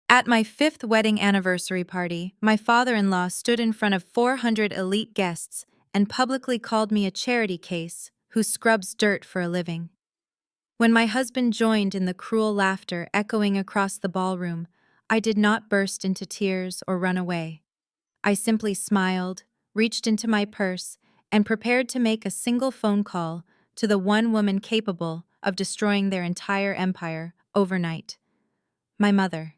At my fifth wedding anniversary party, my father-in-law stood in front of 400 elite guests and publicly called me a charity case who scrubs dirt for a living. When my husband joined in the cruel laughter echoing across the ballroom, I did not burst into tears or run away. I simply smiled, reached into my purse, and prepared to make a single phone call to the one woman capable of destroying their entire empire overnight: my mother.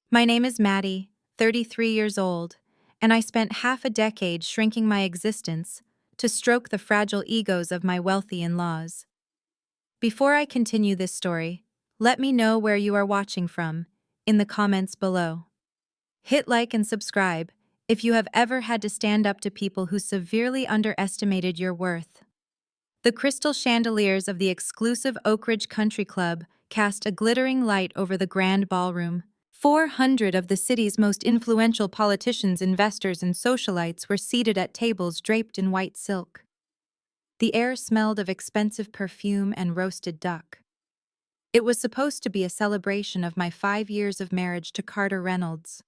My name is Maddie, 33 years old, and I spent half a decade shrinking my existence to stroke the fragile egos of my wealthy in-laws. Before I continue this story, let me know where you are watching from in the comments below. Hit like and subscribe if you have ever had to stand up to people who severely underestimated your worth. The crystal chandeliers of the exclusive Oak Ridge Country Club cast a glittering light over the grand ballroom. 400 of the city's most influential politicians, investors, and socialites were seated at tables draped in white silk. The air smelled of expensive perfume and roasted duck. It was supposed to be a celebration of my 5 years of marriage to Carter Reynolds.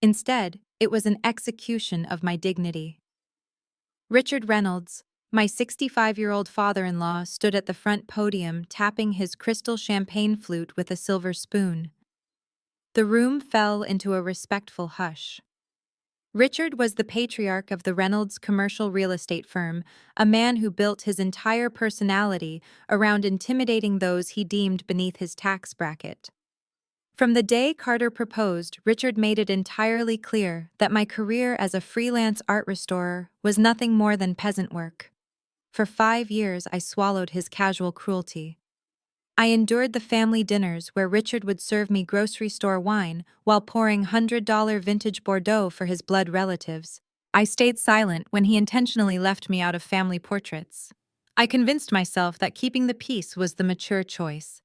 Instead, it was an execution of my dignity. Richard Reynolds, my 65-year-old father-in-law, stood at the front podium tapping his crystal champagne flute with a silver spoon. The room fell into a respectful hush. Richard was the patriarch of the Reynolds commercial real estate firm, a man who built his entire personality around intimidating those he deemed beneath his tax bracket. From the day Carter proposed, Richard made it entirely clear that my career as a freelance art restorer was nothing more than peasant work. For 5 years, I swallowed his casual cruelty. I endured the family dinners where Richard would serve me grocery store wine while pouring $100 vintage Bordeaux for his blood relatives. I stayed silent when he intentionally left me out of family portraits. I convinced myself that keeping the peace was the mature choice.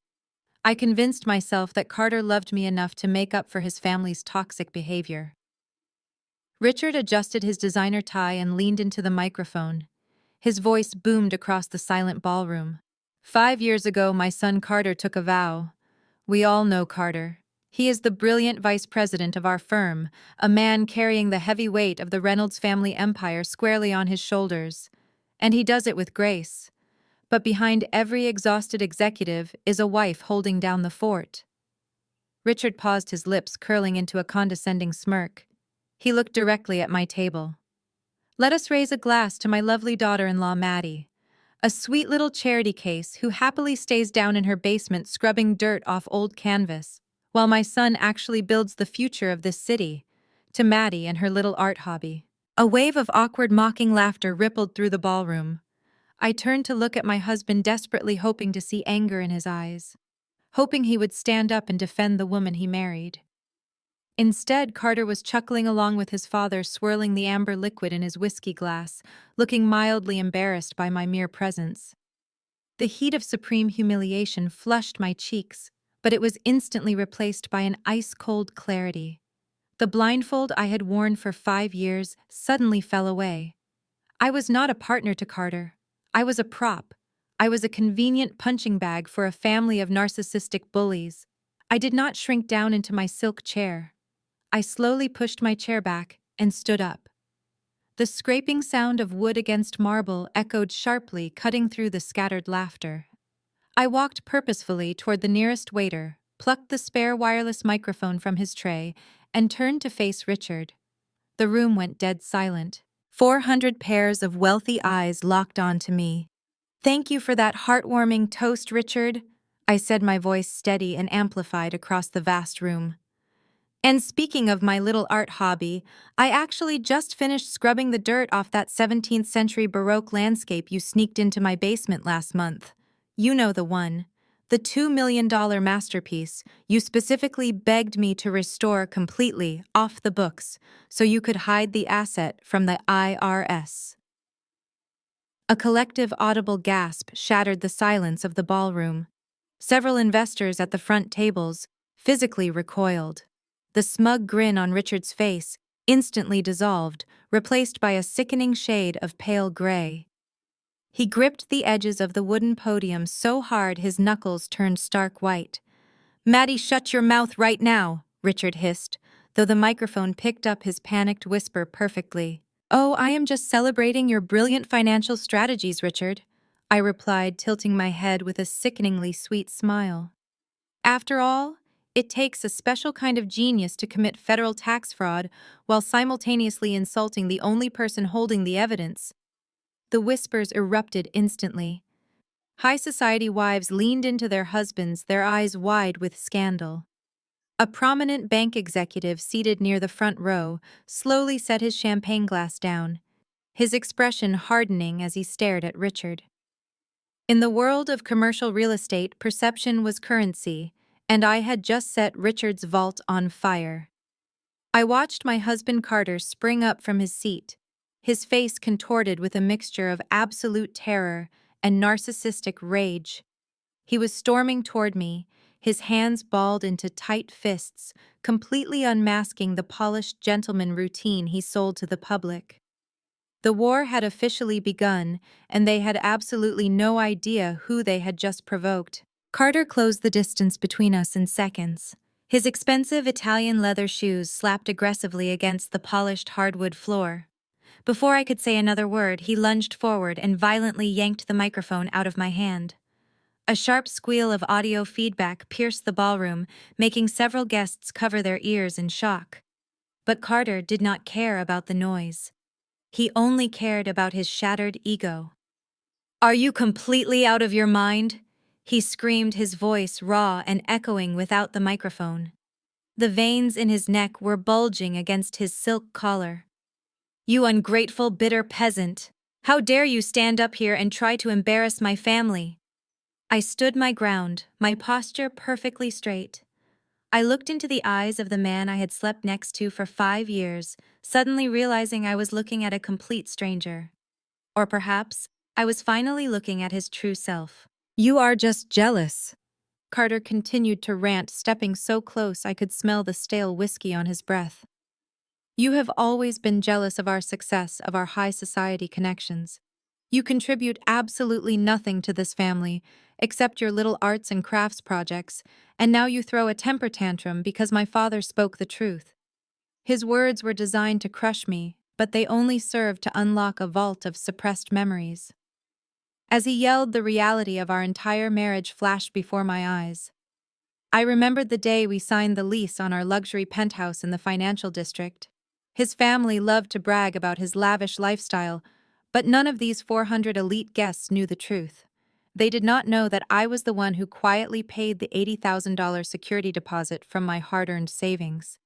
I convinced myself that Carter loved me enough to make up for his family's toxic behavior. Richard adjusted his designer tie and leaned into the microphone. His voice boomed across the silent ballroom. 5 years ago, my son Carter took a vow. We all know Carter. He is the brilliant vice president of our firm, a man carrying the heavy weight of the Reynolds family empire squarely on his shoulders. And he does it with grace. But behind every exhausted executive is a wife holding down the fort. Richard paused, his lips curling into a condescending smirk. He looked directly at my table. Let us raise a glass to my lovely daughter-in-law, Maddie, a sweet little charity case who happily stays down in her basement scrubbing dirt off old canvas, while my son actually builds the future of this city. To Maddie and her little art hobby. A wave of awkward, mocking laughter rippled through the ballroom. I turned to look at my husband, desperately hoping to see anger in his eyes, hoping he would stand up and defend the woman he married. Instead, Carter was chuckling along with his father, swirling the amber liquid in his whiskey glass, looking mildly embarrassed by my mere presence. The heat of supreme humiliation flushed my cheeks, but it was instantly replaced by an ice-cold clarity. The blindfold I had worn for 5 years suddenly fell away. I was not a partner to Carter. I was a prop. I was a convenient punching bag for a family of narcissistic bullies. I did not shrink down into my silk chair. I slowly pushed my chair back and stood up. The scraping sound of wood against marble echoed sharply, cutting through the scattered laughter. I walked purposefully toward the nearest waiter, plucked the spare wireless microphone from his tray, and turned to face Richard. The room went dead silent. 400 pairs of wealthy eyes locked onto me. Thank you for that heartwarming toast, Richard, I said, my voice steady and amplified across the vast room. And speaking of my little art hobby, I actually just finished scrubbing the dirt off that 17th century Baroque landscape you sneaked into my basement last month. You know the one. The $2 million masterpiece you specifically begged me to restore completely off the books so you could hide the asset from the IRS. A collective audible gasp shattered the silence of the ballroom. Several investors at the front tables physically recoiled. The smug grin on Richard's face instantly dissolved, replaced by a sickening shade of pale gray. He gripped the edges of the wooden podium so hard his knuckles turned stark white. Maddie, shut your mouth right now, Richard hissed, though the microphone picked up his panicked whisper perfectly. "Oh, I am just celebrating your brilliant financial strategies, Richard," I replied, tilting my head with a sickeningly sweet smile. After all, it takes a special kind of genius to commit federal tax fraud while simultaneously insulting the only person holding the evidence. The whispers erupted instantly. High society wives leaned into their husbands, their eyes wide with scandal. A prominent bank executive seated near the front row slowly set his champagne glass down, his expression hardening as he stared at Richard. In the world of commercial real estate, perception was currency, and I had just set Richard's vault on fire. I watched my husband Carter spring up from his seat, his face contorted with a mixture of absolute terror and narcissistic rage. He was storming toward me, his hands balled into tight fists, completely unmasking the polished gentleman routine he sold to the public. The war had officially begun, and they had absolutely no idea who they had just provoked. Carter closed the distance between us in seconds. His expensive Italian leather shoes slapped aggressively against the polished hardwood floor. Before I could say another word, he lunged forward and violently yanked the microphone out of my hand. A sharp squeal of audio feedback pierced the ballroom, making several guests cover their ears in shock. But Carter did not care about the noise. He only cared about his shattered ego. "Are you completely out of your mind?" he screamed, his voice raw and echoing without the microphone. The veins in his neck were bulging against his silk collar. "You ungrateful, bitter peasant! How dare you stand up here and try to embarrass my family?" I stood my ground, my posture perfectly straight. I looked into the eyes of the man I had slept next to for 5 years, suddenly realizing I was looking at a complete stranger. Or perhaps, I was finally looking at his true self. "You are just jealous," Carter continued to rant, stepping so close I could smell the stale whiskey on his breath. "You have always been jealous of our success, of our high society connections. You contribute absolutely nothing to this family, except your little arts and crafts projects, and now you throw a temper tantrum because my father spoke the truth." His words were designed to crush me, but they only served to unlock a vault of suppressed memories. As he yelled, the reality of our entire marriage flashed before my eyes. I remembered the day we signed the lease on our luxury penthouse in the financial district. His family loved to brag about his lavish lifestyle, but none of these 400 elite guests knew the truth. They did not know that I was the one who quietly paid the $80,000 security deposit from my hard-earned savings.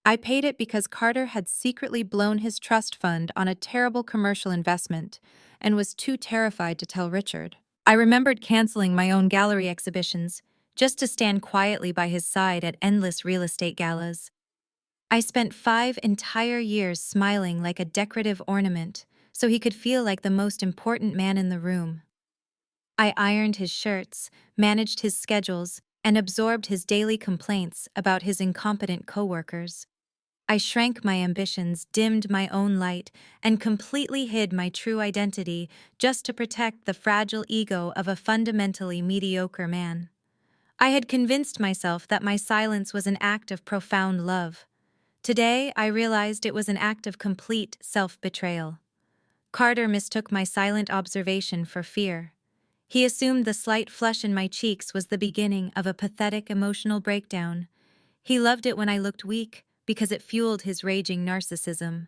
I paid it because Carter had secretly blown his trust fund on a terrible commercial investment and was too terrified to tell Richard. I remembered canceling my own gallery exhibitions just to stand quietly by his side at endless real estate galas. I spent 5 entire years smiling like a decorative ornament so he could feel like the most important man in the room. I ironed his shirts, managed his schedules, and absorbed his daily complaints about his incompetent coworkers. I shrank my ambitions, dimmed my own light, and completely hid my true identity just to protect the fragile ego of a fundamentally mediocre man. I had convinced myself that my silence was an act of profound love. Today, I realized it was an act of complete self-betrayal. Carter mistook my silent observation for fear. He assumed the slight flush in my cheeks was the beginning of a pathetic emotional breakdown. He loved it when I looked weak, because it fueled his raging narcissism.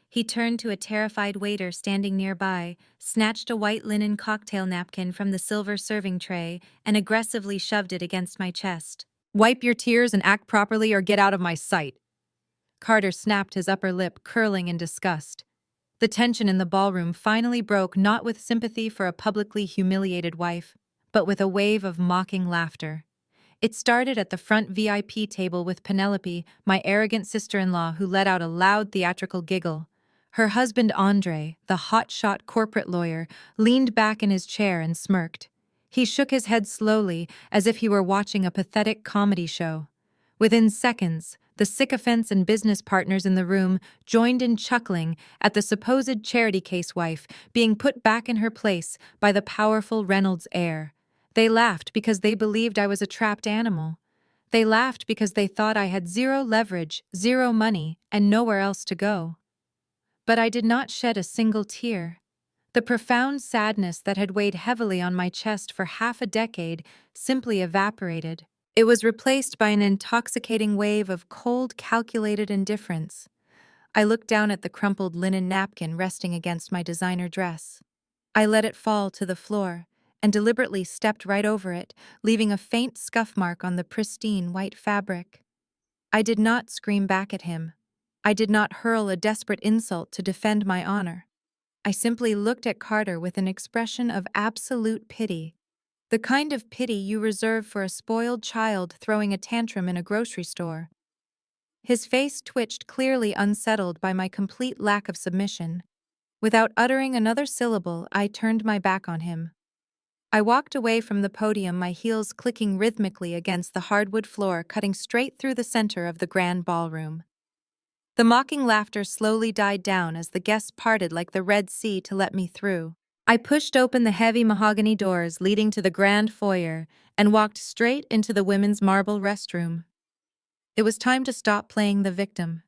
He turned to a terrified waiter standing nearby, snatched a white linen cocktail napkin from the silver serving tray, and aggressively shoved it against my chest. "Wipe your tears and act properly or get out of my sight." Carter snapped, his upper lip curling in disgust. The tension in the ballroom finally broke, not with sympathy for a publicly humiliated wife, but with a wave of mocking laughter. It started at the front VIP table with Penelope, my arrogant sister-in-law, who let out a loud theatrical giggle. Her husband Andre, the hotshot corporate lawyer, leaned back in his chair and smirked. He shook his head slowly, as if he were watching a pathetic comedy show. Within seconds, the sycophants and business partners in the room joined in chuckling at the supposed charity case wife being put back in her place by the powerful Reynolds heir. They laughed because they believed I was a trapped animal. They laughed because they thought I had zero leverage, zero money, and nowhere else to go. But I did not shed a single tear. The profound sadness that had weighed heavily on my chest for half a decade simply evaporated. It was replaced by an intoxicating wave of cold, calculated indifference. I looked down at the crumpled linen napkin resting against my designer dress. I let it fall to the floor and deliberately stepped right over it, leaving a faint scuff mark on the pristine white fabric. I did not scream back at him. I did not hurl a desperate insult to defend my honor. I simply looked at Carter with an expression of absolute pity. The kind of pity you reserve for a spoiled child throwing a tantrum in a grocery store. His face twitched, clearly unsettled by my complete lack of submission. Without uttering another syllable, I turned my back on him. I walked away from the podium, my heels clicking rhythmically against the hardwood floor, cutting straight through the center of the grand ballroom. The mocking laughter slowly died down as the guests parted like the Red Sea to let me through. I pushed open the heavy mahogany doors leading to the grand foyer and walked straight into the women's marble restroom. It was time to stop playing the victim.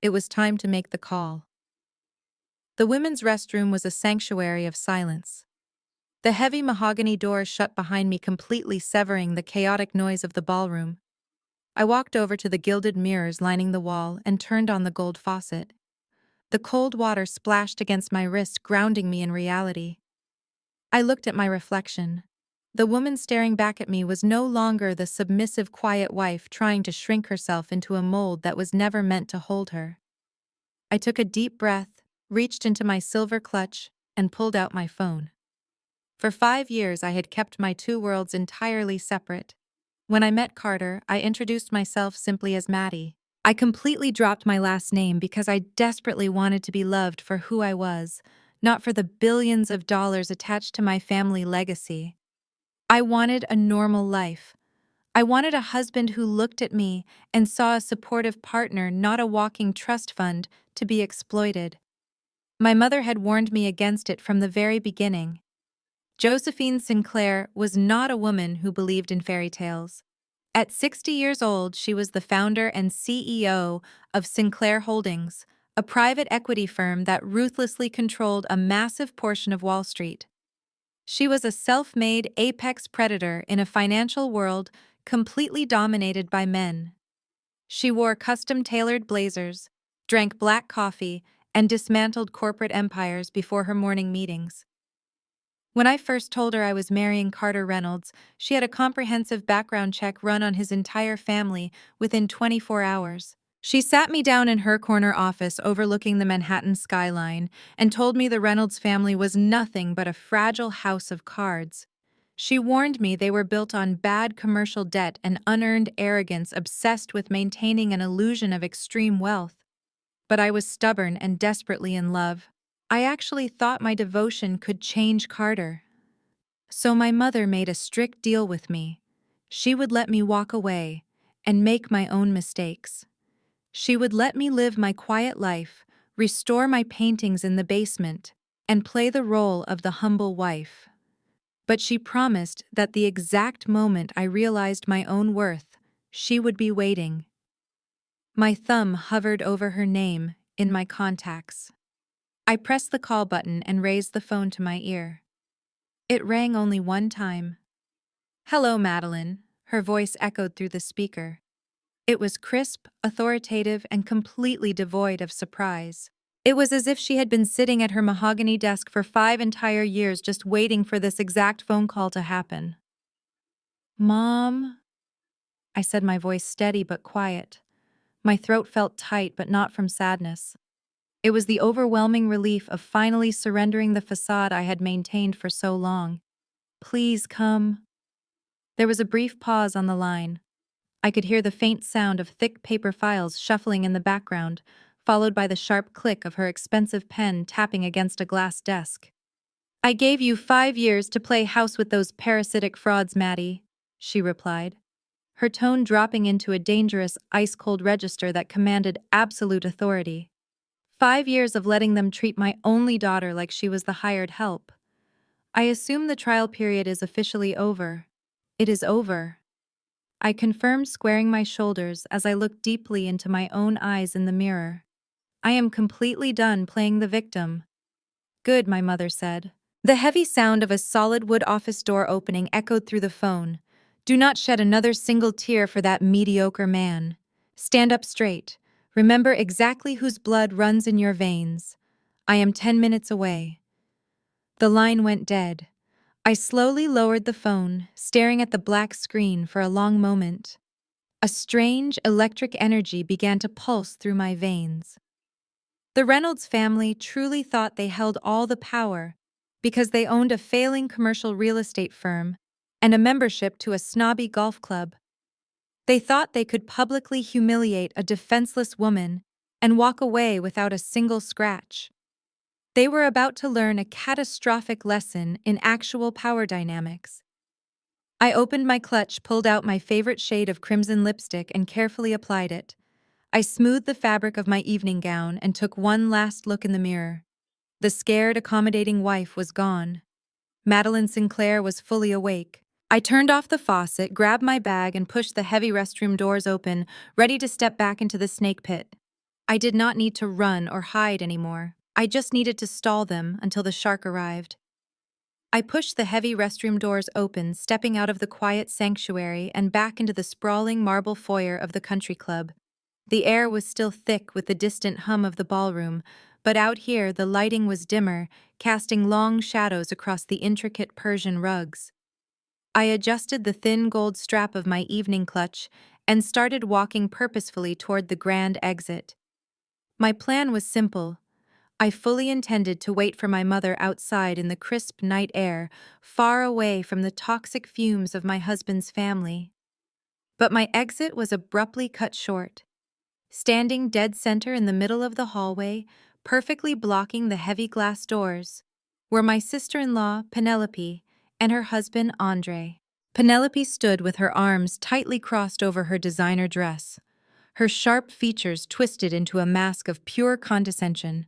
It was time to make the call. The women's restroom was a sanctuary of silence. The heavy mahogany doors shut behind me, completely severing the chaotic noise of the ballroom. I walked over to the gilded mirrors lining the wall and turned on the gold faucet. The cold water splashed against my wrist, grounding me in reality. I looked at my reflection. The woman staring back at me was no longer the submissive, quiet wife trying to shrink herself into a mold that was never meant to hold her. I took a deep breath, reached into my silver clutch, and pulled out my phone. For 5 years, I had kept my two worlds entirely separate. When I met Carter, I introduced myself simply as Maddie. I completely dropped my last name because I desperately wanted to be loved for who I was, not for the billions of dollars attached to my family legacy. I wanted a normal life. I wanted a husband who looked at me and saw a supportive partner, not a walking trust fund to be exploited. My mother had warned me against it from the very beginning. Josephine Sinclair was not a woman who believed in fairy tales. At 60 years old, she was the founder and CEO of Sinclair Holdings, a private equity firm that ruthlessly controlled a massive portion of Wall Street. She was a self-made apex predator in a financial world completely dominated by men. She wore custom-tailored blazers, drank black coffee, and dismantled corporate empires before her morning meetings. When I first told her I was marrying Carter Reynolds, she had a comprehensive background check run on his entire family within 24 hours. She sat me down in her corner office overlooking the Manhattan skyline and told me the Reynolds family was nothing but a fragile house of cards. She warned me they were built on bad commercial debt and unearned arrogance, obsessed with maintaining an illusion of extreme wealth. But I was stubborn and desperately in love. I actually thought my devotion could change Carter. So my mother made a strict deal with me. She would let me walk away and make my own mistakes. She would let me live my quiet life, restore my paintings in the basement, and play the role of the humble wife. But she promised that the exact moment I realized my own worth, she would be waiting. My thumb hovered over her name in my contacts. I pressed the call button and raised the phone to my ear. It rang only one time. "Hello, Madeline," her voice echoed through the speaker. It was crisp, authoritative, and completely devoid of surprise. It was as if she had been sitting at her mahogany desk for 5 entire years just waiting for this exact phone call to happen. "Mom?" I said, my voice steady but quiet. My throat felt tight, but not from sadness. It was the overwhelming relief of finally surrendering the facade I had maintained for so long. "Please come." There was a brief pause on the line. I could hear the faint sound of thick paper files shuffling in the background, followed by the sharp click of her expensive pen tapping against a glass desk. "I gave you 5 years to play house with those parasitic frauds, Maddie," she replied, her tone dropping into a dangerous, ice-cold register that commanded absolute authority. 5 years of letting them treat my only daughter like she was the hired help. I assume the trial period is officially over. It is over. I confirmed, squaring my shoulders as I looked deeply into my own eyes in the mirror. I am completely done playing the victim. Good, my mother said. The heavy sound of a solid wood office door opening echoed through the phone. Do not shed another single tear for that mediocre man. Stand up straight. Remember exactly whose blood runs in your veins. I am 10 minutes away. The line went dead. I slowly lowered the phone, staring at the black screen for a long moment. A strange electric energy began to pulse through my veins. The Reynolds family truly thought they held all the power because they owned a failing commercial real estate firm and a membership to a snobby golf club. They thought they could publicly humiliate a defenseless woman and walk away without a single scratch. They were about to learn a catastrophic lesson in actual power dynamics. I opened my clutch, pulled out my favorite shade of crimson lipstick, and carefully applied it. I smoothed the fabric of my evening gown and took one last look in the mirror. The scared, accommodating wife was gone. Madeline Sinclair was fully awake. I turned off the faucet, grabbed my bag, and pushed the heavy restroom doors open, ready to step back into the snake pit. I did not need to run or hide anymore. I just needed to stall them until the shark arrived. I pushed the heavy restroom doors open, stepping out of the quiet sanctuary and back into the sprawling marble foyer of the country club. The air was still thick with the distant hum of the ballroom, but out here the lighting was dimmer, casting long shadows across the intricate Persian rugs. I adjusted the thin gold strap of my evening clutch and started walking purposefully toward the grand exit. My plan was simple. I fully intended to wait for my mother outside in the crisp night air, far away from the toxic fumes of my husband's family. But my exit was abruptly cut short. Standing dead center in the middle of the hallway, perfectly blocking the heavy glass doors, were my sister-in-law, Penelope, and her husband, Andre. Penelope stood with her arms tightly crossed over her designer dress, her sharp features twisted into a mask of pure condescension.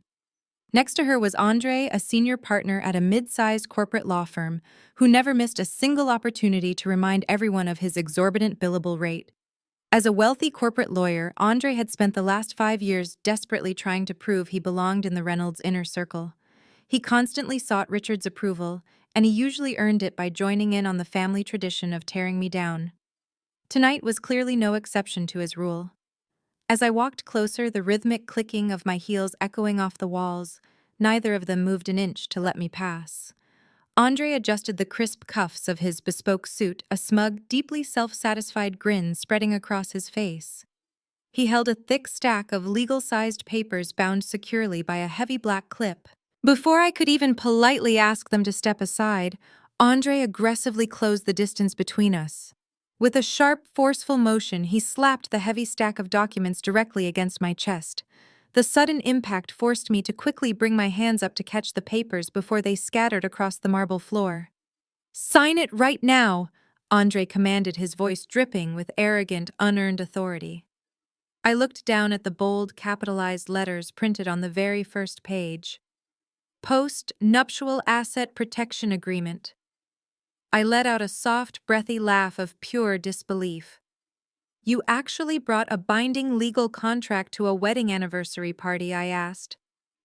Next to her was Andre, a senior partner at a mid-sized corporate law firm, who never missed a single opportunity to remind everyone of his exorbitant billable rate. As a wealthy corporate lawyer, Andre had spent the last 5 years desperately trying to prove he belonged in the Reynolds inner circle. He constantly sought Richard's approval, and he usually earned it by joining in on the family tradition of tearing me down. Tonight was clearly no exception to his rule. As I walked closer, the rhythmic clicking of my heels echoing off the walls, neither of them moved an inch to let me pass. Andre adjusted the crisp cuffs of his bespoke suit, a smug, deeply self-satisfied grin spreading across his face. He held a thick stack of legal-sized papers bound securely by a heavy black clip. Before I could even politely ask them to step aside, Andre aggressively closed the distance between us. With a sharp, forceful motion, he slapped the heavy stack of documents directly against my chest. The sudden impact forced me to quickly bring my hands up to catch the papers before they scattered across the marble floor. "Sign it right now," Andre commanded, his voice dripping with arrogant, unearned authority. I looked down at the bold, capitalized letters printed on the very first page. Post-nuptial asset protection agreement. I let out a soft, breathy laugh of pure disbelief. "You actually brought a binding legal contract to a wedding anniversary party?" I asked,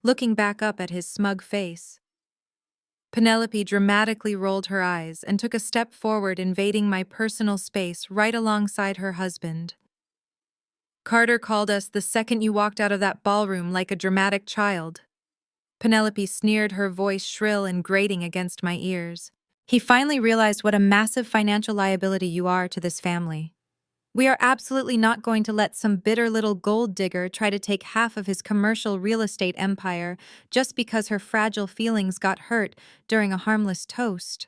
looking back up at his smug face. Penelope dramatically rolled her eyes and took a step forward, invading my personal space right alongside her husband. "Carter called us the second you walked out of that ballroom like a dramatic child." Penelope sneered, her voice shrill and grating against my ears. "He finally realized what a massive financial liability you are to this family. We are absolutely not going to let some bitter little gold digger try to take half of his commercial real estate empire just because her fragile feelings got hurt during a harmless toast.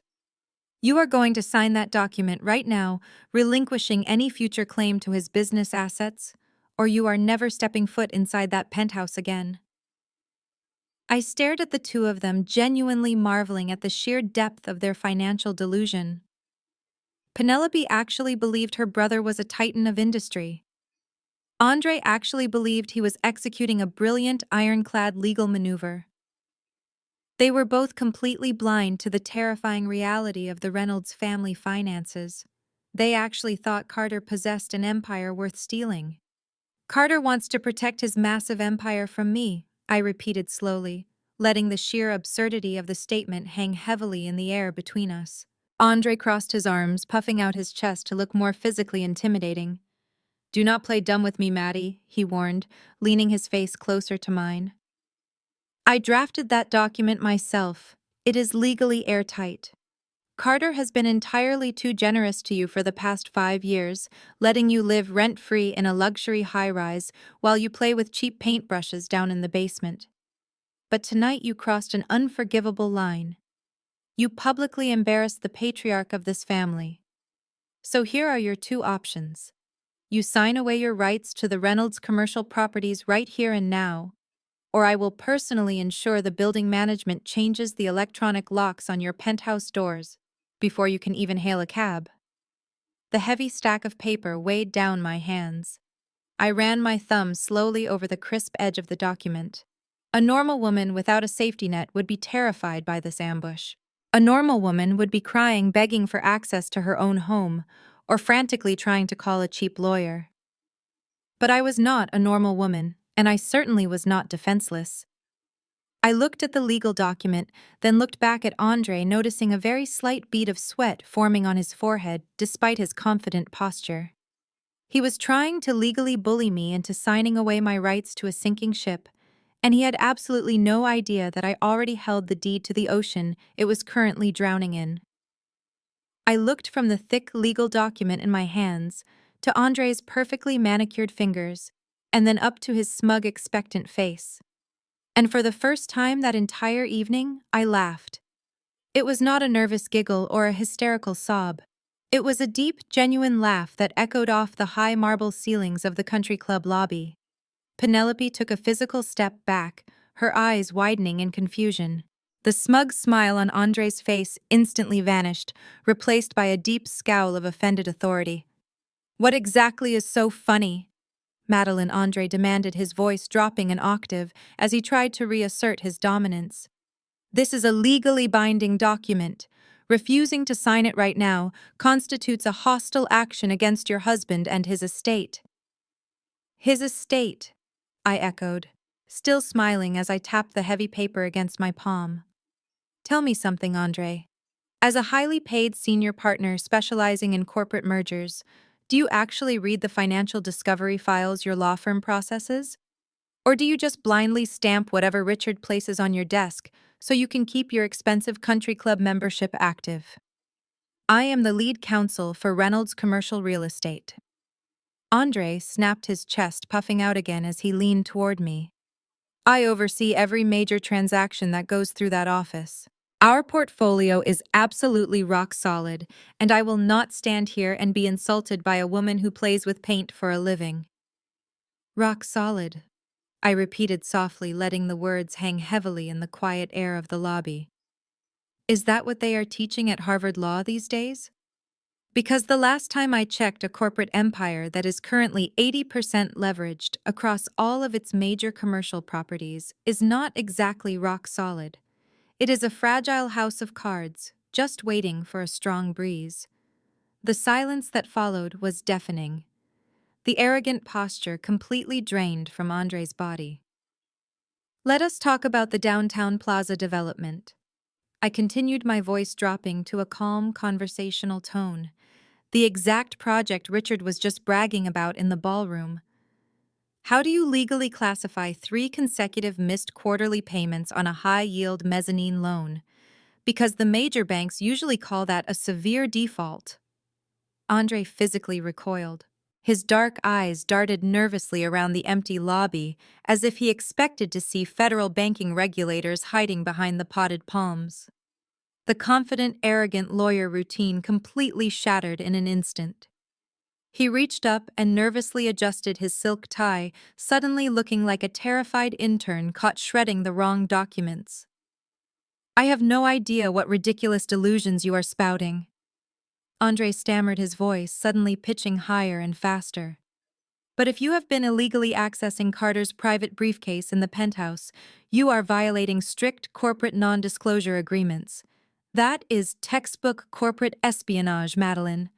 You are going to sign that document right now, relinquishing any future claim to his business assets, or you are never stepping foot inside that penthouse again." I stared at the two of them, genuinely marveling at the sheer depth of their financial delusion. Penelope actually believed her brother was a titan of industry. Andre actually believed he was executing a brilliant, ironclad legal maneuver. They were both completely blind to the terrifying reality of the Reynolds family finances. They actually thought Carter possessed an empire worth stealing. Carter wants to protect his massive empire from me, I repeated slowly, letting the sheer absurdity of the statement hang heavily in the air between us. Andre crossed his arms, puffing out his chest to look more physically intimidating. "Do not play dumb with me, Maddie," he warned, leaning his face closer to mine. "I drafted that document myself. It is legally airtight. Carter has been entirely too generous to you for the past 5 years, letting you live rent-free in a luxury high-rise while you play with cheap paintbrushes down in the basement. But tonight you crossed an unforgivable line. You publicly embarrassed the patriarch of this family. So here are your two options. You sign away your rights to the Reynolds commercial properties right here and now, or I will personally ensure the building management changes the electronic locks on your penthouse doors before you can even hail a cab." The heavy stack of paper weighed down my hands. I ran my thumb slowly over the crisp edge of the document. A normal woman without a safety net would be terrified by this ambush. A normal woman would be crying, begging for access to her own home, or frantically trying to call a cheap lawyer. But I was not a normal woman, and I certainly was not defenseless. I looked at the legal document, then looked back at Andre, noticing a very slight bead of sweat forming on his forehead despite his confident posture. He was trying to legally bully me into signing away my rights to a sinking ship, and he had absolutely no idea that I already held the deed to the ocean it was currently drowning in. I looked from the thick legal document in my hands to Andre's perfectly manicured fingers, and then up to his smug, expectant face. And for the first time that entire evening, I laughed. It was not a nervous giggle or a hysterical sob. It was a deep, genuine laugh that echoed off the high marble ceilings of the country club lobby. Penelope took a physical step back, her eyes widening in confusion. The smug smile on Andre's face instantly vanished, replaced by a deep scowl of offended authority. "What exactly is so funny?" Madeline Andre demanded, his voice dropping an octave as he tried to reassert his dominance. "This is a legally binding document. Refusing to sign it right now constitutes a hostile action against your husband and his estate." "His estate," I echoed, still smiling as I tapped the heavy paper against my palm. "Tell me something, Andre. As a highly paid senior partner specializing in corporate mergers, do you actually read the financial discovery files your law firm processes? Or do you just blindly stamp whatever Richard places on your desk so you can keep your expensive country club membership active?" "I am the lead counsel for Reynolds Commercial Real Estate." Andre snapped his chest, puffing out again as he leaned toward me. "I oversee every major transaction that goes through that office. Our portfolio is absolutely rock solid, and I will not stand here and be insulted by a woman who plays with paint for a living." "Rock solid," I repeated softly, letting the words hang heavily in the quiet air of the lobby. "Is that what they are teaching at Harvard Law these days? Because the last time I checked, a corporate empire that is currently 80% leveraged across all of its major commercial properties is not exactly rock solid. It is a fragile house of cards, just waiting for a strong breeze." The silence that followed was deafening, the arrogant posture completely drained from Andre's body. "Let us talk about the downtown plaza development." I continued, my voice dropping to a calm, conversational tone. The exact project Richard was just bragging about in the ballroom. "How do you legally classify 3 consecutive missed quarterly payments on a high-yield mezzanine loan? Because the major banks usually call that a severe default." Andre physically recoiled. His dark eyes darted nervously around the empty lobby, as if he expected to see federal banking regulators hiding behind the potted palms. The confident, arrogant lawyer routine completely shattered in an instant. He reached up and nervously adjusted his silk tie, suddenly looking like a terrified intern caught shredding the wrong documents. "I have no idea what ridiculous delusions you are spouting." Andre stammered, his voice suddenly pitching higher and faster. "But if you have been illegally accessing Carter's private briefcase in the penthouse, you are violating strict corporate non-disclosure agreements. That is textbook corporate espionage, Madeline.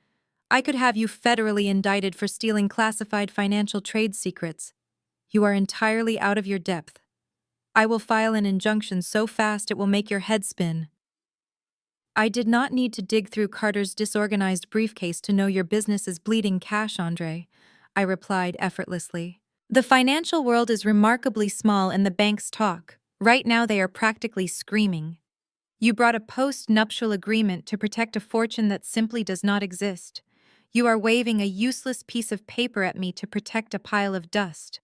I could have you federally indicted for stealing classified financial trade secrets. You are entirely out of your depth. I will file an injunction so fast it will make your head spin. I did not need to dig through Carter's disorganized briefcase to know your business is bleeding cash, Andre, I replied effortlessly. The financial world is remarkably small and the banks talk. Right now they are practically screaming. You brought a post-nuptial agreement to protect a fortune that simply does not exist. You are waving a useless piece of paper at me to protect a pile of dust.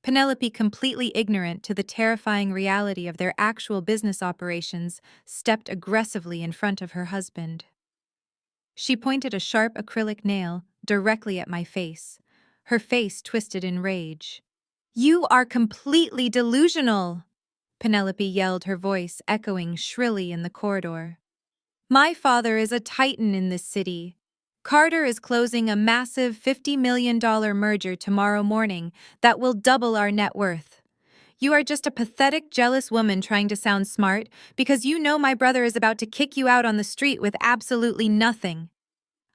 Penelope, completely ignorant to the terrifying reality of their actual business operations, stepped aggressively in front of her husband. She pointed a sharp acrylic nail directly at my face, her face twisted in rage. "You are completely delusional!" Penelope yelled, her voice echoing shrilly in the corridor. "My father is a titan in this city. Carter is closing a massive $50 million merger tomorrow morning that will double our net worth. You are just a pathetic, jealous woman trying to sound smart because you know my brother is about to kick you out on the street with absolutely nothing."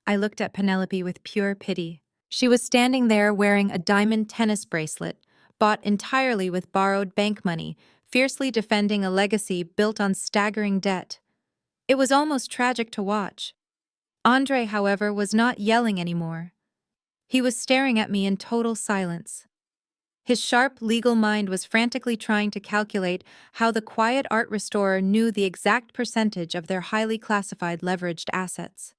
I looked at Penelope with pure pity. She was standing there wearing a diamond tennis bracelet, bought entirely with borrowed bank money, fiercely defending a legacy built on staggering debt. It was almost tragic to watch. Andre, however, was not yelling anymore. He was staring at me in total silence. His sharp legal mind was frantically trying to calculate how the quiet art restorer knew the exact percentage of their highly classified leveraged assets.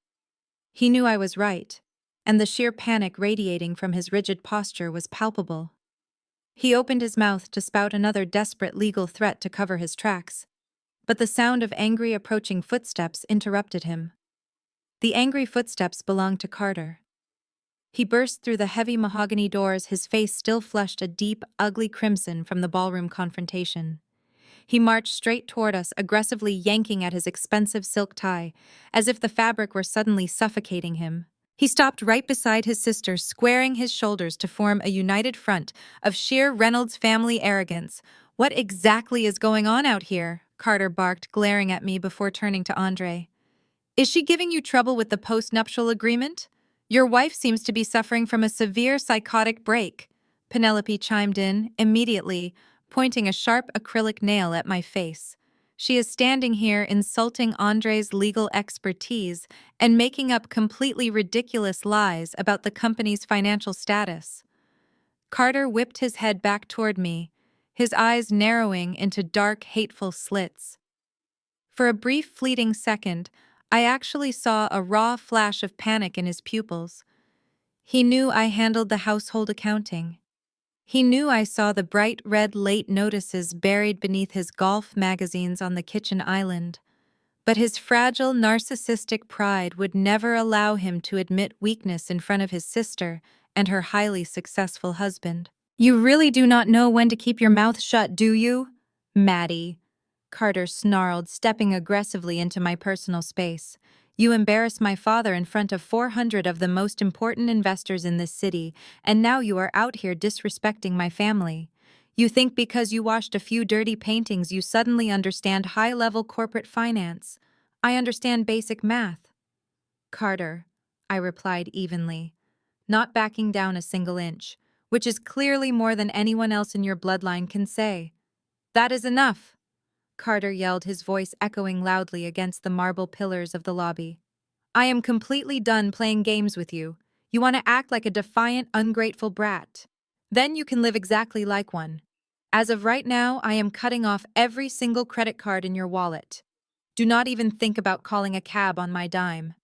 He knew I was right, and the sheer panic radiating from his rigid posture was palpable. He opened his mouth to spout another desperate legal threat to cover his tracks, but the sound of angry approaching footsteps interrupted him. The angry footsteps belonged to Carter. He burst through the heavy mahogany doors, his face still flushed a deep, ugly crimson from the ballroom confrontation. He marched straight toward us, aggressively yanking at his expensive silk tie, as if the fabric were suddenly suffocating him. He stopped right beside his sister, squaring his shoulders to form a united front of sheer Reynolds family arrogance. "What exactly is going on out here?" Carter barked, glaring at me before turning to Andre. "Is she giving you trouble with the post-nuptial agreement? Your wife seems to be suffering from a severe psychotic break." Penelope chimed in, immediately, pointing a sharp acrylic nail at my face. "She is standing here insulting Andre's legal expertise and making up completely ridiculous lies about the company's financial status." Carter whipped his head back toward me, his eyes narrowing into dark, hateful slits. For a brief, fleeting second, I actually saw a raw flash of panic in his pupils. He knew I handled the household accounting. He knew I saw the bright red late notices buried beneath his golf magazines on the kitchen island. But his fragile, narcissistic pride would never allow him to admit weakness in front of his sister and her highly successful husband. "You really do not know when to keep your mouth shut, do you, Maddie?" Carter snarled, stepping aggressively into my personal space. "You embarrassed my father in front of 400 of the most important investors in this city, and now you are out here disrespecting my family. You think because you washed a few dirty paintings you suddenly understand high-level corporate finance. I understand basic math." "Carter," I replied evenly, not backing down a single inch, "which is clearly more than anyone else in your bloodline can say." "That is enough!" Carter yelled, his voice echoing loudly against the marble pillars of the lobby. "I am completely done playing games with you. You want to act like a defiant, ungrateful brat. Then you can live exactly like one. As of right now, I am cutting off every single credit card in your wallet. Do not even think about calling a cab on my dime."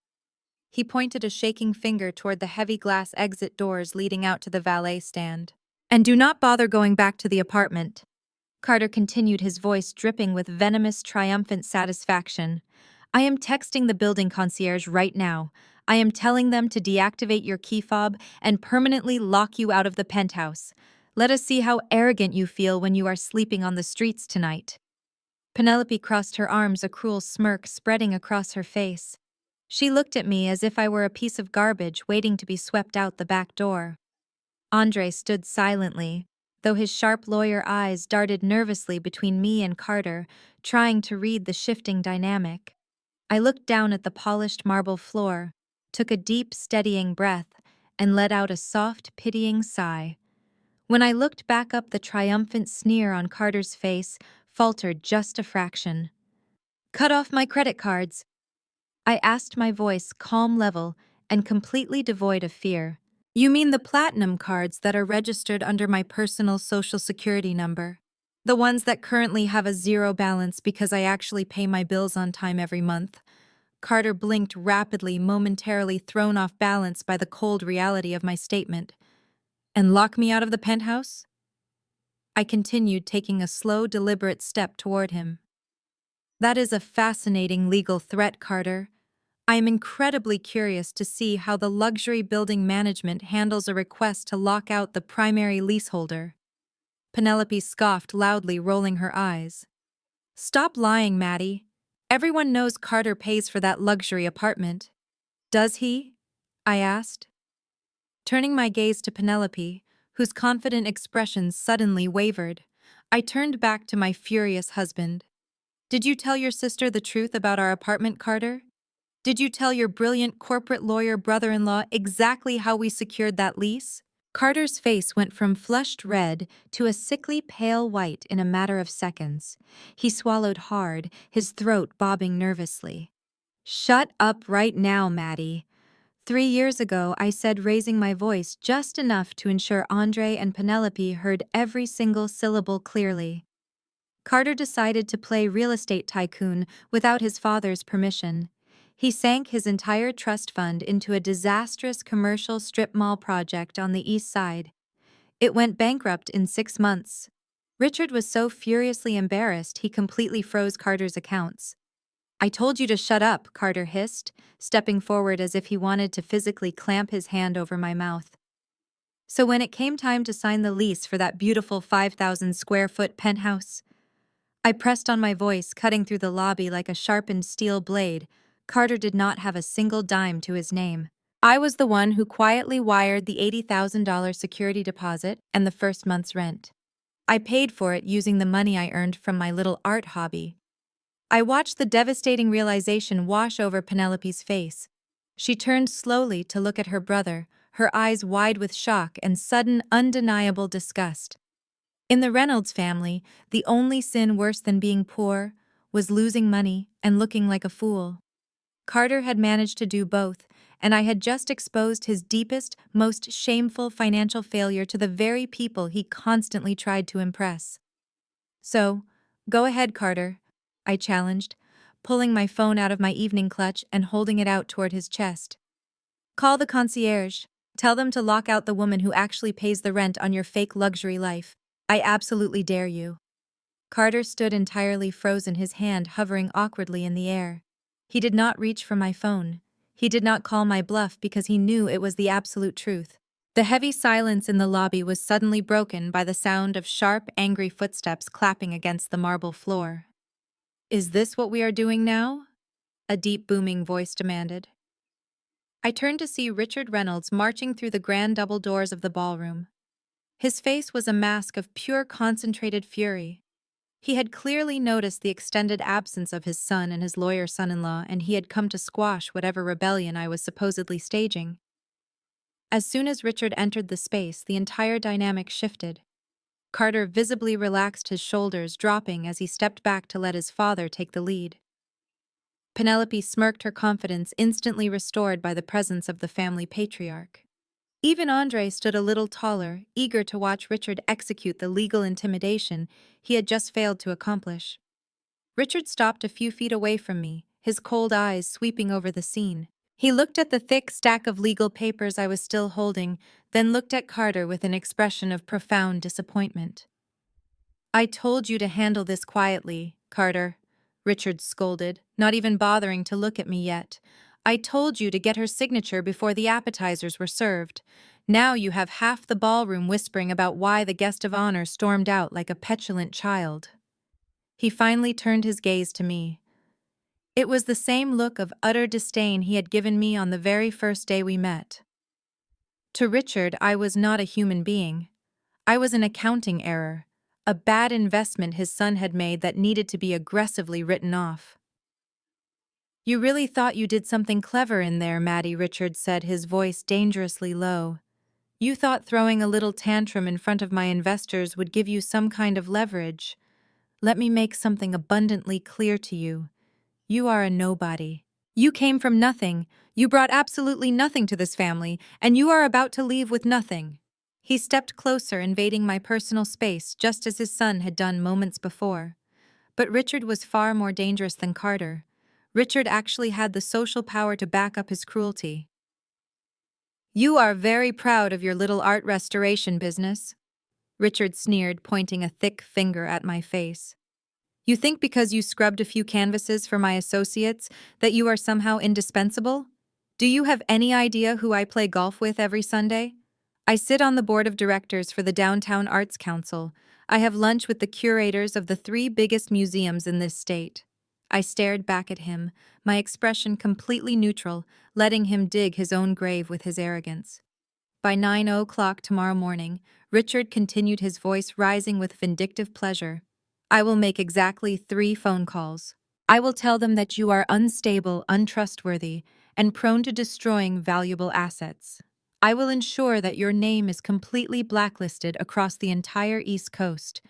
He pointed a shaking finger toward the heavy glass exit doors leading out to the valet stand. "And do not bother going back to the apartment." Carter continued, his voice dripping with venomous, triumphant satisfaction. "I am texting the building concierge right now. I am telling them to deactivate your key fob and permanently lock you out of the penthouse. Let us see how arrogant you feel when you are sleeping on the streets tonight." Penelope crossed her arms, a cruel smirk spreading across her face. She looked at me as if I were a piece of garbage waiting to be swept out the back door. Andre stood silently, though his sharp lawyer eyes darted nervously between me and Carter, trying to read the shifting dynamic. I looked down at the polished marble floor, took a deep, steadying breath, and let out a soft, pitying sigh. When I looked back up, the triumphant sneer on Carter's face faltered just a fraction. "Cut off my credit cards," I asked, my voice calm, level, and completely devoid of fear. "You mean the platinum cards that are registered under my personal social security number? The ones that currently have a zero balance because I actually pay my bills on time every month?" Carter blinked rapidly, momentarily thrown off balance by the cold reality of my statement. "And lock me out of the penthouse?" I continued, taking a slow, deliberate step toward him. "That is a fascinating legal threat, Carter. I am incredibly curious to see how the luxury building management handles a request to lock out the primary leaseholder." Penelope scoffed loudly, rolling her eyes. "Stop lying, Maddie. Everyone knows Carter pays for that luxury apartment." "Does he?" I asked, turning my gaze to Penelope, whose confident expression suddenly wavered. I turned back to my furious husband. "Did you tell your sister the truth about our apartment, Carter? Did you tell your brilliant corporate lawyer brother-in-law exactly how we secured that lease?" Carter's face went from flushed red to a sickly pale white in a matter of seconds. He swallowed hard, his throat bobbing nervously. "Shut up right now, Maddie. 3 years ago, I said, raising my voice just enough to ensure Andre and Penelope heard every single syllable clearly. Carter decided to play real estate tycoon without his father's permission. He sank his entire trust fund into a disastrous commercial strip mall project on the east side. It went bankrupt in 6 months. Richard was so furiously embarrassed he completely froze Carter's accounts. "I told you to shut up," Carter hissed, stepping forward as if he wanted to physically clamp his hand over my mouth. "So when it came time to sign the lease for that beautiful 5,000 square foot penthouse," I pressed on my voice, cutting through the lobby like a sharpened steel blade. Carter did not have a single dime to his name. I was the one who quietly wired the $80,000 security deposit and the first month's rent. I paid for it using the money I earned from my little art hobby. I watched the devastating realization wash over Penelope's face. She turned slowly to look at her brother, her eyes wide with shock and sudden, undeniable disgust. In the Reynolds family, the only sin worse than being poor was losing money and looking like a fool. Carter had managed to do both, and I had just exposed his deepest, most shameful financial failure to the very people he constantly tried to impress. "So, go ahead, Carter," I challenged, pulling my phone out of my evening clutch and holding it out toward his chest. "Call the concierge. Tell them to lock out the woman who actually pays the rent on your fake luxury life. I absolutely dare you." Carter stood entirely frozen, his hand hovering awkwardly in the air. He did not reach for my phone. He did not call my bluff because he knew it was the absolute truth. The heavy silence in the lobby was suddenly broken by the sound of sharp, angry footsteps clapping against the marble floor. "Is this what we are doing now?" a deep, booming voice demanded. I turned to see Richard Reynolds marching through the grand double doors of the ballroom. His face was a mask of pure, concentrated fury. He had clearly noticed the extended absence of his son and his lawyer son-in-law, and he had come to squash whatever rebellion I was supposedly staging. As soon as Richard entered the space, the entire dynamic shifted. Carter visibly relaxed his shoulders, dropping as he stepped back to let his father take the lead. Penelope smirked, her confidence instantly restored by the presence of the family patriarch. Even Andre stood a little taller, eager to watch Richard execute the legal intimidation he had just failed to accomplish. Richard stopped a few feet away from me, his cold eyes sweeping over the scene. He looked at the thick stack of legal papers I was still holding, then looked at Carter with an expression of profound disappointment. "I told you to handle this quietly, Carter," Richard scolded, not even bothering to look at me yet. "I told you to get her signature before the appetizers were served. Now you have half the ballroom whispering about why the guest of honor stormed out like a petulant child." He finally turned his gaze to me. It was the same look of utter disdain he had given me on the very first day we met. To Richard, I was not a human being. I was an accounting error, a bad investment his son had made that needed to be aggressively written off. You really thought you did something clever in there, Maddie, Richard said, his voice dangerously low. You thought throwing a little tantrum in front of my investors would give you some kind of leverage. Let me make something abundantly clear to you. You are a nobody. You came from nothing. You brought absolutely nothing to this family, and you are about to leave with nothing. He stepped closer, invading my personal space, just as his son had done moments before. But Richard was far more dangerous than Carter. Richard actually had the social power to back up his cruelty. You are very proud of your little art restoration business, Richard sneered, pointing a thick finger at my face. You think because you scrubbed a few canvases for my associates that you are somehow indispensable? Do you have any idea who I play golf with every Sunday? I sit on the board of directors for the Downtown Arts Council. I have lunch with the curators of the three biggest museums in this state. I stared back at him, my expression completely neutral, letting him dig his own grave with his arrogance. By 9 o'clock tomorrow morning, Richard continued, his voice rising with vindictive pleasure. I will make exactly 3 phone calls. I will tell them that you are unstable, untrustworthy, and prone to destroying valuable assets. I will ensure that your name is completely blacklisted across the entire East Coast.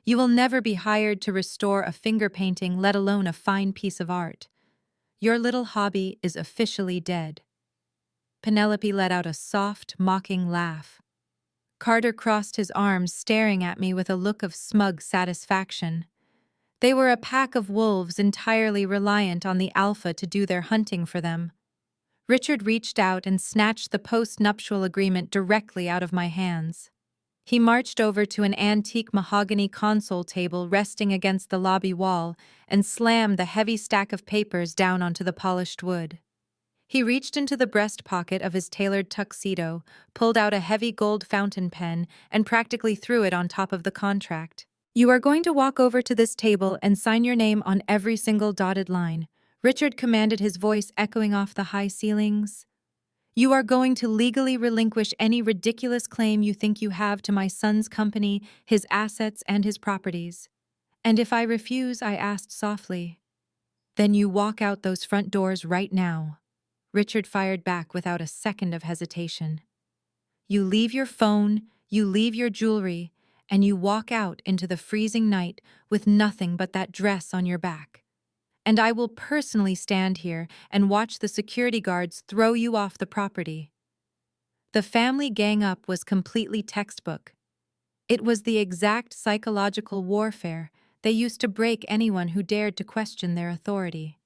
You will never be hired to restore a finger painting, let alone a fine piece of art. Your little hobby is officially dead. Penelope let out a soft, mocking laugh. Carter crossed his arms, staring at me with a look of smug satisfaction. They were a pack of wolves entirely reliant on the alpha to do their hunting for them. Richard reached out and snatched the post-nuptial agreement directly out of my hands. He marched over to an antique mahogany console table resting against the lobby wall and slammed the heavy stack of papers down onto the polished wood. He reached into the breast pocket of his tailored tuxedo, pulled out a heavy gold fountain pen, and practically threw it on top of the contract. You are going to walk over to this table and sign your name on every single dotted line, Richard commanded, his voice echoing off the high ceilings. You are going to legally relinquish any ridiculous claim you think you have to my son's company, his assets, and his properties. And if I refuse, I asked softly, then you walk out those front doors right now. Richard fired back without a second of hesitation. You leave your phone, you leave your jewelry, and you walk out into the freezing night with nothing but that dress on your back. And I will personally stand here and watch the security guards throw you off the property. The family gang-up was completely textbook. It was the exact psychological warfare they used to break anyone who dared to question their authority.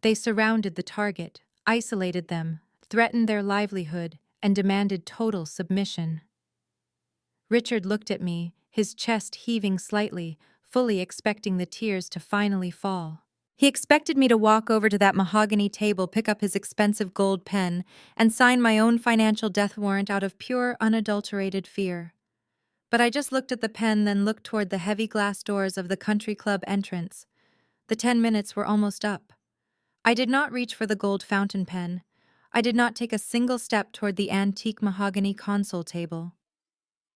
They surrounded the target, isolated them, threatened their livelihood, and demanded total submission. Richard looked at me, his chest heaving slightly, fully expecting the tears to finally fall. He expected me to walk over to that mahogany table, pick up his expensive gold pen, and sign my own financial death warrant out of pure, unadulterated fear. But I just looked at the pen, then looked toward the heavy glass doors of the country club entrance. The 10 minutes were almost up. I did not reach for the gold fountain pen. I did not take a single step toward the antique mahogany console table.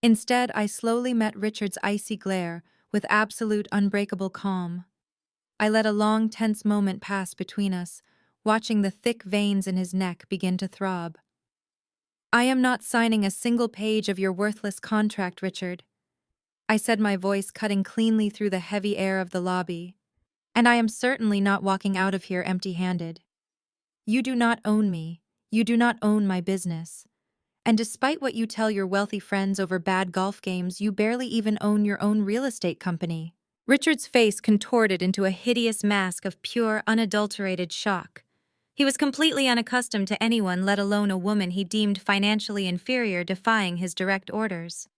Instead, I slowly met Richard's icy glare with absolute unbreakable calm. I let a long, tense moment pass between us, watching the thick veins in his neck begin to throb. I am not signing a single page of your worthless contract, Richard, I said, my voice cutting cleanly through the heavy air of the lobby. And I am certainly not walking out of here empty-handed. You do not own me. You do not own my business. And despite what you tell your wealthy friends over bad golf games, you barely even own your own real estate company. Richard's face contorted into a hideous mask of pure, unadulterated shock. He was completely unaccustomed to anyone, let alone a woman he deemed financially inferior, defying his direct orders.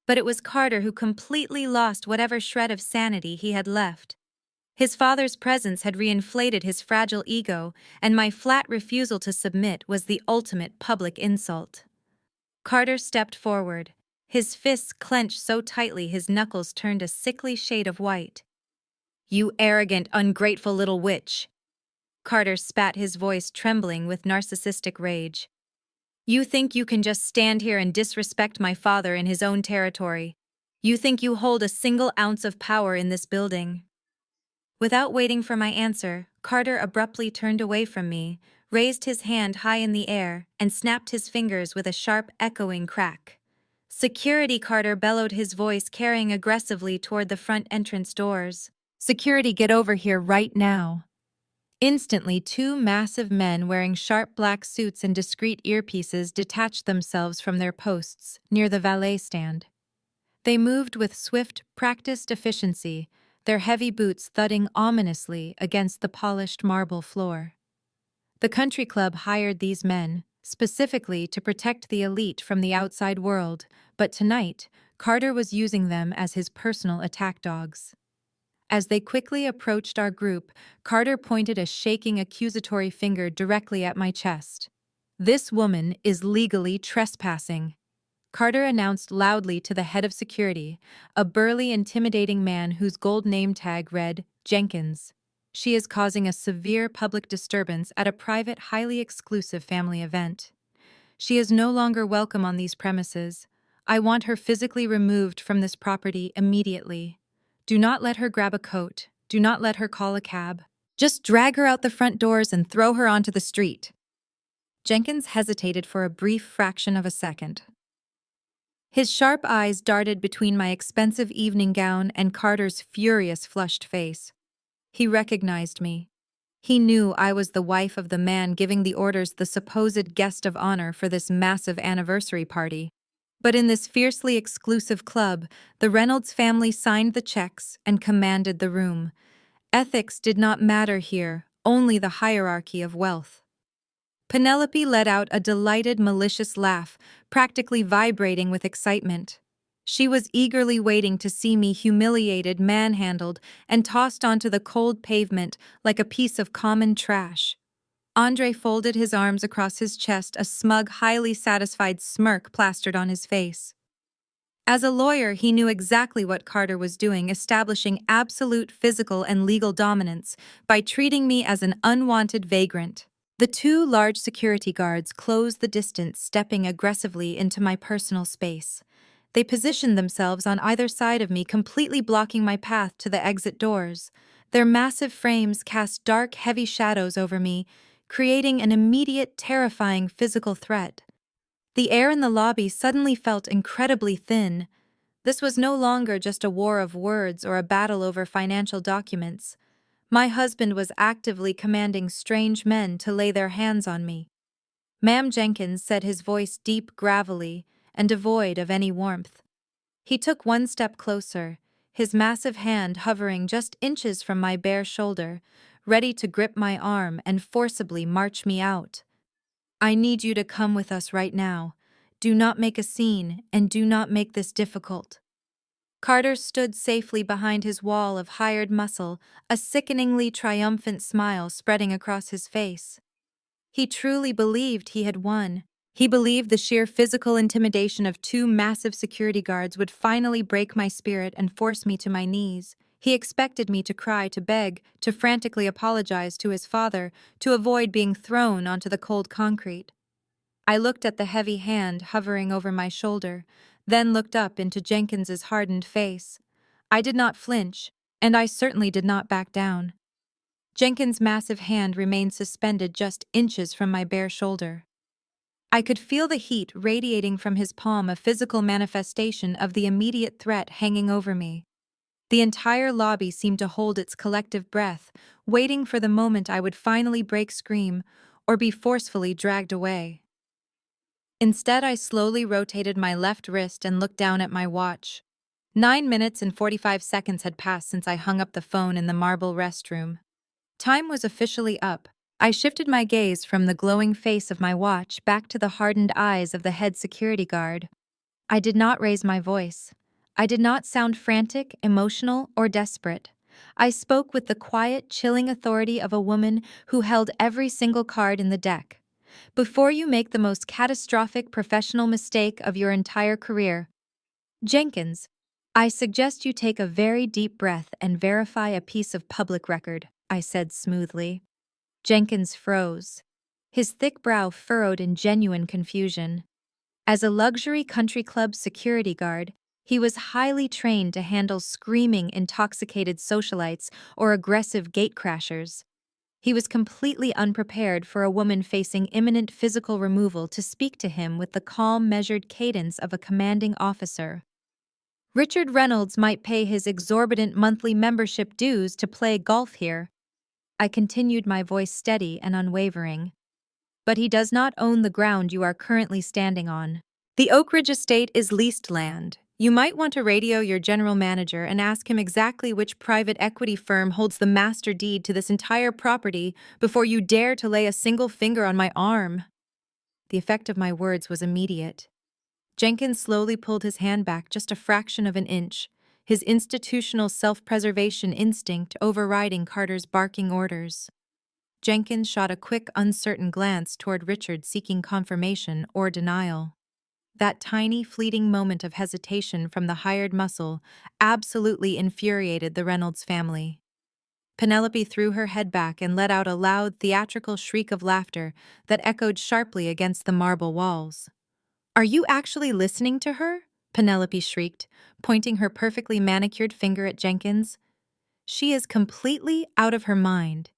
But it was Carter who completely lost whatever shred of sanity he had left. His father's presence had reinflated his fragile ego, and my flat refusal to submit was the ultimate public insult. Carter stepped forward, his fists clenched so tightly his knuckles turned a sickly shade of white. You arrogant, ungrateful little witch! Carter spat, his voice trembling with narcissistic rage. You think you can just stand here and disrespect my father in his own territory? You think you hold a single ounce of power in this building? Without waiting for my answer, Carter abruptly turned away from me, raised his hand high in the air, and snapped his fingers with a sharp, echoing crack. "Security!" Carter bellowed, his voice carrying aggressively toward the front entrance doors. "Security, get over here right now!" Instantly, two massive men wearing sharp black suits and discreet earpieces detached themselves from their posts near the valet stand. They moved with swift, practiced efficiency, their heavy boots thudding ominously against the polished marble floor. The country club hired these men, specifically to protect the elite from the outside world, but tonight, Carter was using them as his personal attack dogs. As they quickly approached our group, Carter pointed a shaking accusatory finger directly at my chest. "This woman is legally trespassing," Carter announced loudly to the head of security, a burly, intimidating man whose gold name tag read Jenkins. "She is causing a severe public disturbance at a private, highly exclusive family event. She is no longer welcome on these premises. I want her physically removed from this property immediately. Do not let her grab a coat. Do not let her call a cab. Just drag her out the front doors and throw her onto the street." Jenkins hesitated for a brief fraction of a second. His sharp eyes darted between my expensive evening gown and Carter's furious, flushed face. He recognized me. He knew I was the wife of the man giving the orders, the supposed guest of honor for this massive anniversary party. But in this fiercely exclusive club, the Reynolds family signed the checks and commanded the room. Ethics did not matter here, only the hierarchy of wealth. Penelope let out a delighted, malicious laugh, practically vibrating with excitement. She was eagerly waiting to see me humiliated, manhandled, and tossed onto the cold pavement like a piece of common trash. Andre folded his arms across his chest, a smug, highly satisfied smirk plastered on his face. As a lawyer, he knew exactly what Carter was doing, establishing absolute physical and legal dominance by treating me as an unwanted vagrant. The two large security guards closed the distance, stepping aggressively into my personal space. They positioned themselves on either side of me, completely blocking my path to the exit doors. Their massive frames cast dark, heavy shadows over me, creating an immediate, terrifying physical threat. The air in the lobby suddenly felt incredibly thin. This was no longer just a war of words or a battle over financial documents. My husband was actively commanding strange men to lay their hands on me. "Ma'am," Jenkins said, his voice deep, gravelly, and devoid of any warmth. He took one step closer, his massive hand hovering just inches from my bare shoulder, ready to grip my arm and forcibly march me out. "I need you to come with us right now. Do not make a scene, and do not make this difficult." Carter stood safely behind his wall of hired muscle, a sickeningly triumphant smile spreading across his face. He truly believed he had won. He believed the sheer physical intimidation of two massive security guards would finally break my spirit and force me to my knees. He expected me to cry, to beg, to frantically apologize to his father, to avoid being thrown onto the cold concrete. I looked at the heavy hand hovering over my shoulder, then looked up into Jenkins's hardened face. I did not flinch, and I certainly did not back down. Jenkins' massive hand remained suspended just inches from my bare shoulder. I could feel the heat radiating from his palm, a physical manifestation of the immediate threat hanging over me. The entire lobby seemed to hold its collective breath, waiting for the moment I would finally break, scream, or be forcefully dragged away. Instead, I slowly rotated my left wrist and looked down at my watch. 9 minutes and 45 seconds had passed since I hung up the phone in the marble restroom. Time was officially up. I shifted my gaze from the glowing face of my watch back to the hardened eyes of the head security guard. I did not raise my voice. I did not sound frantic, emotional, or desperate. I spoke with the quiet, chilling authority of a woman who held every single card in the deck. "Before you make the most catastrophic professional mistake of your entire career, Jenkins, I suggest you take a very deep breath and verify a piece of public record," I said smoothly. Jenkins froze. His thick brow furrowed in genuine confusion. As a luxury country club security guard, He was highly trained to handle screaming, intoxicated socialites or aggressive gatecrashers. He was completely unprepared for a woman facing imminent physical removal to speak to him with the calm, measured cadence of a commanding officer. Richard Reynolds might pay his exorbitant monthly membership dues to play golf here. I continued, my voice steady and unwavering. But he does not own the ground you are currently standing on. The Oak Ridge estate is leased land. You might want to radio your general manager and ask him exactly which private equity firm holds the master deed to this entire property before you dare to lay a single finger on my arm. The effect of my words was immediate. Jenkins slowly pulled his hand back just a fraction of an inch, his institutional self-preservation instinct overriding Carter's barking orders. Jenkins shot a quick, uncertain glance toward Richard, seeking confirmation or denial. That tiny, fleeting moment of hesitation from the hired muscle absolutely infuriated the Reynolds family. Penelope threw her head back and let out a loud, theatrical shriek of laughter that echoed sharply against the marble walls. "Are you actually listening to her?" Penelope shrieked, pointing her perfectly manicured finger at Jenkins. "She is completely out of her mind.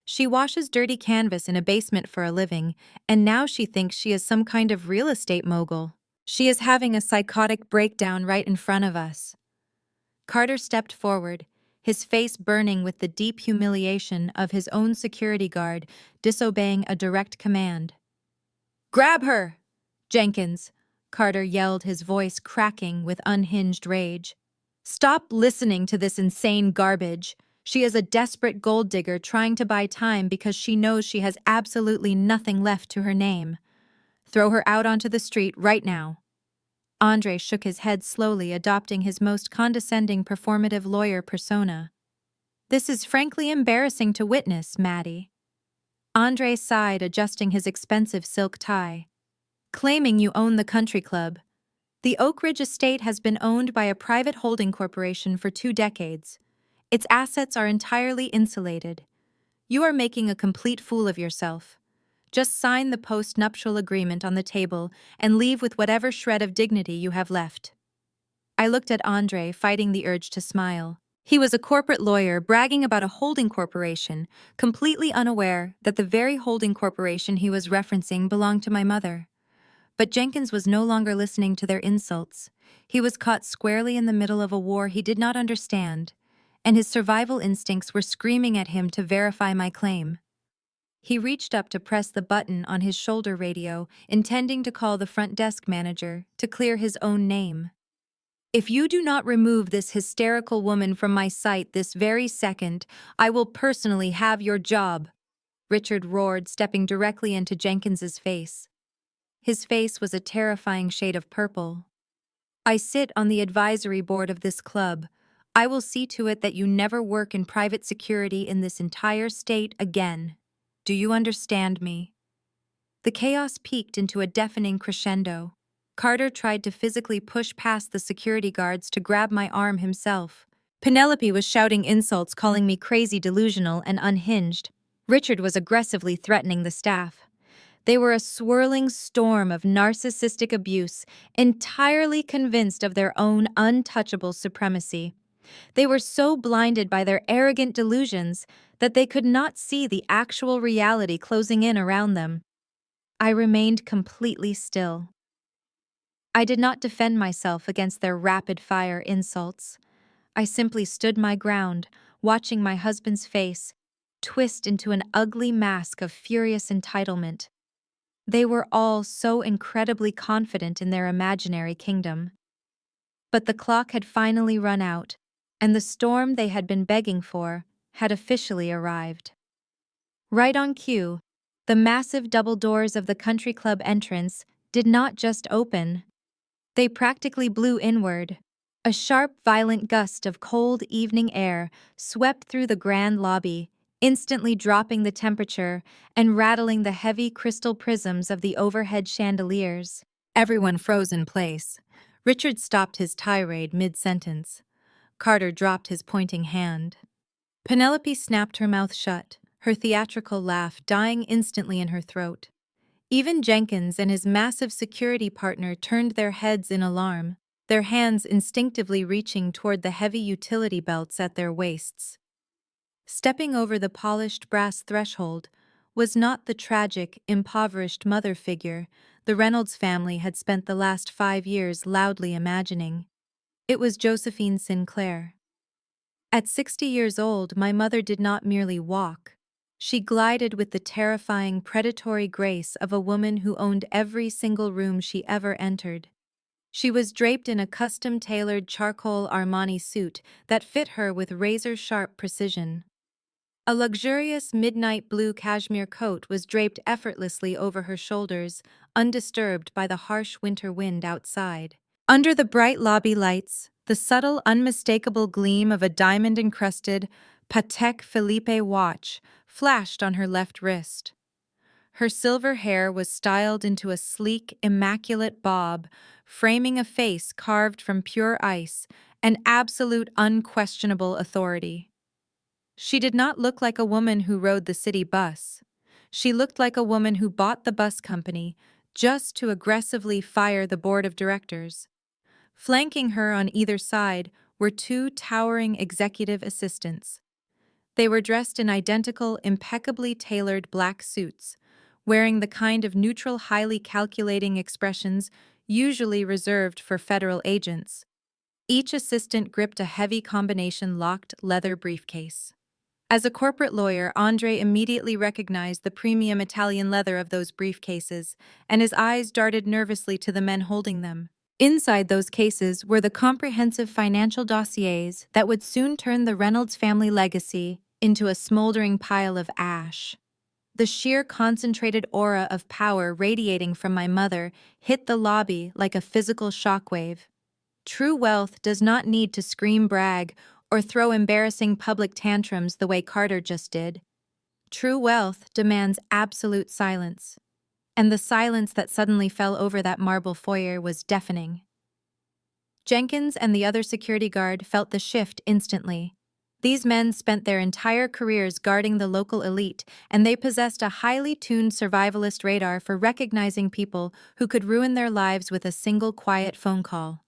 She washes dirty canvas in a basement for a living, and now she thinks she is some kind of real estate mogul. She is having a psychotic breakdown right in front of us." Carter stepped forward, his face burning with the deep humiliation of his own security guard disobeying a direct command. "Grab her!" "Jenkins," Carter yelled, his voice cracking with unhinged rage. "Stop listening to this insane garbage. She is a desperate gold digger trying to buy time because she knows she has absolutely nothing left to her name. Throw her out onto the street right now." Andre shook his head slowly, adopting his most condescending performative lawyer persona. "This is frankly embarrassing to witness, Maddie." Andre sighed, adjusting his expensive silk tie. "Claiming you own the country club. The Oak Ridge estate has been owned by a private holding corporation for 2 decades. Its assets are entirely insulated. You are making a complete fool of yourself. Just sign the post-nuptial agreement on the table and leave with whatever shred of dignity you have left." I looked at Andre, fighting the urge to smile. He was a corporate lawyer bragging about a holding corporation, completely unaware that the very holding corporation he was referencing belonged to my mother. But Jenkins was no longer listening to their insults. He was caught squarely in the middle of a war he did not understand, and his survival instincts were screaming at him to verify my claim. He reached up to press the button on his shoulder radio, intending to call the front desk manager to clear his own name. "If you do not remove this hysterical woman from my sight this very second, I will personally have your job," Richard roared, stepping directly into Jenkins's face. His face was a terrifying shade of purple. "I sit on the advisory board of this club. I will see to it that you never work in private security in this entire state again. Do you understand me?" The chaos peaked into a deafening crescendo. Carter tried to physically push past the security guards to grab my arm himself. Penelope was shouting insults, calling me crazy, delusional, and unhinged. Richard was aggressively threatening the staff. They were a swirling storm of narcissistic abuse, entirely convinced of their own untouchable supremacy. They were so blinded by their arrogant delusions that they could not see the actual reality closing in around them. I remained completely still. I did not defend myself against their rapid-fire insults. I simply stood my ground, watching my husband's face twist into an ugly mask of furious entitlement. They were all so incredibly confident in their imaginary kingdom. But the clock had finally run out, and the storm they had been begging for had officially arrived. Right on cue, the massive double doors of the country club entrance did not just open. They practically blew inward. A sharp, violent gust of cold evening air swept through the grand lobby, instantly dropping the temperature and rattling the heavy crystal prisms of the overhead chandeliers. Everyone froze in place. Richard stopped his tirade mid-sentence. Carter dropped his pointing hand. Penelope snapped her mouth shut, her theatrical laugh dying instantly in her throat. Even Jenkins and his massive security partner turned their heads in alarm. their hands instinctively reaching toward the heavy utility belts at their waists. Stepping over the polished brass threshold was not the tragic, impoverished mother figure the Reynolds family had spent the last 5 years loudly imagining. It was Josephine Sinclair. At 60 years old, my mother did not merely walk. She glided with the terrifying, predatory grace of a woman who owned every single room she ever entered. She was draped in a custom-tailored charcoal Armani suit that fit her with razor-sharp precision. A luxurious midnight blue cashmere coat was draped effortlessly over her shoulders, undisturbed by the harsh winter wind outside. Under the bright lobby lights, the subtle, unmistakable gleam of a diamond-encrusted Patek Philippe watch flashed on her left wrist. Her silver hair was styled into a sleek, immaculate bob, framing a face carved from pure ice and absolute unquestionable authority. She did not look like a woman who rode the city bus. She looked like a woman who bought the bus company just to aggressively fire the board of directors. Flanking her on either side were two towering executive assistants. They were dressed in identical, impeccably tailored black suits, wearing the kind of neutral, highly calculating expressions usually reserved for federal agents. Each assistant gripped a heavy combination locked leather briefcase. As a corporate lawyer, Andre immediately recognized the premium Italian leather of those briefcases, and his eyes darted nervously to the men holding them. Inside those cases were the comprehensive financial dossiers that would soon turn the Reynolds family legacy into a smoldering pile of ash. The sheer concentrated aura of power radiating from my mother hit the lobby like a physical shockwave. True wealth does not need to scream brag or throw embarrassing public tantrums the way Carter just did. True wealth demands absolute silence. And the silence that suddenly fell over that marble foyer was deafening. Jenkins and the other security guard felt the shift instantly. These men spent their entire careers guarding the local elite, and they possessed a highly tuned survivalist radar for recognizing people who could ruin their lives with a single quiet phone call.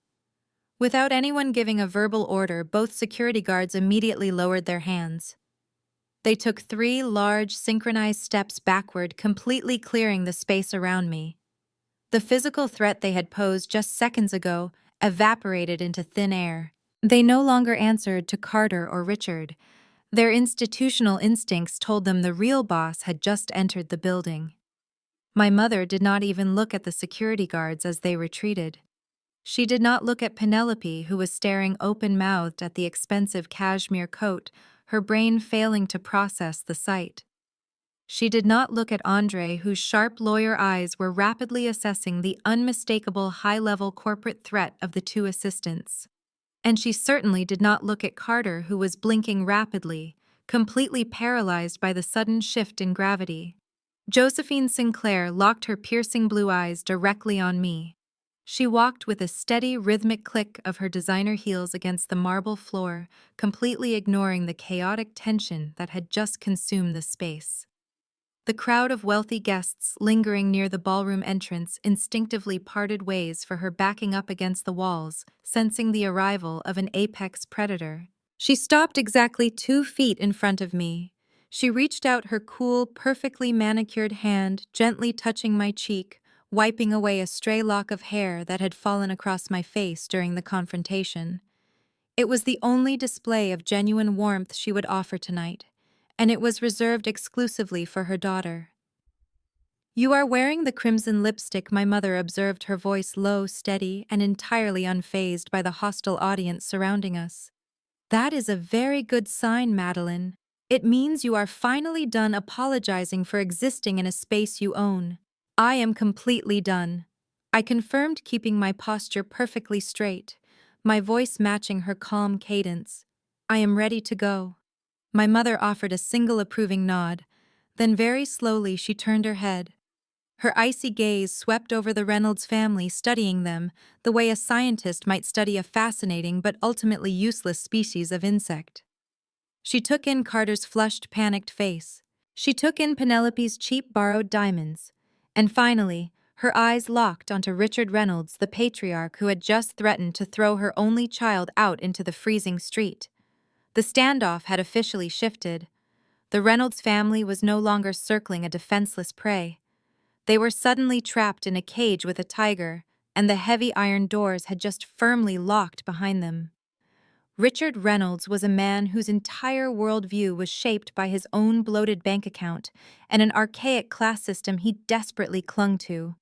Without anyone giving a verbal order, both security guards immediately lowered their hands. They took 3 large, synchronized steps backward, completely clearing the space around me. The physical threat they had posed just seconds ago evaporated into thin air. They no longer answered to Carter or Richard. Their institutional instincts told them the real boss had just entered the building. My mother did not even look at the security guards as they retreated. She did not look at Penelope, who was staring open-mouthed at the expensive cashmere coat, her brain failing to process the sight. She did not look at Andre, whose sharp lawyer eyes were rapidly assessing the unmistakable high-level corporate threat of the 2 assistants. And she certainly did not look at Carter, who was blinking rapidly, completely paralyzed by the sudden shift in gravity. Josephine Sinclair locked her piercing blue eyes directly on me. She walked with a steady, rhythmic click of her designer heels against the marble floor, completely ignoring the chaotic tension that had just consumed the space. The crowd of wealthy guests lingering near the ballroom entrance instinctively parted ways for her, backing up against the walls, sensing the arrival of an apex predator. She stopped exactly 2 feet in front of me. She reached out her cool, perfectly manicured hand, gently touching my cheek, wiping away a stray lock of hair that had fallen across my face during the confrontation. It was the only display of genuine warmth she would offer tonight, and it was reserved exclusively for her daughter. "You are wearing the crimson lipstick," my mother observed, her voice low, steady, and entirely unfazed by the hostile audience surrounding us. "That is a very good sign, Madeline. It means you are finally done apologizing for existing in a space you own." "I am completely done," I confirmed, keeping my posture perfectly straight, my voice matching her calm cadence. "I am ready to go." My mother offered a single approving nod. Then very slowly she turned her head. Her icy gaze swept over the Reynolds family, studying them the way a scientist might study a fascinating but ultimately useless species of insect. She took in Carter's flushed, panicked face. She took in Penelope's cheap borrowed diamonds. And finally, her eyes locked onto Richard Reynolds, the patriarch who had just threatened to throw her only child out into the freezing street. The standoff had officially shifted. The Reynolds family was no longer circling a defenseless prey. They were suddenly trapped in a cage with a tiger, and the heavy iron doors had just firmly locked behind them. Richard Reynolds was a man whose entire worldview was shaped by his own bloated bank account and an archaic class system he desperately clung to.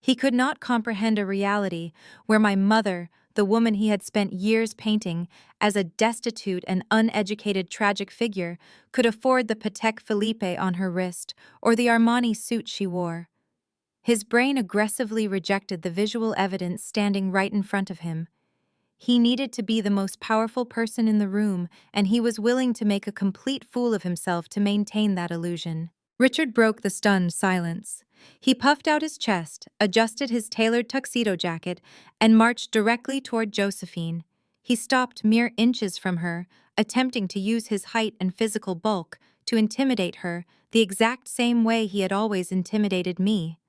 He could not comprehend a reality where my mother, the woman he had spent years painting as a destitute and uneducated tragic figure, could afford the Patek Philippe on her wrist or the Armani suit she wore. His brain aggressively rejected the visual evidence standing right in front of him. He needed to be the most powerful person in the room, and he was willing to make a complete fool of himself to maintain that illusion. Richard broke the stunned silence. He puffed out his chest, adjusted his tailored tuxedo jacket, and marched directly toward Josephine. He stopped mere inches from her, attempting to use his height and physical bulk to intimidate her the exact same way he had always intimidated me.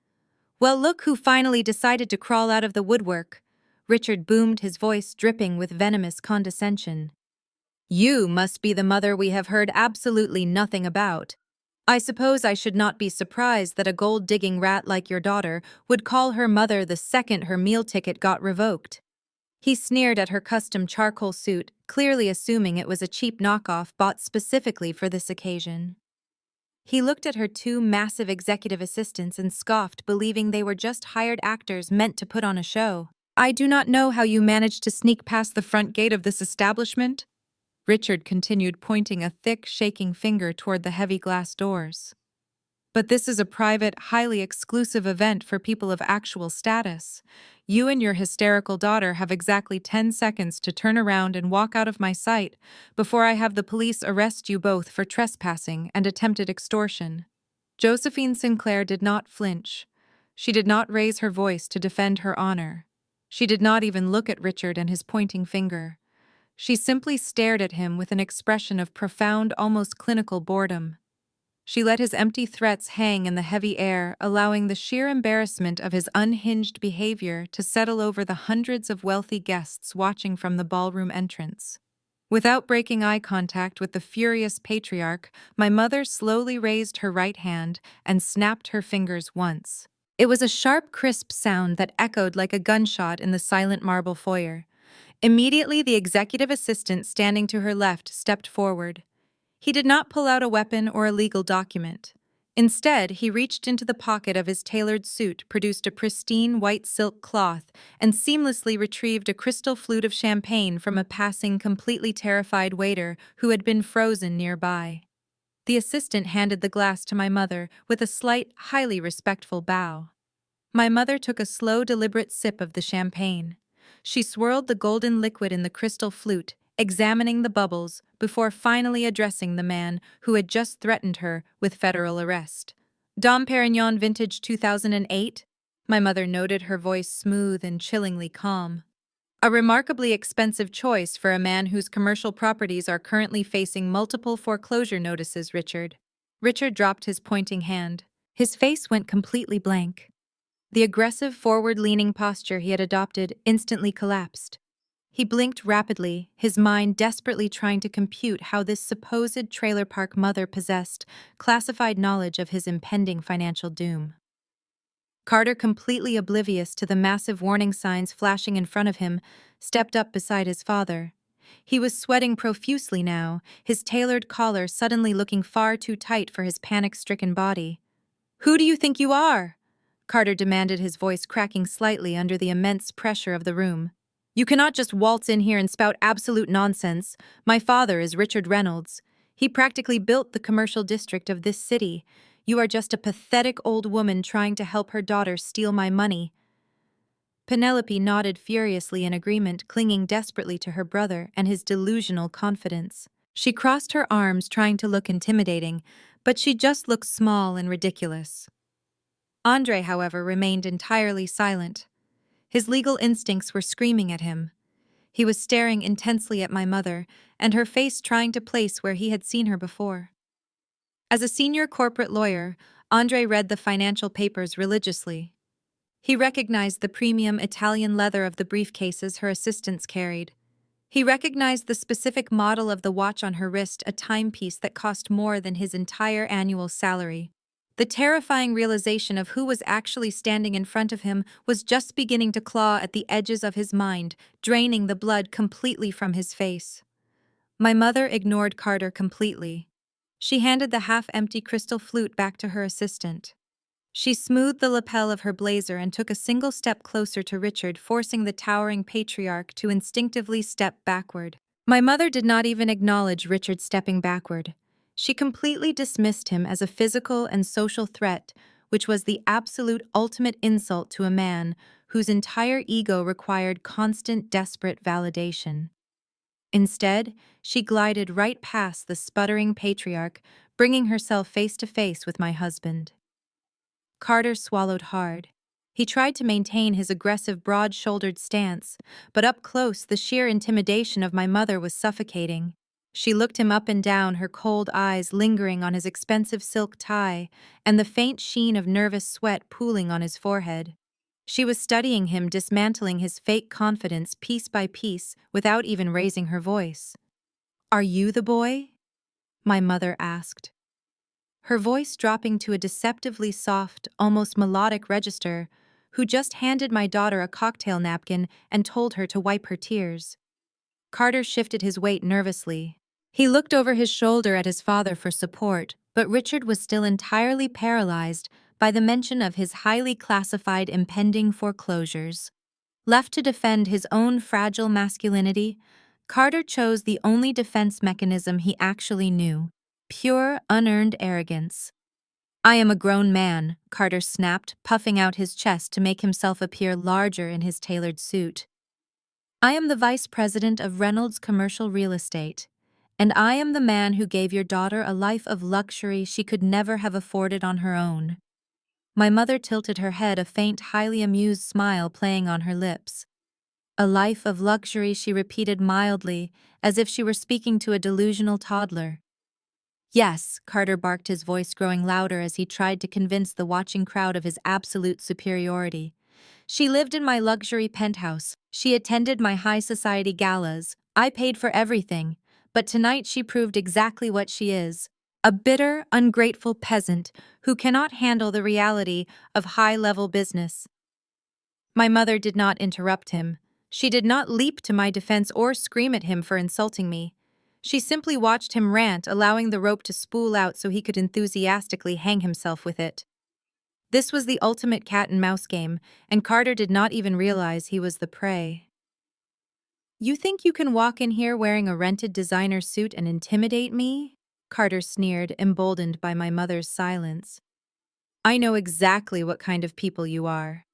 "Well, look who finally decided to crawl out of the woodwork," Richard boomed, his voice dripping with venomous condescension. "You must be the mother we have heard absolutely nothing about. I suppose I should not be surprised that a gold-digging rat like your daughter would call her mother the second her meal ticket got revoked." He sneered at her custom charcoal suit, clearly assuming it was a cheap knockoff bought specifically for this occasion. He looked at her two massive executive assistants and scoffed, believing they were just hired actors meant to put on a show. "I do not know how you managed to sneak past the front gate of this establishment," Richard continued, pointing a thick, shaking finger toward the heavy glass doors. "But this is a private, highly exclusive event for people of actual status. You and your hysterical daughter have exactly 10 seconds to turn around and walk out of my sight before I have the police arrest you both for trespassing and attempted extortion." Josephine Sinclair did not flinch. She did not raise her voice to defend her honor. She did not even look at Richard and his pointing finger. She simply stared at him with an expression of profound, almost clinical boredom. She let his empty threats hang in the heavy air, allowing the sheer embarrassment of his unhinged behavior to settle over the hundreds of wealthy guests watching from the ballroom entrance. Without breaking eye contact with the furious patriarch, my mother slowly raised her right hand and snapped her fingers once. It was a sharp, crisp sound that echoed like a gunshot in the silent marble foyer. Immediately, the executive assistant standing to her left stepped forward. He did not pull out a weapon or a legal document. Instead, he reached into the pocket of his tailored suit, produced a pristine white silk cloth, and seamlessly retrieved a crystal flute of champagne from a passing, completely terrified waiter who had been frozen nearby. The assistant handed the glass to my mother with a slight, highly respectful bow. My mother took a slow, deliberate sip of the champagne. She swirled the golden liquid in the crystal flute, examining the bubbles before finally addressing the man who had just threatened her with federal arrest. "Dom Perignon Vintage 2008? My mother noted, her voice smooth and chillingly calm. "A remarkably expensive choice for a man whose commercial properties are currently facing multiple foreclosure notices, Richard." Richard dropped his pointing hand. His face went completely blank. The aggressive, forward-leaning posture he had adopted instantly collapsed. He blinked rapidly, his mind desperately trying to compute how this supposed trailer park mother possessed classified knowledge of his impending financial doom. Carter, completely oblivious to the massive warning signs flashing in front of him, stepped up beside his father. He was sweating profusely now, his tailored collar suddenly looking far too tight for his panic-stricken body. "Who do you think you are?" Carter demanded, his voice cracking slightly under the immense pressure of the room. "You cannot just waltz in here and spout absolute nonsense. My father is Richard Reynolds. He practically built the commercial district of this city. You are just a pathetic old woman trying to help her daughter steal my money." Penelope nodded furiously in agreement, clinging desperately to her brother and his delusional confidence. She crossed her arms, trying to look intimidating, but she just looked small and ridiculous. Andre, however, remained entirely silent. His legal instincts were screaming at him. He was staring intensely at my mother, and her face trying to place where he had seen her before. As a senior corporate lawyer, Andre read the financial papers religiously. He recognized the premium Italian leather of the briefcases her assistants carried. He recognized the specific model of the watch on her wrist, a timepiece that cost more than his entire annual salary. The terrifying realization of who was actually standing in front of him was just beginning to claw at the edges of his mind, draining the blood completely from his face. My mother ignored Carter completely. She handed the half-empty crystal flute back to her assistant. She smoothed the lapel of her blazer and took a single step closer to Richard, forcing the towering patriarch to instinctively step backward. My mother did not even acknowledge Richard stepping backward. She completely dismissed him as a physical and social threat, which was the absolute ultimate insult to a man whose entire ego required constant, desperate validation. Instead, she glided right past the sputtering patriarch, bringing herself face to face with my husband. Carter swallowed hard. He tried to maintain his aggressive, broad-shouldered stance, but up close, the sheer intimidation of my mother was suffocating. She looked him up and down, her cold eyes lingering on his expensive silk tie and the faint sheen of nervous sweat pooling on his forehead. She was studying him, dismantling his fake confidence piece by piece without even raising her voice. "Are you the boy?" my mother asked, her voice dropping to a deceptively soft, almost melodic register, who just handed my daughter a cocktail napkin and told her to wipe her tears. Carter shifted his weight nervously. He looked over his shoulder at his father for support, but Richard was still entirely paralyzed by the mention of his highly classified impending foreclosures. Left to defend his own fragile masculinity, Carter chose the only defense mechanism he actually knew: pure, unearned arrogance. "I am a grown man," Carter snapped, puffing out his chest to make himself appear larger in his tailored suit. "I am the vice president of Reynolds Commercial Real Estate, and I am the man who gave your daughter a life of luxury she could never have afforded on her own." My mother tilted her head, a faint, highly amused smile playing on her lips. "A life of luxury," she repeated mildly, as if she were speaking to a delusional toddler. "Yes," Carter barked, his voice growing louder as he tried to convince the watching crowd of his absolute superiority. "She lived in my luxury penthouse. She attended my high society galas. I paid for everything. But tonight she proved exactly what she is: a bitter, ungrateful peasant who cannot handle the reality of high-level business." My mother did not interrupt him. She did not leap to my defense or scream at him for insulting me. She simply watched him rant, allowing the rope to spool out so he could enthusiastically hang himself with it. This was the ultimate cat-and-mouse game, and Carter did not even realize he was the prey. "You think you can walk in here wearing a rented designer suit and intimidate me?" Carter sneered, emboldened by my mother's silence. "I know exactly what kind of people you are.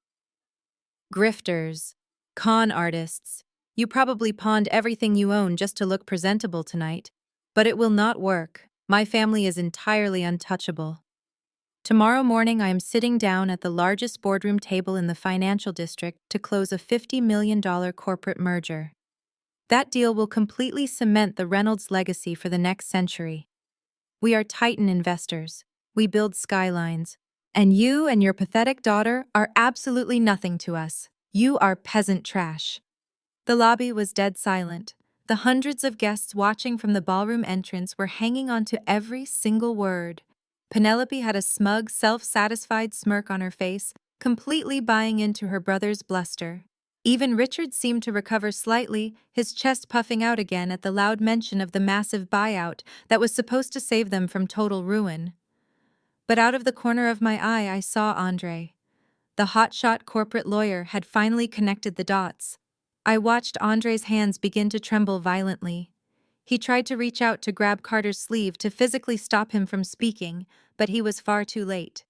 Grifters, con artists. You probably pawned everything you own just to look presentable tonight. But it will not work. My family is entirely untouchable. Tomorrow morning I am sitting down at the largest boardroom table in the financial district to close a $50 million corporate merger. That deal will completely cement the Reynolds legacy for the next century. We are Titan investors. We build skylines. And you and your pathetic daughter are absolutely nothing to us. You are peasant trash." The lobby was dead silent. The hundreds of guests watching from the ballroom entrance were hanging on to every single word. Penelope had a smug, self-satisfied smirk on her face, completely buying into her brother's bluster. Even Richard seemed to recover slightly, his chest puffing out again at the loud mention of the massive buyout that was supposed to save them from total ruin. But out of the corner of my eye, I saw Andre. The hotshot corporate lawyer had finally connected the dots. I watched Andre's hands begin to tremble violently. He tried to reach out to grab Carter's sleeve to physically stop him from speaking, but he was far too late.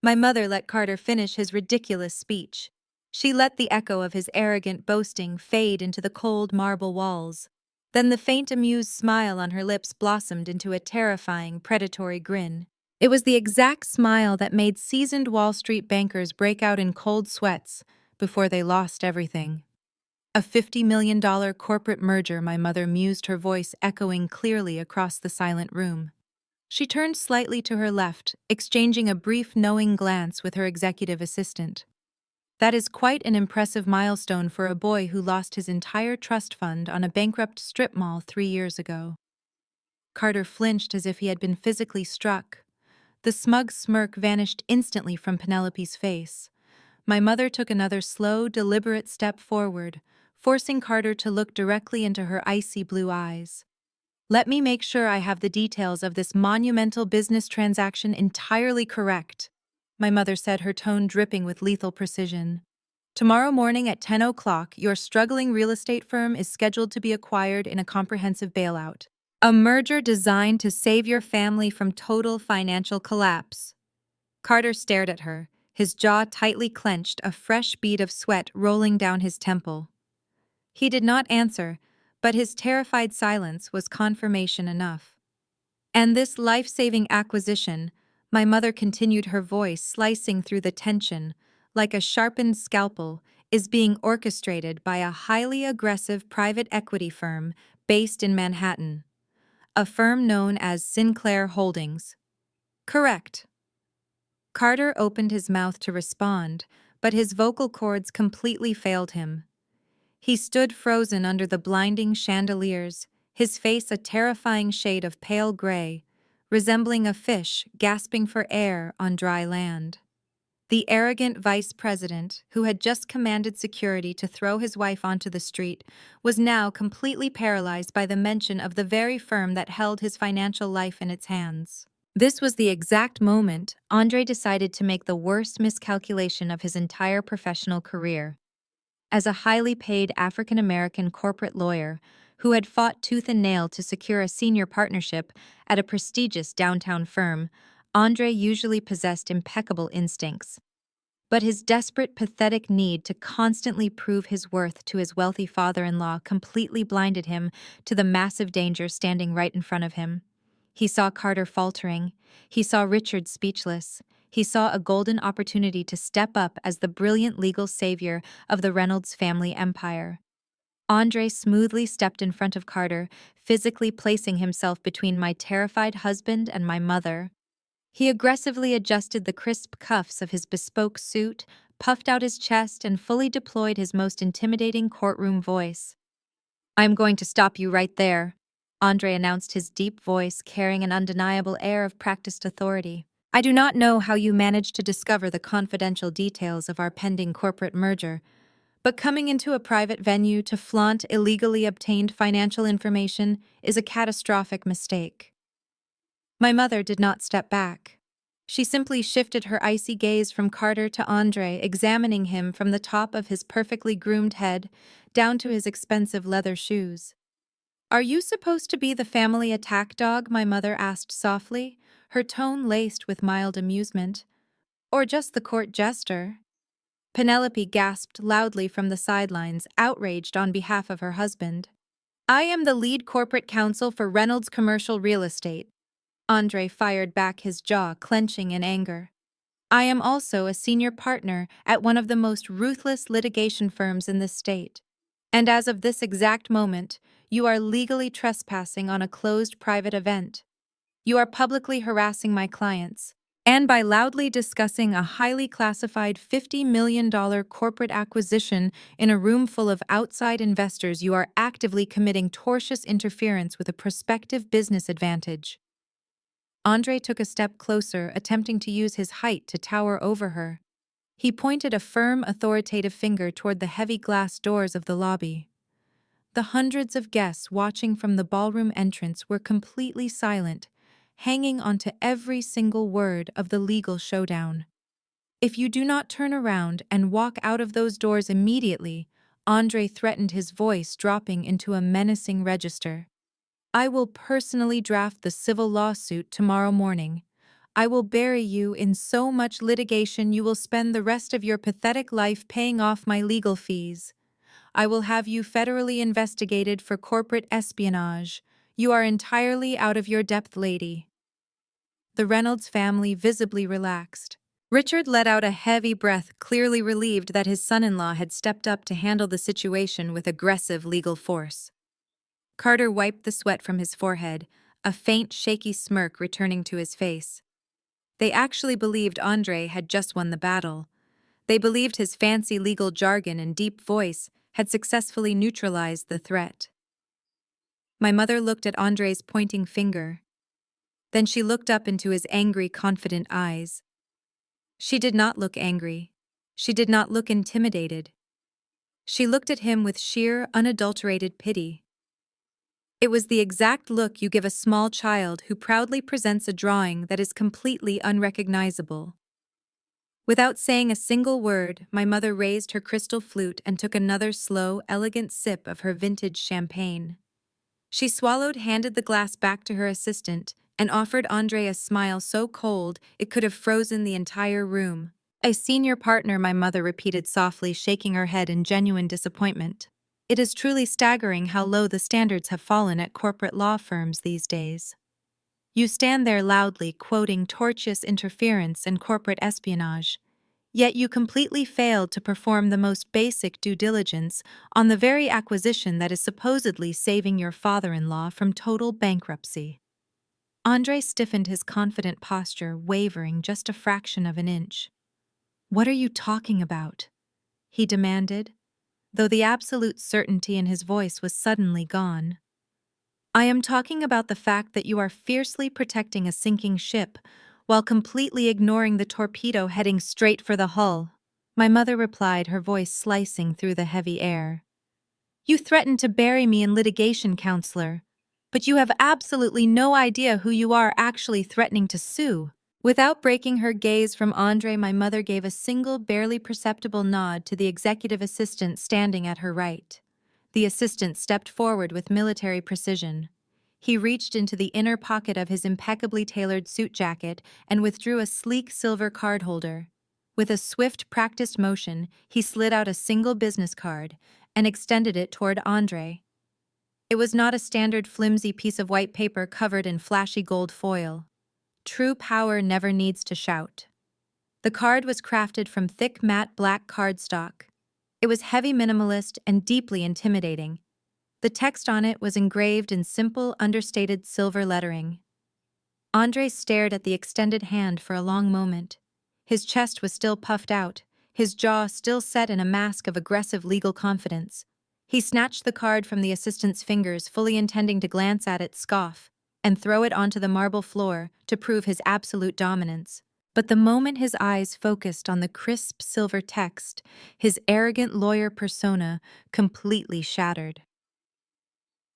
My mother let Carter finish his ridiculous speech. She let the echo of his arrogant boasting fade into the cold marble walls. Then the faint amused smile on her lips blossomed into a terrifying, predatory grin. It was the exact smile that made seasoned Wall Street bankers break out in cold sweats before they lost everything. "A $50 million corporate merger," my mother mused, her voice echoing clearly across the silent room. She turned slightly to her left, exchanging a brief knowing glance with her executive assistant. That is quite an impressive milestone for a boy who lost his entire trust fund on a bankrupt strip mall 3 years ago. Carter flinched as if he had been physically struck. The smug smirk vanished instantly from Penelope's face. My mother took another slow, deliberate step forward, forcing Carter to look directly into her icy blue eyes. Let me make sure I have the details of this monumental business transaction entirely correct, my mother said, her tone dripping with lethal precision. Tomorrow morning at 10 o'clock, your struggling real estate firm is scheduled to be acquired in a comprehensive bailout. A merger designed to save your family from total financial collapse. Carter stared at her, his jaw tightly clenched, a fresh bead of sweat rolling down his temple. He did not answer, but his terrified silence was confirmation enough. And this life-saving acquisition, my mother continued, her voice slicing through the tension, like a sharpened scalpel, is being orchestrated by a highly aggressive private equity firm based in Manhattan. A firm known as Sinclair Holdings. Correct. Carter opened his mouth to respond, but his vocal cords completely failed him. He stood frozen under the blinding chandeliers, his face a terrifying shade of pale gray, resembling a fish gasping for air on dry land. The arrogant vice president, who had just commanded security to throw his wife onto the street, was now completely paralyzed by the mention of the very firm that held his financial life in its hands. This was the exact moment Andre decided to make the worst miscalculation of his entire professional career. As a highly paid African-American corporate lawyer who had fought tooth and nail to secure a senior partnership at a prestigious downtown firm, Andre usually possessed impeccable instincts. But his desperate, pathetic need to constantly prove his worth to his wealthy father-in-law completely blinded him to the massive danger standing right in front of him. He saw Carter faltering. He saw Richard speechless. He saw a golden opportunity to step up as the brilliant legal savior of the Reynolds family empire. Andre smoothly stepped in front of Carter, physically placing himself between my terrified husband and my mother. He aggressively adjusted the crisp cuffs of his bespoke suit, puffed out his chest, and fully deployed his most intimidating courtroom voice. "I'm going to stop you right there," Andre announced, his deep voice carrying an undeniable air of practiced authority. "I do not know how you managed to discover the confidential details of our pending corporate merger, but coming into a private venue to flaunt illegally obtained financial information is a catastrophic mistake." My mother did not step back. She simply shifted her icy gaze from Carter to Andre, examining him from the top of his perfectly groomed head down to his expensive leather shoes. "Are you supposed to be the family attack dog?" my mother asked softly, her tone laced with mild amusement. "Or just the court jester?" Penelope gasped loudly from the sidelines, outraged on behalf of her husband. "I am the lead corporate counsel for Reynolds Commercial Real Estate," Andre fired back, his jaw clenching in anger. "I am also a senior partner at one of the most ruthless litigation firms in this state. And as of this exact moment, you are legally trespassing on a closed private event. You are publicly harassing my clients. And by loudly discussing a highly classified $50 million corporate acquisition in a room full of outside investors, you are actively committing tortious interference with a prospective business advantage." Andre took a step closer, attempting to use his height to tower over her. He pointed a firm, authoritative finger toward the heavy glass doors of the lobby. The hundreds of guests watching from the ballroom entrance were completely silent, hanging onto every single word of the legal showdown. "If you do not turn around and walk out of those doors immediately," Andre threatened, his voice dropping into a menacing register, "I will personally draft the civil lawsuit tomorrow morning. I will bury you in so much litigation you will spend the rest of your pathetic life paying off my legal fees. I will have you federally investigated for corporate espionage. You are entirely out of your depth, lady." The Reynolds family visibly relaxed. Richard let out a heavy breath, clearly relieved that his son-in-law had stepped up to handle the situation with aggressive legal force. Carter wiped the sweat from his forehead, a faint, shaky smirk returning to his face. They actually believed Andre had just won the battle. They believed his fancy legal jargon and deep voice had successfully neutralized the threat. My mother looked at Andre's pointing finger. Then she looked up into his angry, confident eyes. She did not look angry. She did not look intimidated. She looked at him with sheer, unadulterated pity. It was the exact look you give a small child who proudly presents a drawing that is completely unrecognizable. Without saying a single word, my mother raised her crystal flute and took another slow, elegant sip of her vintage champagne. She swallowed, handed the glass back to her assistant, and offered Andre a smile so cold it could have frozen the entire room. "A senior partner," my mother repeated softly, shaking her head in genuine disappointment. It is truly staggering how low the standards have fallen at corporate law firms these days. You stand there loudly quoting tortious interference and corporate espionage, yet you completely failed to perform the most basic due diligence on the very acquisition that is supposedly saving your father-in-law from total bankruptcy. Andre stiffened, his confident posture wavering just a fraction of an inch. "What are you talking about?" he demanded, though the absolute certainty in his voice was suddenly gone. "I am talking about the fact that you are fiercely protecting a sinking ship while completely ignoring the torpedo heading straight for the hull," my mother replied, her voice slicing through the heavy air. "You threatened to bury me in litigation, counselor, but you have absolutely no idea who you are actually threatening to sue." Without breaking her gaze from Andre, my mother gave a single, barely perceptible nod to the executive assistant standing at her right. The assistant stepped forward with military precision. He reached into the inner pocket of his impeccably tailored suit jacket and withdrew a sleek silver card holder. With a swift, practiced motion, he slid out a single business card and extended it toward Andre. It was not a standard flimsy piece of white paper covered in flashy gold foil. True power never needs to shout. The card was crafted from thick, matte black cardstock. It was heavy, minimalist, and deeply intimidating. The text on it was engraved in simple, understated silver lettering. Andre stared at the extended hand for a long moment. His chest was still puffed out, his jaw still set in a mask of aggressive legal confidence. He snatched the card from the assistant's fingers, fully intending to glance at it, scoff, and throw it onto the marble floor to prove his absolute dominance. But the moment his eyes focused on the crisp silver text, his arrogant lawyer persona completely shattered.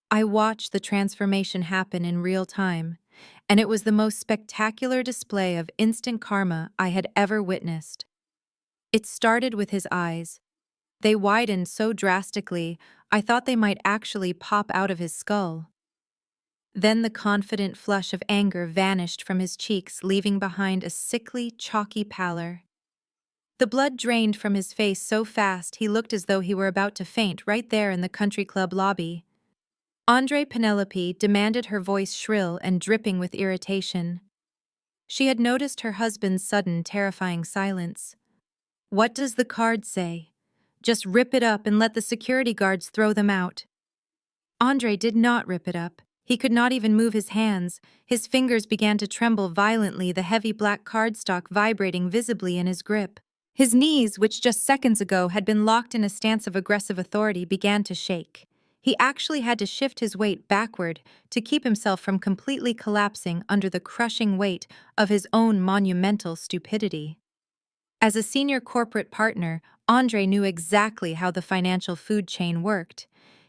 I watched the transformation happen in real time, and it was the most spectacular display of instant karma I had ever witnessed. It started with his eyes. They widened so drastically, I thought they might actually pop out of his skull. Then the confident flush of anger vanished from his cheeks, leaving behind a sickly, chalky pallor. The blood drained from his face so fast he looked as though he were about to faint right there in the country club lobby. Andre Penelope demanded, her voice shrill and dripping with irritation. She had noticed her husband's sudden, terrifying silence. "What does the card say? Just rip it up and let the security guards throw them out." Andre did not rip it up. He could not even move his hands. His fingers began to tremble violently, the heavy black cardstock vibrating visibly in his grip. His knees, which just seconds ago had been locked in a stance of aggressive authority, began to shake. He actually had to shift his weight backward to keep himself from completely collapsing under the crushing weight of his own monumental stupidity. As a senior corporate partner, Andre knew exactly how the financial food chain worked.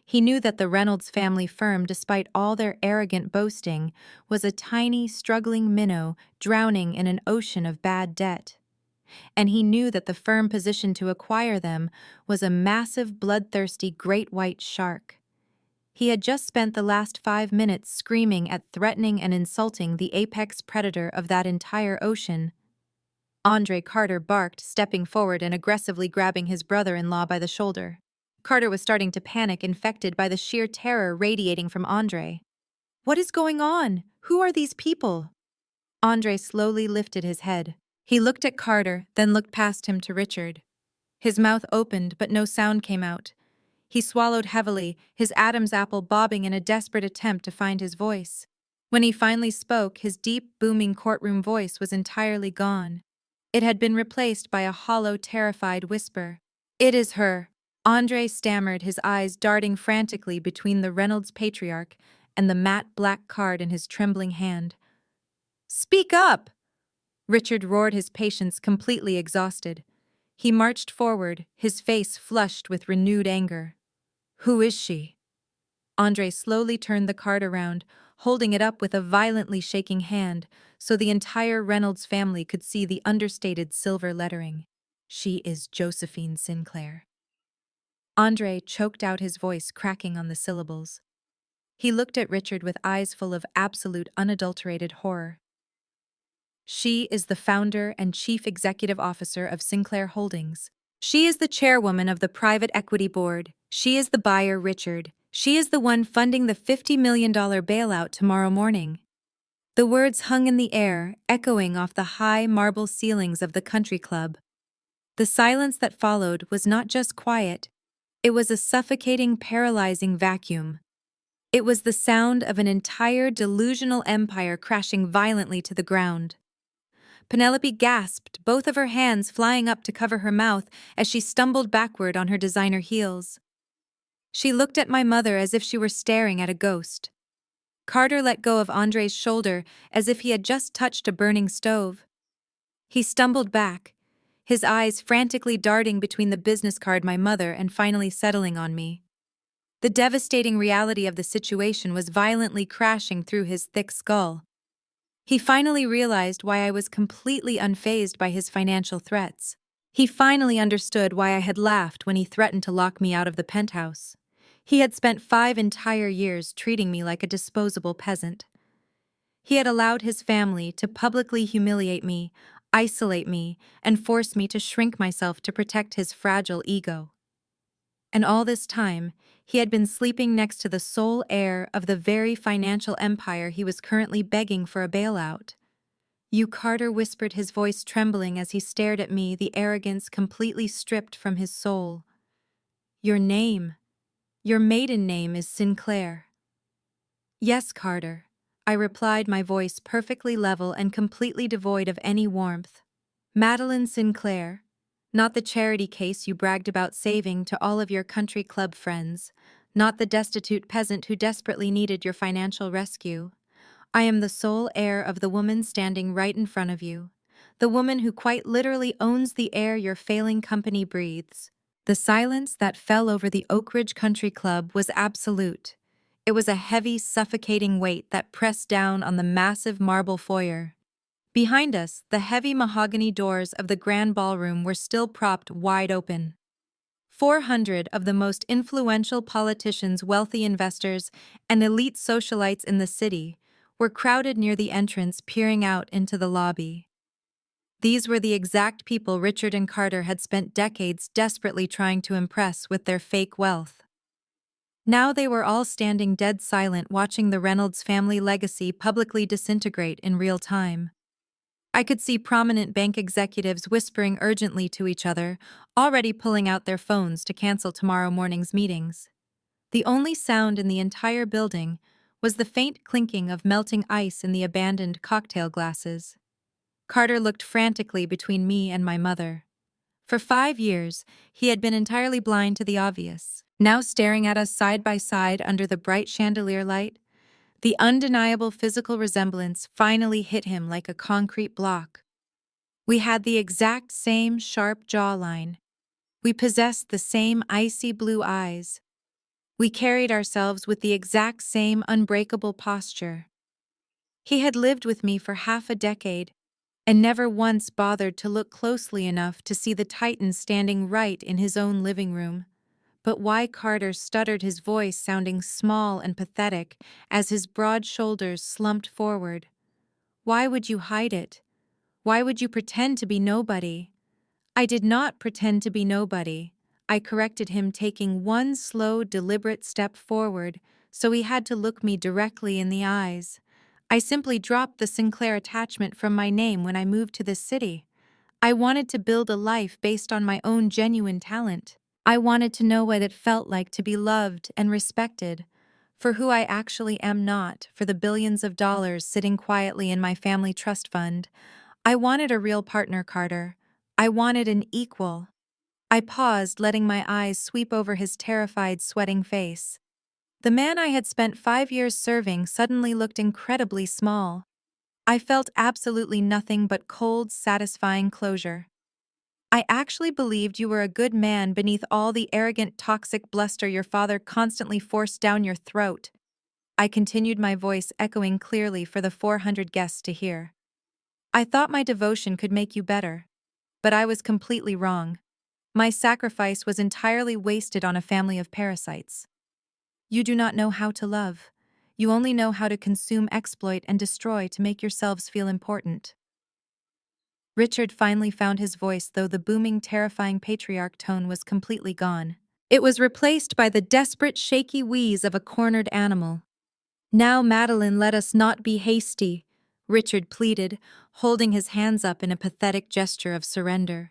He knew that the Reynolds family firm, despite all their arrogant boasting, was a tiny, struggling minnow drowning in an ocean of bad debt. And he knew that the firm positioned to acquire them was a massive, bloodthirsty great white shark. He had just spent the last 5 minutes screaming at, threatening, and insulting the apex predator of that entire ocean. Andre Carter barked, stepping forward and aggressively grabbing his brother-in-law by the shoulder. Carter was starting to panic, infected by the sheer terror radiating from Andre. "What is going on? Who are these people?" Andre slowly lifted his head. He looked at Carter, then looked past him to Richard. His mouth opened, but no sound came out. He swallowed heavily, his Adam's apple bobbing in a desperate attempt to find his voice. When he finally spoke, his deep, booming courtroom voice was entirely gone. It had been replaced by a hollow, terrified whisper. "It is her," Andre stammered, his eyes darting frantically between the Reynolds patriarch and the matte black card in his trembling hand. "Speak up!" Richard roared, his patience completely exhausted. He marched forward, his face flushed with renewed anger. "Who is she?" Andre slowly turned the card around, holding it up with a violently shaking hand so the entire Reynolds family could see the understated silver lettering. "She is Josephine Sinclair." Andre choked out, his voice cracking on the syllables. He looked at Richard with eyes full of absolute unadulterated horror. "She is the founder and chief executive officer of Sinclair Holdings. She is the chairwoman of the private equity board. She is the buyer, Richard. She is the one funding the $50 million bailout tomorrow morning." The words hung in the air, echoing off the high marble ceilings of the country club. The silence that followed was not just quiet, it was a suffocating, paralyzing vacuum. It was the sound of an entire delusional empire crashing violently to the ground. Penelope gasped, both of her hands flying up to cover her mouth as she stumbled backward on her designer heels. She looked at my mother as if she were staring at a ghost. Carter let go of Andre's shoulder as if he had just touched a burning stove. He stumbled back, his eyes frantically darting between the business card, my mother, and finally settling on me. The devastating reality of the situation was violently crashing through his thick skull. He finally realized why I was completely unfazed by his financial threats. He finally understood why I had laughed when he threatened to lock me out of the penthouse. He had spent 5 entire years treating me like a disposable peasant. He had allowed his family to publicly humiliate me, isolate me, and force me to shrink myself to protect his fragile ego. And all this time, he had been sleeping next to the sole heir of the very financial empire he was currently begging for a bailout. "You," Carter whispered, his voice trembling as he stared at me, the arrogance completely stripped from his soul. "Your name, your maiden name is Sinclair." "Yes, Carter," I replied, my voice perfectly level and completely devoid of any warmth. "Madeline Sinclair. Not the charity case you bragged about saving to all of your country club friends. Not the destitute peasant who desperately needed your financial rescue. I am the sole heir of the woman standing right in front of you. The woman who quite literally owns the air your failing company breathes." The silence that fell over the Oak Ridge Country Club was absolute. It was a heavy, suffocating weight that pressed down on the massive marble foyer. Behind us, the heavy mahogany doors of the grand ballroom were still propped wide open. 400 of the most influential politicians, wealthy investors, and elite socialites in the city were crowded near the entrance, peering out into the lobby. These were the exact people Richard and Carter had spent decades desperately trying to impress with their fake wealth. Now they were all standing dead silent, watching the Reynolds family legacy publicly disintegrate in real time. I could see prominent bank executives whispering urgently to each other, already pulling out their phones to cancel tomorrow morning's meetings. The only sound in the entire building was the faint clinking of melting ice in the abandoned cocktail glasses. Carter looked frantically between me and my mother. For 5 years, he had been entirely blind to the obvious. Now, staring at us side by side under the bright chandelier light, the undeniable physical resemblance finally hit him like a concrete block. We had the exact same sharp jawline. We possessed the same icy blue eyes. We carried ourselves with the exact same unbreakable posture. He had lived with me for half a decade, and never once bothered to look closely enough to see the Titan standing right in his own living room. But why? Carter stuttered, his voice sounding small and pathetic as his broad shoulders slumped forward. "Why would you hide it? Why would you pretend to be nobody?" "I did not pretend to be nobody," I corrected him, taking one slow, deliberate step forward, so he had to look me directly in the eyes. "I simply dropped the Sinclair attachment from my name when I moved to this city. I wanted to build a life based on my own genuine talent. I wanted to know what it felt like to be loved and respected for who I actually am, not for the billions of dollars sitting quietly in my family trust fund. I wanted a real partner, Carter. I wanted an equal. I paused, letting my eyes sweep over his terrified, sweating face. The man I had spent 5 years serving suddenly looked incredibly small. I felt absolutely nothing but cold, satisfying closure. I actually believed you were a good man beneath all the arrogant, toxic bluster your father constantly forced down your throat. I continued, my voice echoing clearly for the 400 guests to hear. I thought my devotion could make you better. But I was completely wrong. My sacrifice was entirely wasted on a family of parasites. You do not know how to love. You only know how to consume, exploit, and destroy to make yourselves feel important. Richard finally found his voice, though the booming, terrifying patriarch tone was completely gone. It was replaced by the desperate, shaky wheeze of a cornered animal. Now, Madeline, let us not be hasty, Richard pleaded, holding his hands up in a pathetic gesture of surrender.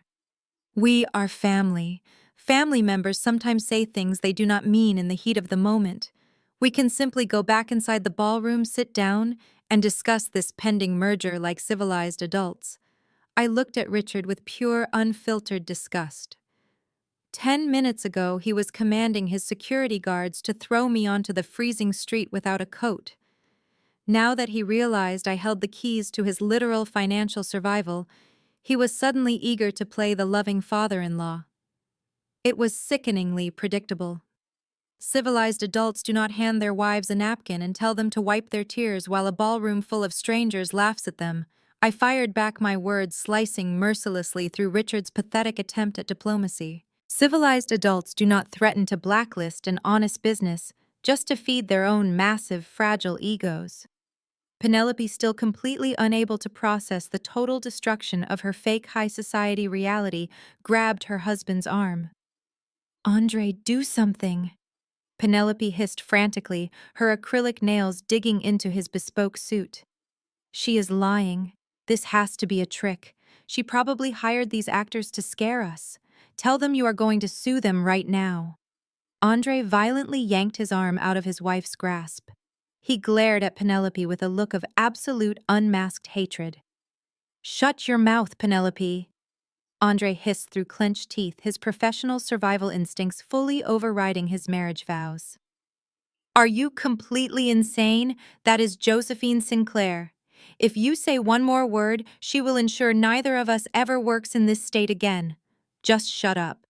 We are family. Family members sometimes say things they do not mean in the heat of the moment. We can simply go back inside the ballroom, sit down, and discuss this pending merger like civilized adults. I looked at Richard with pure, unfiltered disgust. 10 minutes ago, he was commanding his security guards to throw me onto the freezing street without a coat. Now that he realized I held the keys to his literal financial survival, he was suddenly eager to play the loving father-in-law. It was sickeningly predictable. Civilized adults do not hand their wives a napkin and tell them to wipe their tears while a ballroom full of strangers laughs at them. I fired back, my words slicing mercilessly through Richard's pathetic attempt at diplomacy. Civilized adults do not threaten to blacklist an honest business just to feed their own massive, fragile egos. Penelope, still completely unable to process the total destruction of her fake high society reality, grabbed her husband's arm. Andre, do something. Penelope hissed frantically, her acrylic nails digging into his bespoke suit. She is lying. This has to be a trick. She probably hired these actors to scare us. Tell them you are going to sue them right now. Andre violently yanked his arm out of his wife's grasp. He glared at Penelope with a look of absolute unmasked hatred. Shut your mouth, Penelope. Andre hissed through clenched teeth, his professional survival instincts fully overriding his marriage vows. Are you completely insane? That is Josephine Sinclair. If you say one more word, she will ensure neither of us ever works in this state again. Just shut up.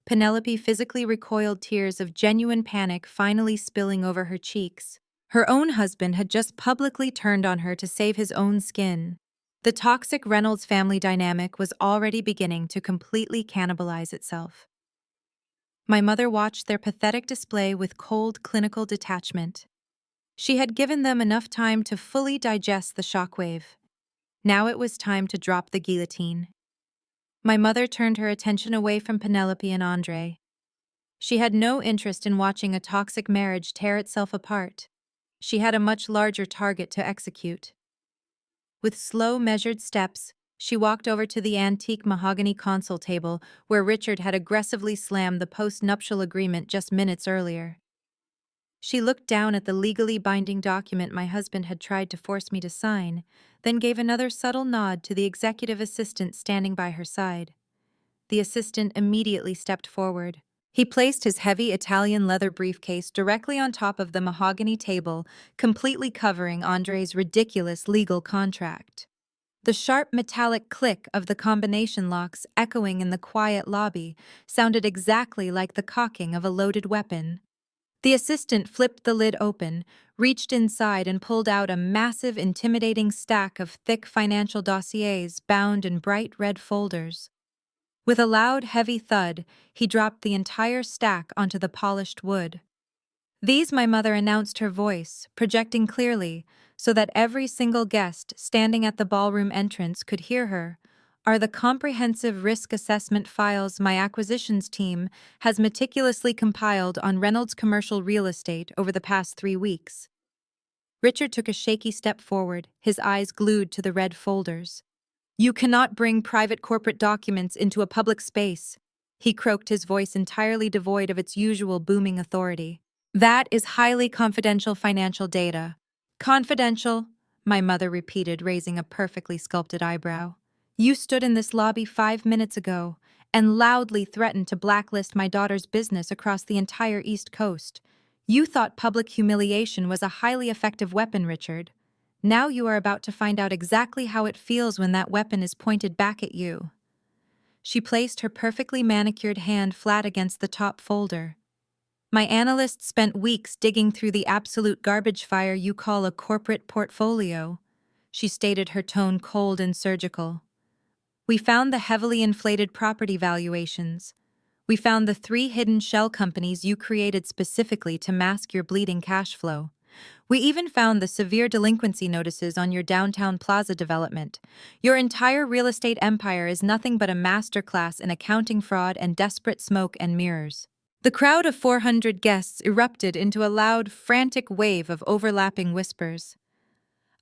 Penelope physically recoiled, tears of genuine panic finally spilling over her cheeks. Her own husband had just publicly turned on her to save his own skin. The toxic Reynolds family dynamic was already beginning to completely cannibalize itself. My mother watched their pathetic display with cold, clinical detachment. She had given them enough time to fully digest the shockwave. Now it was time to drop the guillotine. My mother turned her attention away from Penelope and Andre. She had no interest in watching a toxic marriage tear itself apart. She had a much larger target to execute. With slow, measured steps, she walked over to the antique mahogany console table where Richard had aggressively slammed the post-nuptial agreement just minutes earlier. She looked down at the legally binding document my husband had tried to force me to sign, then gave another subtle nod to the executive assistant standing by her side. The assistant immediately stepped forward. He placed his heavy Italian leather briefcase directly on top of the mahogany table, completely covering Andre's ridiculous legal contract. The sharp metallic click of the combination locks echoing in the quiet lobby sounded exactly like the cocking of a loaded weapon. The assistant flipped the lid open, reached inside and pulled out a massive, intimidating stack of thick financial dossiers bound in bright red folders. With a loud, heavy thud, he dropped the entire stack onto the polished wood. These, my mother announced, her voice, projecting clearly so that every single guest standing at the ballroom entrance could hear her, are the comprehensive risk assessment files my acquisitions team has meticulously compiled on Reynolds commercial real estate over the past 3 weeks. Richard took a shaky step forward, his eyes glued to the red folders. You cannot bring private corporate documents into a public space, he croaked, his voice entirely devoid of its usual booming authority. That is highly confidential financial data. Confidential, my mother repeated, raising a perfectly sculpted eyebrow. You stood in this lobby 5 minutes ago and loudly threatened to blacklist my daughter's business across the entire East Coast. You thought public humiliation was a highly effective weapon, Richard. Now you are about to find out exactly how it feels when that weapon is pointed back at you. She placed her perfectly manicured hand flat against the top folder. My analysts spent weeks digging through the absolute garbage fire you call a corporate portfolio. She stated, her tone cold and surgical. We found the heavily inflated property valuations. We found the 3 hidden shell companies you created specifically to mask your bleeding cash flow. We even found the severe delinquency notices on your downtown plaza development. Your entire real estate empire is nothing but a masterclass in accounting fraud and desperate smoke and mirrors. The crowd of 400 guests erupted into a loud, frantic wave of overlapping whispers.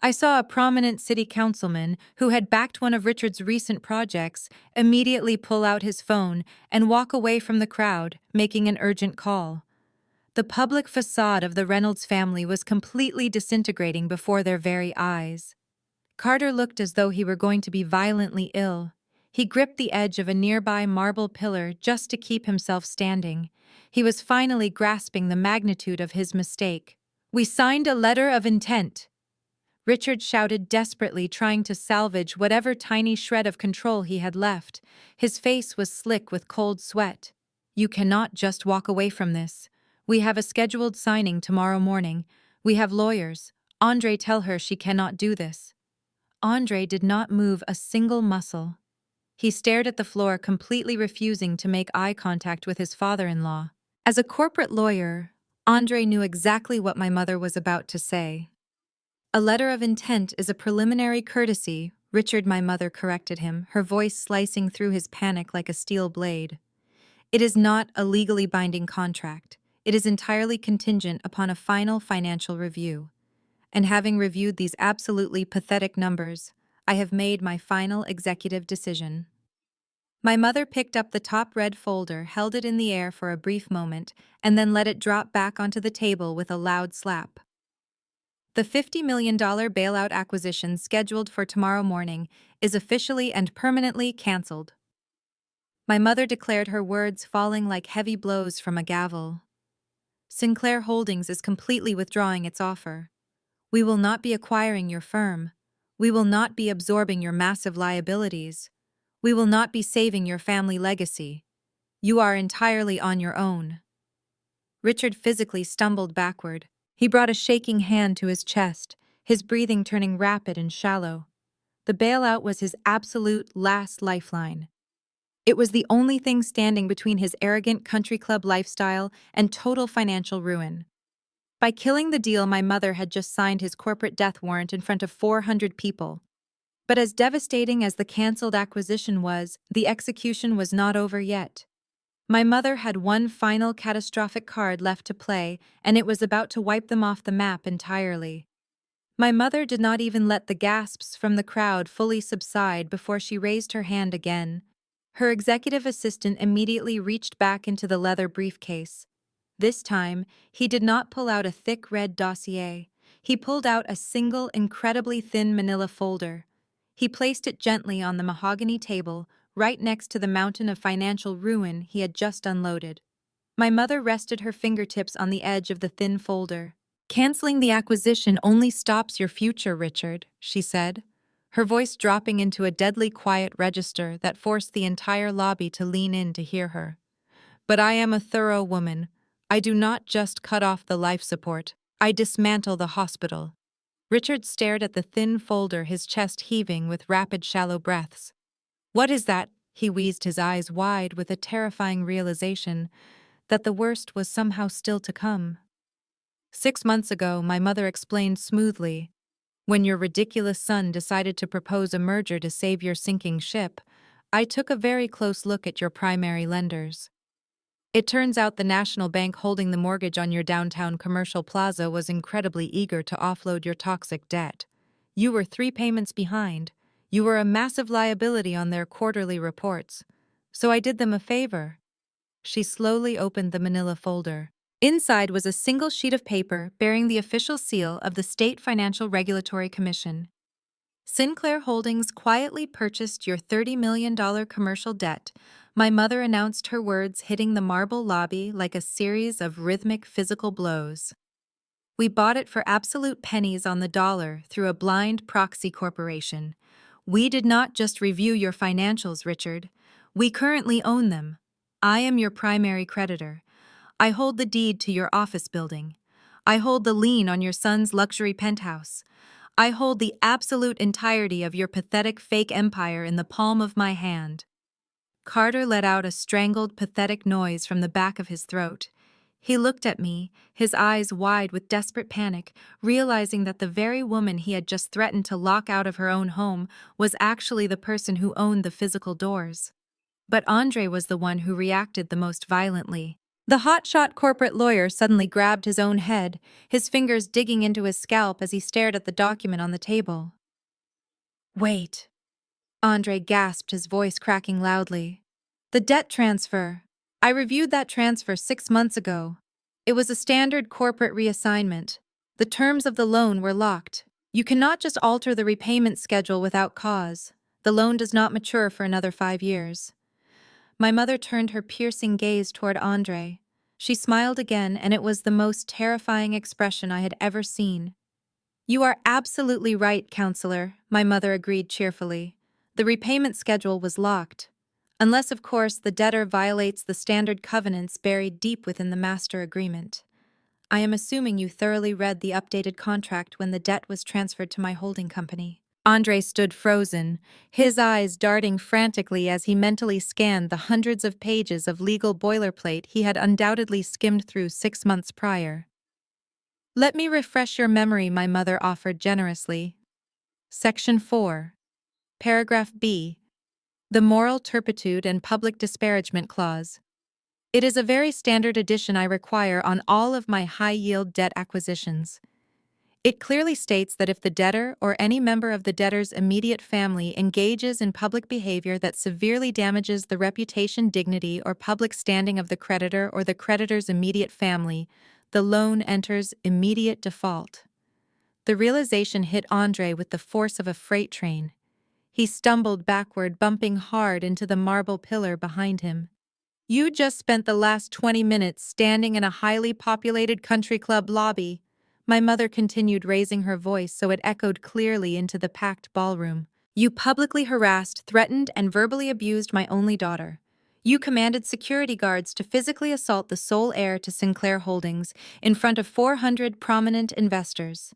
I saw a prominent city councilman who had backed one of Richard's recent projects immediately pull out his phone and walk away from the crowd, making an urgent call. The public facade of the Reynolds family was completely disintegrating before their very eyes. Carter looked as though he were going to be violently ill. He gripped the edge of a nearby marble pillar just to keep himself standing. He was finally grasping the magnitude of his mistake. We signed a letter of intent, Richard shouted desperately, trying to salvage whatever tiny shred of control he had left. His face was slick with cold sweat. You cannot just walk away from this. We have a scheduled signing tomorrow morning. We have lawyers. Andre, tell her she cannot do this. Andre did not move a single muscle. He stared at the floor, completely refusing to make eye contact with his father-in-law. As a corporate lawyer, Andre knew exactly what my mother was about to say. A letter of intent is a preliminary courtesy, Richard, my mother corrected him, her voice slicing through his panic like a steel blade. It is not a legally binding contract. It is entirely contingent upon a final financial review. And having reviewed these absolutely pathetic numbers, I have made my final executive decision. My mother picked up the top red folder, held it in the air for a brief moment, and then let it drop back onto the table with a loud slap. The $50 million bailout acquisition scheduled for tomorrow morning is officially and permanently canceled. My mother declared, her words falling like heavy blows from a gavel. Sinclair Holdings is completely withdrawing its offer. We will not be acquiring your firm. We will not be absorbing your massive liabilities. We will not be saving your family legacy. You are entirely on your own. Richard physically stumbled backward. He brought a shaking hand to his chest, his breathing turning rapid and shallow. The bailout was his absolute last lifeline. It was the only thing standing between his arrogant country club lifestyle and total financial ruin. By killing the deal, my mother had just signed his corporate death warrant in front of 400 people. But as devastating as the canceled acquisition was, the execution was not over yet. My mother had one final catastrophic card left to play, and it was about to wipe them off the map entirely. My mother did not even let the gasps from the crowd fully subside before she raised her hand again. Her executive assistant immediately reached back into the leather briefcase. This time, he did not pull out a thick red dossier. He pulled out a single, incredibly thin manila folder. He placed it gently on the mahogany table, right next to the mountain of financial ruin he had just unloaded. My mother rested her fingertips on the edge of the thin folder. Canceling the acquisition only stops your future, Richard, she said, her voice dropping into a deadly quiet register that forced the entire lobby to lean in to hear her. But I am a thorough woman. I do not just cut off the life support. I dismantle the hospital. Richard stared at the thin folder, his chest heaving with rapid, shallow breaths. What is that? He wheezed, his eyes wide with a terrifying realization that the worst was somehow still to come. 6 months ago, my mother explained smoothly, when your ridiculous son decided to propose a merger to save your sinking ship, I took a very close look at your primary lenders. It turns out the national bank holding the mortgage on your downtown commercial plaza was incredibly eager to offload your toxic debt. You were 3 payments behind. You were a massive liability on their quarterly reports. So I did them a favor. She slowly opened the manila folder. Inside was a single sheet of paper bearing the official seal of the State Financial Regulatory Commission. Sinclair Holdings quietly purchased your $30 million commercial debt. My mother announced, her words hitting the marble lobby like a series of rhythmic physical blows. We bought it for absolute pennies on the dollar through a blind proxy corporation. We did not just review your financials, Richard. We currently own them. I am your primary creditor. I hold the deed to your office building. I hold the lien on your son's luxury penthouse. I hold the absolute entirety of your pathetic fake empire in the palm of my hand. Carter let out a strangled, pathetic noise from the back of his throat. He looked at me, his eyes wide with desperate panic, realizing that the very woman he had just threatened to lock out of her own home was actually the person who owned the physical doors. But Andre was the one who reacted the most violently. The hotshot corporate lawyer suddenly grabbed his own head, his fingers digging into his scalp as he stared at the document on the table. "Wait," Andre gasped, his voice cracking loudly. "The debt transfer. I reviewed that transfer 6 months ago. It was a standard corporate reassignment. The terms of the loan were locked. You cannot just alter the repayment schedule without cause. The loan does not mature for another 5 years." My mother turned her piercing gaze toward Andre. She smiled again, and it was the most terrifying expression I had ever seen. "You are absolutely right, counselor," my mother agreed cheerfully. "The repayment schedule was locked. Unless, of course, the debtor violates the standard covenants buried deep within the master agreement. I am assuming you thoroughly read the updated contract when the debt was transferred to my holding company." Andre stood frozen, his eyes darting frantically as he mentally scanned the hundreds of pages of legal boilerplate he had undoubtedly skimmed through 6 months prior. "Let me refresh your memory," my mother offered generously. Section 4. Paragraph B. The Moral Turpitude and Public Disparagement Clause. It is a very standard addition I require on all of my high-yield debt acquisitions. It clearly states that if the debtor or any member of the debtor's immediate family engages in public behavior that severely damages the reputation, dignity, or public standing of the creditor or the creditor's immediate family, the loan enters immediate default. The realization hit Andre with the force of a freight train. He stumbled backward, bumping hard into the marble pillar behind him. "You just spent the last 20 minutes standing in a highly populated country club lobby," my mother continued, raising her voice so it echoed clearly into the packed ballroom. "You publicly harassed, threatened, and verbally abused my only daughter. You commanded security guards to physically assault the sole heir to Sinclair Holdings in front of 400 prominent investors.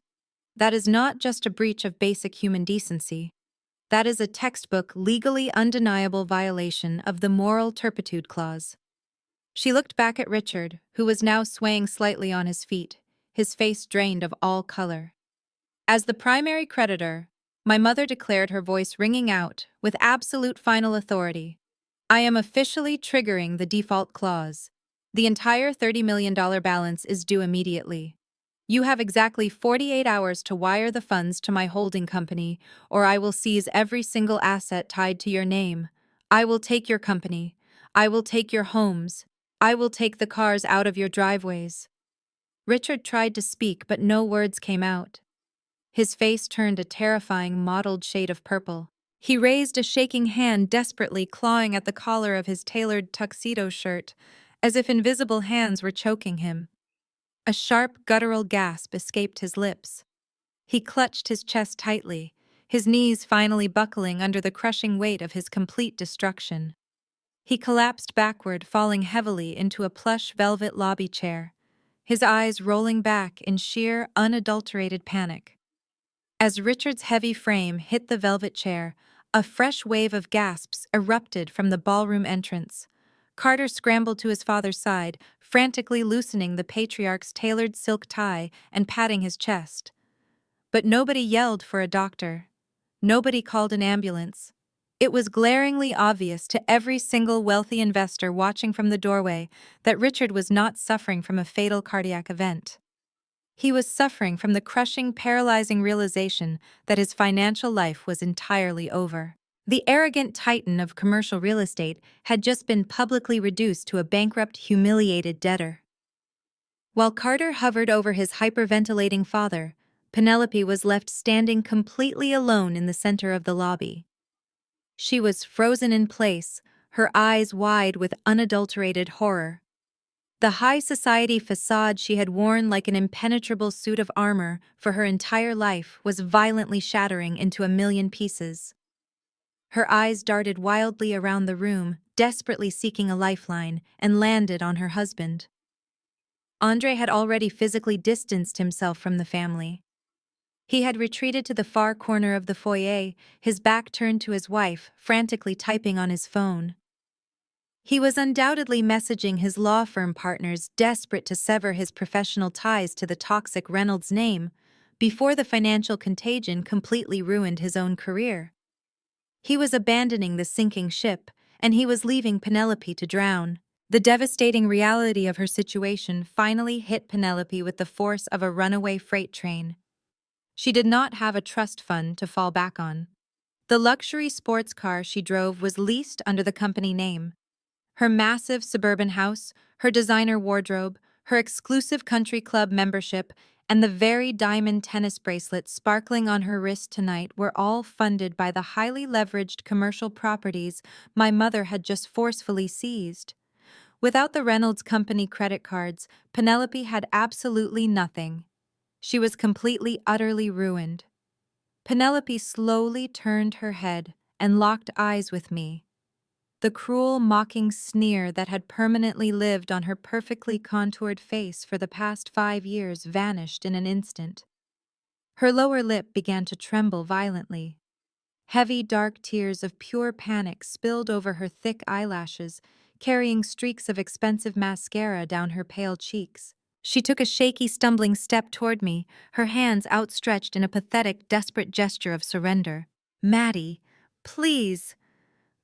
That is not just a breach of basic human decency. That is a textbook, legally undeniable violation of the Moral Turpitude Clause." She looked back at Richard, who was now swaying slightly on his feet, his face drained of all color. "As the primary creditor," my mother declared, her voice ringing out with absolute final authority, "I am officially triggering the default clause. The entire $30 million balance is due immediately. You have exactly 48 hours to wire the funds to my holding company, or I will seize every single asset tied to your name. I will take your company. I will take your homes. I will take the cars out of your driveways." Richard tried to speak, but no words came out. His face turned a terrifying mottled shade of purple. He raised a shaking hand, desperately clawing at the collar of his tailored tuxedo shirt, as if invisible hands were choking him. A sharp, guttural gasp escaped his lips. He clutched his chest tightly, his knees finally buckling under the crushing weight of his complete destruction. He collapsed backward, falling heavily into a plush velvet lobby chair, his eyes rolling back in sheer, unadulterated panic. As Richard's heavy frame hit the velvet chair, a fresh wave of gasps erupted from the ballroom entrance. Carter scrambled to his father's side, frantically loosening the patriarch's tailored silk tie and patting his chest. But nobody yelled for a doctor. Nobody called an ambulance. It was glaringly obvious to every single wealthy investor watching from the doorway that Richard was not suffering from a fatal cardiac event. He was suffering from the crushing, paralyzing realization that his financial life was entirely over. The arrogant titan of commercial real estate had just been publicly reduced to a bankrupt, humiliated debtor. While Carter hovered over his hyperventilating father, Penelope was left standing completely alone in the center of the lobby. She was frozen in place, her eyes wide with unadulterated horror. The high society facade she had worn like an impenetrable suit of armor for her entire life was violently shattering into a million pieces. Her eyes darted wildly around the room, desperately seeking a lifeline, and landed on her husband. Andre had already physically distanced himself from the family. He had retreated to the far corner of the foyer, his back turned to his wife, frantically typing on his phone. He was undoubtedly messaging his law firm partners, desperate to sever his professional ties to the toxic Reynolds name, before the financial contagion completely ruined his own career. He was abandoning the sinking ship, and he was leaving Penelope to drown. The devastating reality of her situation finally hit Penelope with the force of a runaway freight train. She did not have a trust fund to fall back on. The luxury sports car she drove was leased under the company name. Her massive suburban house, her designer wardrobe, her exclusive country club membership, and the very diamond tennis bracelet sparkling on her wrist tonight were all funded by the highly leveraged commercial properties my mother had just forcefully seized. Without the Reynolds Company credit cards, Penelope had absolutely nothing. She was completely, utterly ruined. Penelope slowly turned her head and locked eyes with me. The cruel, mocking sneer that had permanently lived on her perfectly contoured face for the past 5 years vanished in an instant. Her lower lip began to tremble violently. Heavy, dark tears of pure panic spilled over her thick eyelashes, carrying streaks of expensive mascara down her pale cheeks. She took a shaky, stumbling step toward me, her hands outstretched in a pathetic, desperate gesture of surrender. "Maddie, please!"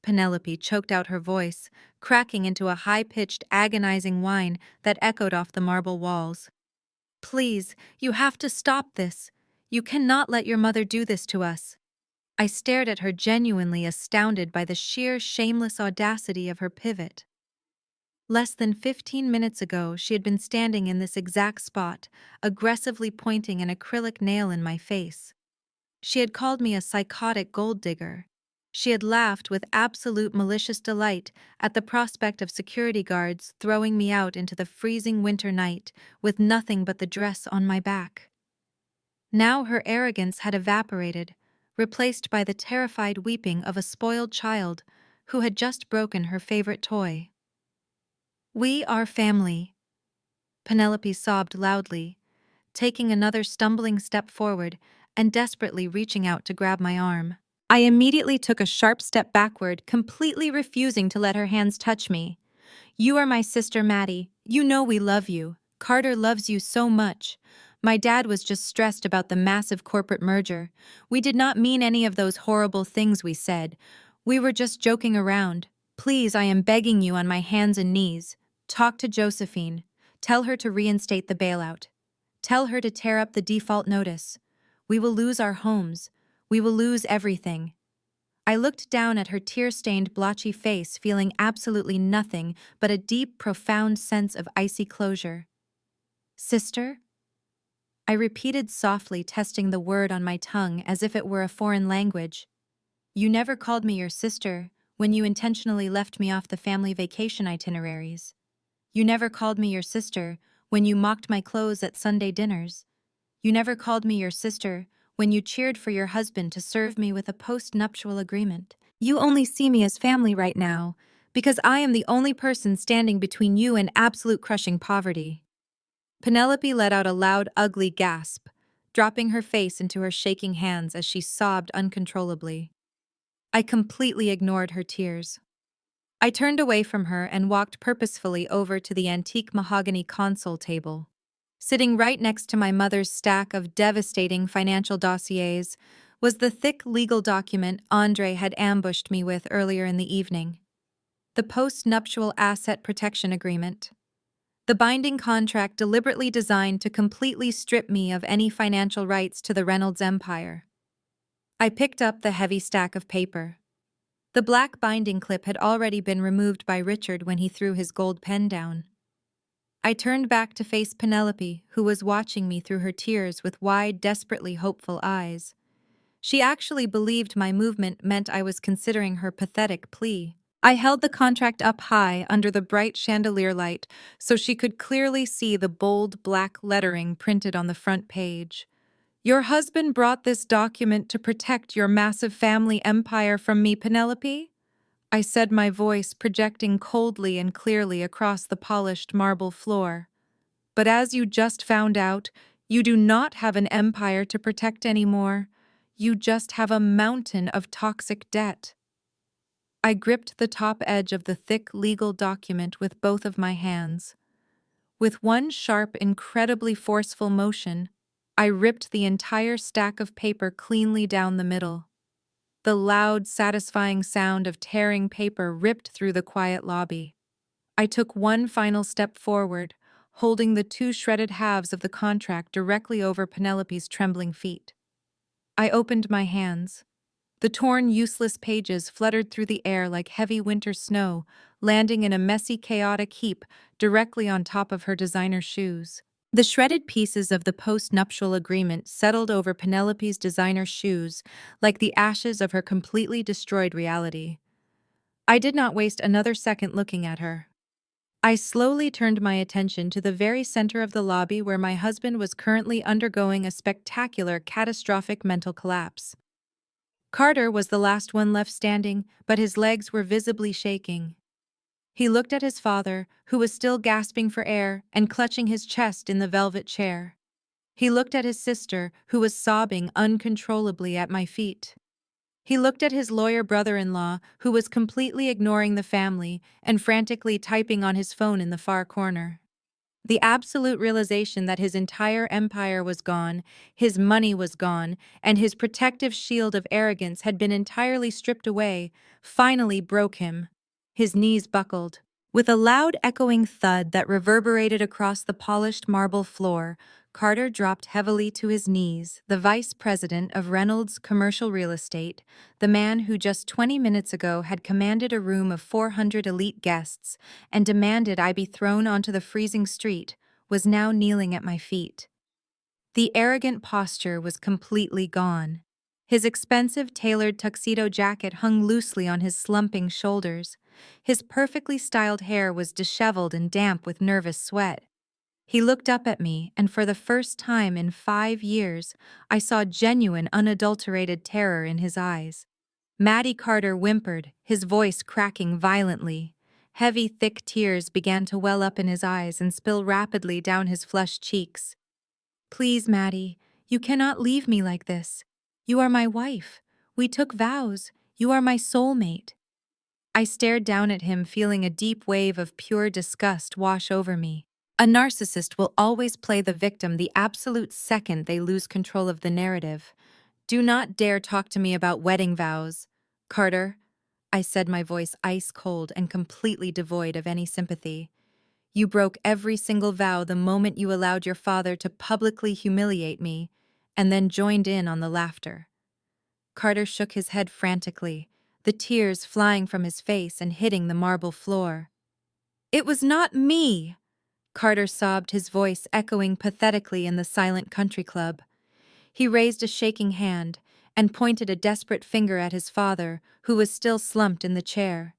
Penelope choked out her voice, cracking into a high-pitched, agonizing whine that echoed off the marble walls. "Please, you have to stop this. You cannot let your mother do this to us." I stared at her, genuinely astounded by the sheer, shameless audacity of her pivot. Less than 15 minutes ago, she had been standing in this exact spot, aggressively pointing an acrylic nail in my face. She had called me a psychotic gold digger. She had laughed with absolute malicious delight at the prospect of security guards throwing me out into the freezing winter night with nothing but the dress on my back. Now her arrogance had evaporated, replaced by the terrified weeping of a spoiled child who had just broken her favorite toy. "We are family," Penelope sobbed loudly, taking another stumbling step forward and desperately reaching out to grab my arm. I immediately took a sharp step backward, completely refusing to let her hands touch me. "You are my sister, Maddie. You know we love you. Carter loves you so much. My dad was just stressed about the massive corporate merger. We did not mean any of those horrible things we said. We were just joking around. Please, I am begging you on my hands and knees. Talk to Josephine. Tell her to reinstate the bailout. Tell her to tear up the default notice. We will lose our homes. We will lose everything." I looked down at her tear-stained, blotchy face, feeling absolutely nothing but a deep, profound sense of icy closure. "Sister?" I repeated softly, testing the word on my tongue as if it were a foreign language. "You never called me your sister when you intentionally left me off the family vacation itineraries. You never called me your sister when you mocked my clothes at Sunday dinners. You never called me your sister when you cheered for your husband to serve me with a post-nuptial agreement. You only see me as family right now, because I am the only person standing between you and absolute crushing poverty." Penelope let out a loud, ugly gasp, dropping her face into her shaking hands as she sobbed uncontrollably. I completely ignored her tears. I turned away from her and walked purposefully over to the antique mahogany console table. Sitting right next to my mother's stack of devastating financial dossiers was the thick legal document Andre had ambushed me with earlier in the evening. The post-nuptial asset protection agreement. The binding contract deliberately designed to completely strip me of any financial rights to the Reynolds empire. I picked up the heavy stack of paper. The black binding clip had already been removed by Richard when he threw his gold pen down. I turned back to face Penelope, who was watching me through her tears with wide, desperately hopeful eyes. She actually believed my movement meant I was considering her pathetic plea. I held the contract up high under the bright chandelier light so she could clearly see the bold black lettering printed on the front page. Your husband brought this document to protect your massive family empire from me, Penelope? I said, my voice projecting coldly and clearly across the polished marble floor. But as you just found out, you do not have an empire to protect anymore. You just have a mountain of toxic debt. I gripped the top edge of the thick legal document with both of my hands. With one sharp, incredibly forceful motion, I ripped the entire stack of paper cleanly down the middle. The loud, satisfying sound of tearing paper ripped through the quiet lobby. I took one final step forward, holding the two shredded halves of the contract directly over Penelope's trembling feet. I opened my hands. The torn, useless pages fluttered through the air like heavy winter snow, landing in a messy, chaotic heap directly on top of her designer shoes. The shredded pieces of the post-nuptial agreement settled over Penelope's designer shoes like the ashes of her completely destroyed reality. I did not waste another second looking at her. I slowly turned my attention to the very center of the lobby where my husband was currently undergoing a spectacular, catastrophic mental collapse. Carter was the last one left standing, but his legs were visibly shaking. He looked at his father, who was still gasping for air and clutching his chest in the velvet chair. He looked at his sister, who was sobbing uncontrollably at my feet. He looked at his lawyer brother-in-law, who was completely ignoring the family and frantically typing on his phone in the far corner. The absolute realization that his entire empire was gone, his money was gone, and his protective shield of arrogance had been entirely stripped away, finally broke him. His knees buckled. With a loud echoing thud that reverberated across the polished marble floor, Carter dropped heavily to his knees, the vice president of Reynolds Commercial Real Estate, the man who just 20 minutes ago had commanded a room of 400 elite guests and demanded I be thrown onto the freezing street, was now kneeling at my feet. The arrogant posture was completely gone. His expensive tailored tuxedo jacket hung loosely on his slumping shoulders. His perfectly styled hair was disheveled and damp with nervous sweat. He looked up at me, and for the first time in 5 years, I saw genuine, unadulterated terror in his eyes. Maddie Carter whimpered, his voice cracking violently. Heavy, thick tears began to well up in his eyes and spill rapidly down his flushed cheeks. Please, Maddie, you cannot leave me like this. You are my wife. We took vows. You are my soulmate. I stared down at him, feeling a deep wave of pure disgust wash over me. A narcissist will always play the victim the absolute second they lose control of the narrative. Do not dare talk to me about wedding vows, Carter, I said, my voice ice cold and completely devoid of any sympathy. You broke every single vow the moment you allowed your father to publicly humiliate me, and then joined in on the laughter. Carter shook his head frantically, the tears flying from his face and hitting the marble floor. It was not me! Carter sobbed, his voice echoing pathetically in the silent country club. He raised a shaking hand and pointed a desperate finger at his father, who was still slumped in the chair.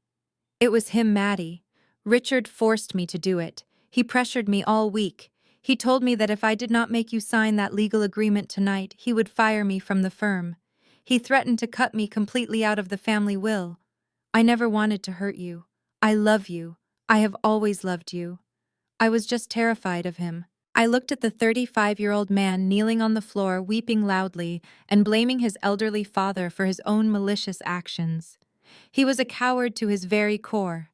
It was him, Maddie. Richard forced me to do it. He pressured me all week. He told me that if I did not make you sign that legal agreement tonight, he would fire me from the firm. He threatened to cut me completely out of the family will. I never wanted to hurt you. I love you. I have always loved you. I was just terrified of him. I looked at the 35-year-old man kneeling on the floor, weeping loudly and blaming his elderly father for his own malicious actions. He was a coward to his very core.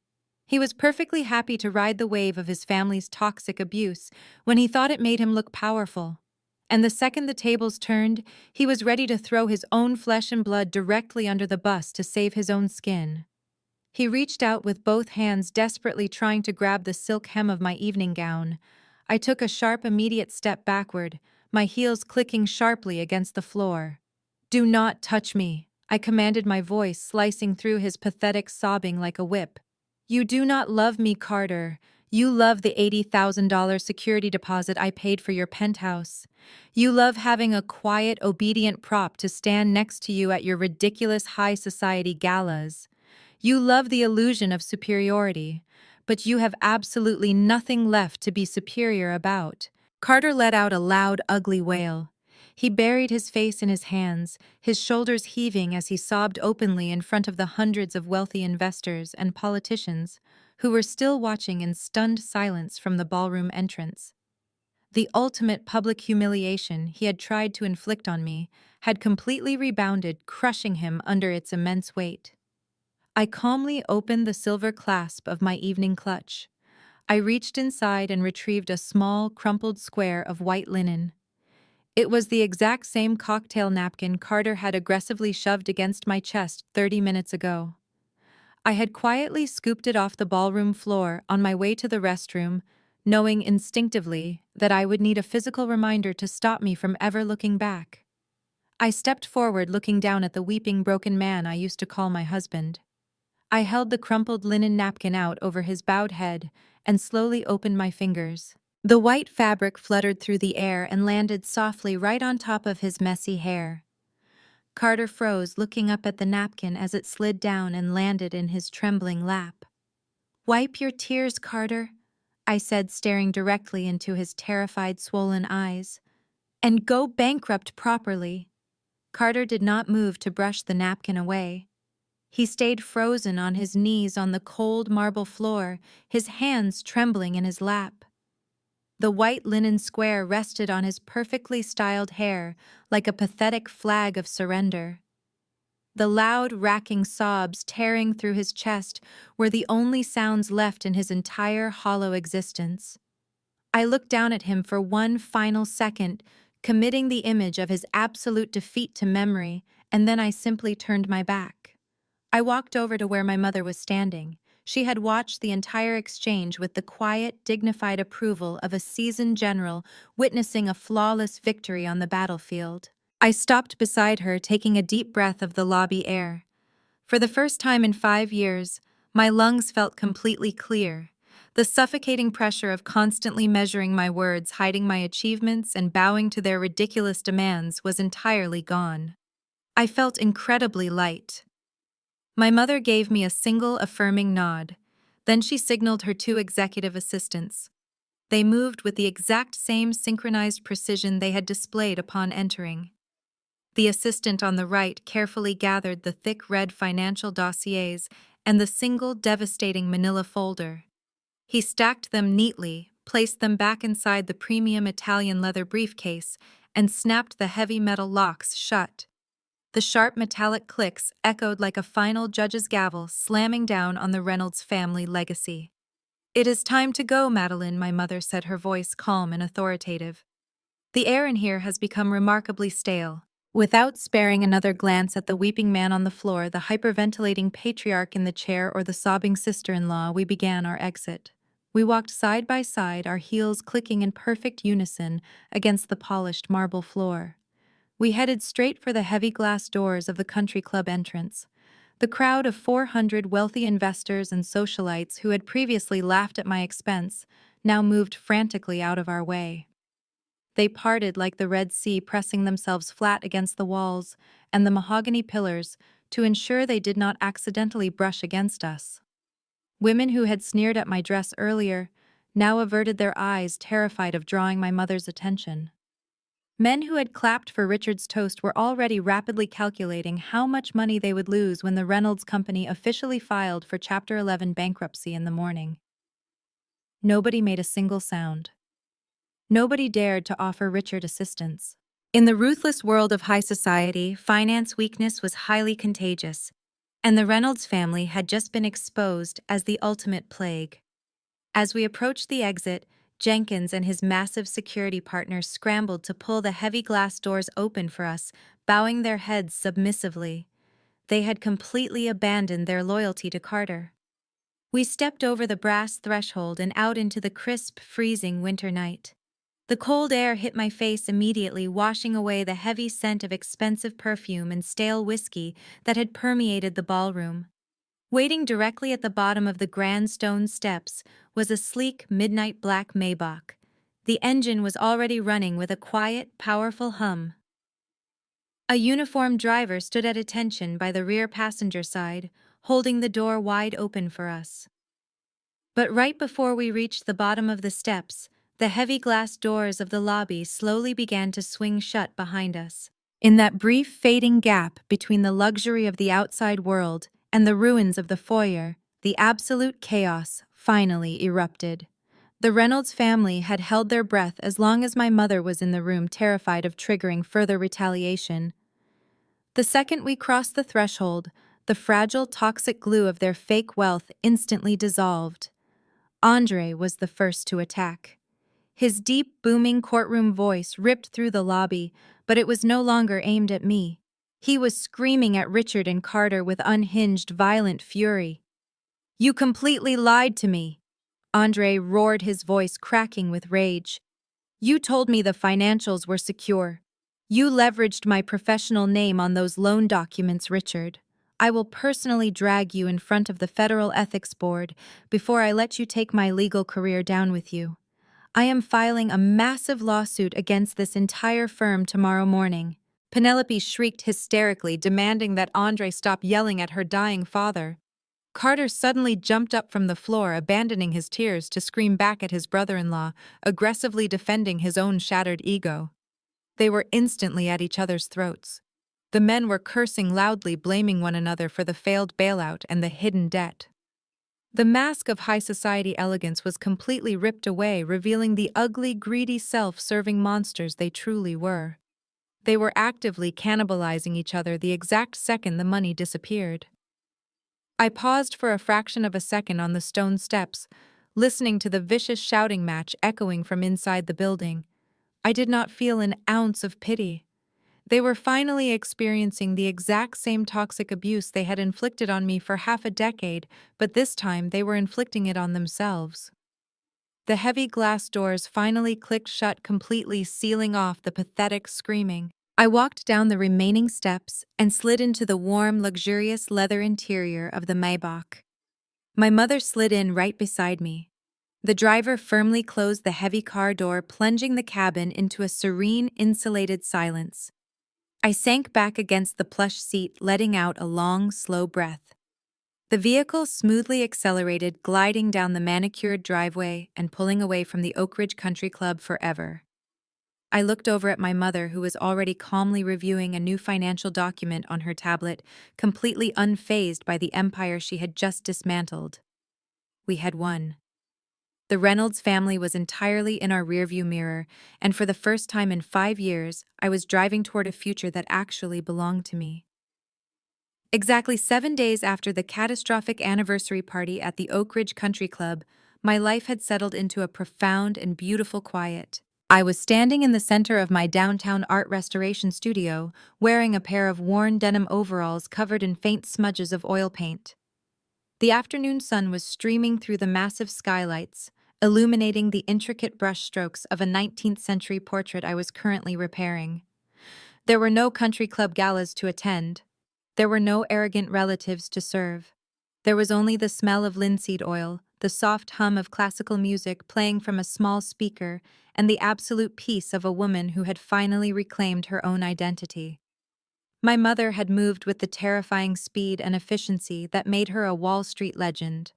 He was perfectly happy to ride the wave of his family's toxic abuse when he thought it made him look powerful. And the second the tables turned, he was ready to throw his own flesh and blood directly under the bus to save his own skin. He reached out with both hands, desperately trying to grab the silk hem of my evening gown. I took a sharp, immediate step backward, my heels clicking sharply against the floor. Do not touch me, I commanded, my voice slicing through his pathetic sobbing like a whip. You do not love me, Carter. You love the $80,000 security deposit I paid for your penthouse. You love having a quiet, obedient prop to stand next to you at your ridiculous high society galas. You love the illusion of superiority, but you have absolutely nothing left to be superior about. Carter let out a loud, ugly wail. He buried his face in his hands, his shoulders heaving as he sobbed openly in front of the hundreds of wealthy investors and politicians who were still watching in stunned silence from the ballroom entrance. The ultimate public humiliation he had tried to inflict on me had completely rebounded, crushing him under its immense weight. I calmly opened the silver clasp of my evening clutch. I reached inside and retrieved a small, crumpled square of white linen. It was the exact same cocktail napkin Carter had aggressively shoved against my chest 30 minutes ago. I had quietly scooped it off the ballroom floor on my way to the restroom, knowing instinctively that I would need a physical reminder to stop me from ever looking back. I stepped forward, looking down at the weeping, broken man I used to call my husband. I held the crumpled linen napkin out over his bowed head and slowly opened my fingers. The white fabric fluttered through the air and landed softly right on top of his messy hair. Carter froze, looking up at the napkin as it slid down and landed in his trembling lap. "Wipe your tears, Carter," I said, staring directly into his terrified, swollen eyes. "And go bankrupt properly." Carter did not move to brush the napkin away. He stayed frozen on his knees on the cold marble floor, his hands trembling in his lap. The white linen square rested on his perfectly styled hair like a pathetic flag of surrender. The loud, racking sobs tearing through his chest were the only sounds left in his entire hollow existence. I looked down at him for one final second, committing the image of his absolute defeat to memory, and then I simply turned my back. I walked over to where my mother was standing. She had watched the entire exchange with the quiet, dignified approval of a seasoned general witnessing a flawless victory on the battlefield. I stopped beside her, taking a deep breath of the lobby air. For the first time in 5 years, my lungs felt completely clear. The suffocating pressure of constantly measuring my words, hiding my achievements, and bowing to their ridiculous demands was entirely gone. I felt incredibly light. My mother gave me a single affirming nod. Then she signaled her 2 executive assistants. They moved with the exact same synchronized precision they had displayed upon entering. The assistant on the right carefully gathered the thick red financial dossiers and the single devastating manila folder. He stacked them neatly, placed them back inside the premium Italian leather briefcase, and snapped the heavy metal locks shut. The sharp metallic clicks echoed like a final judge's gavel slamming down on the Reynolds family legacy. "It is time to go, Madeline," my mother said, her voice calm and authoritative. "The air in here has become remarkably stale." Without sparing another glance at the weeping man on the floor, the hyperventilating patriarch in the chair, or the sobbing sister-in-law, we began our exit. We walked side by side, our heels clicking in perfect unison against the polished marble floor. We headed straight for the heavy glass doors of the country club entrance. The crowd of 400 wealthy investors and socialites who had previously laughed at my expense now moved frantically out of our way. They parted like the Red Sea, pressing themselves flat against the walls and the mahogany pillars to ensure they did not accidentally brush against us. Women who had sneered at my dress earlier now averted their eyes, terrified of drawing my mother's attention. Men who had clapped for Richard's toast were already rapidly calculating how much money they would lose when the Reynolds Company officially filed for Chapter 11 bankruptcy in the morning. Nobody made a single sound. Nobody dared to offer Richard assistance. In the ruthless world of high society, finance weakness was highly contagious, and the Reynolds family had just been exposed as the ultimate plague. As we approached the exit, Jenkins and his massive security partners scrambled to pull the heavy glass doors open for us, bowing their heads submissively. They had completely abandoned their loyalty to Carter. We stepped over the brass threshold and out into the crisp, freezing winter night. The cold air hit my face immediately, washing away the heavy scent of expensive perfume and stale whiskey that had permeated the ballroom. Waiting directly at the bottom of the grand stone steps was a sleek midnight black Maybach. The engine was already running with a quiet, powerful hum. A uniformed driver stood at attention by the rear passenger side, holding the door wide open for us. But right before we reached the bottom of the steps, the heavy glass doors of the lobby slowly began to swing shut behind us. In that brief fading gap between the luxury of the outside world and the ruins of the foyer, the absolute chaos finally erupted. The Reynolds family had held their breath as long as my mother was in the room, terrified of triggering further retaliation. The second we crossed the threshold, the fragile, toxic glue of their fake wealth instantly dissolved. Andre was the first to attack. His deep, booming courtroom voice ripped through the lobby, but it was no longer aimed at me. He was screaming at Richard and Carter with unhinged, violent fury. "You completely lied to me!" Andre roared, his voice cracking with rage. "You told me the financials were secure. You leveraged my professional name on those loan documents, Richard. I will personally drag you in front of the Federal Ethics Board before I let you take my legal career down with you. I am filing a massive lawsuit against this entire firm tomorrow morning." Penelope shrieked hysterically, demanding that Andre stop yelling at her dying father. Carter suddenly jumped up from the floor, abandoning his tears to scream back at his brother-in-law, aggressively defending his own shattered ego. They were instantly at each other's throats. The men were cursing loudly, blaming one another for the failed bailout and the hidden debt. The mask of high society elegance was completely ripped away, revealing the ugly, greedy, self-serving monsters they truly were. They were actively cannibalizing each other the exact second the money disappeared. I paused for a fraction of a second on the stone steps, listening to the vicious shouting match echoing from inside the building. I did not feel an ounce of pity. They were finally experiencing the exact same toxic abuse they had inflicted on me for half a decade, but this time they were inflicting it on themselves. The heavy glass doors finally clicked shut, completely sealing off the pathetic screaming. I walked down the remaining steps and slid into the warm, luxurious leather interior of the Maybach. My mother slid in right beside me. The driver firmly closed the heavy car door, plunging the cabin into a serene, insulated silence. I sank back against the plush seat, letting out a long, slow breath. The vehicle smoothly accelerated, gliding down the manicured driveway and pulling away from the Oak Ridge Country Club forever. I looked over at my mother, who was already calmly reviewing a new financial document on her tablet, completely unfazed by the empire she had just dismantled. We had won. The Reynolds family was entirely in our rearview mirror, and for the first time in 5 years, I was driving toward a future that actually belonged to me. Exactly 7 days after the catastrophic anniversary party at the Oak Ridge Country Club, my life had settled into a profound and beautiful quiet. I was standing in the center of my downtown art restoration studio, wearing a pair of worn denim overalls covered in faint smudges of oil paint. The afternoon sun was streaming through the massive skylights, illuminating the intricate brushstrokes of a 19th century portrait I was currently repairing. There were no country club galas to attend. There were no arrogant relatives to serve. There was only the smell of linseed oil, the soft hum of classical music playing from a small speaker, and the absolute peace of a woman who had finally reclaimed her own identity. My mother had moved with the terrifying speed and efficiency that made her a Wall Street legend.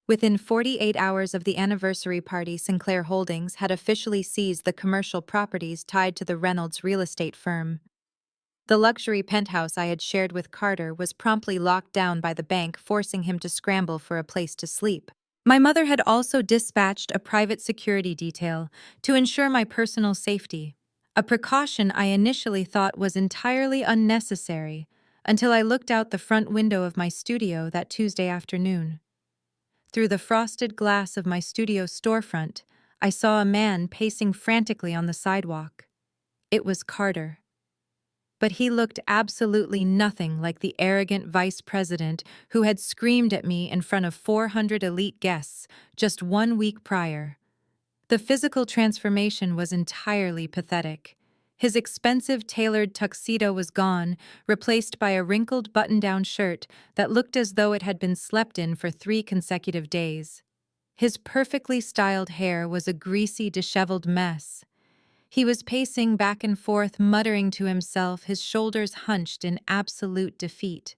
Within 48 hours of the anniversary party, Sinclair Holdings had officially seized the commercial properties tied to the Reynolds real estate firm. The luxury penthouse I had shared with Carter was promptly locked down by the bank, forcing him to scramble for a place to sleep. My mother had also dispatched a private security detail to ensure my personal safety, a precaution I initially thought was entirely unnecessary until I looked out the front window of my studio that Tuesday afternoon. Through the frosted glass of my studio storefront, I saw a man pacing frantically on the sidewalk. It was Carter. But he looked absolutely nothing like the arrogant vice president who had screamed at me in front of 400 elite guests just 1 week prior. The physical transformation was entirely pathetic. His expensive tailored tuxedo was gone, replaced by a wrinkled button-down shirt that looked as though it had been slept in for 3 consecutive days. His perfectly styled hair was a greasy, disheveled mess. He was pacing back and forth, muttering to himself, his shoulders hunched in absolute defeat.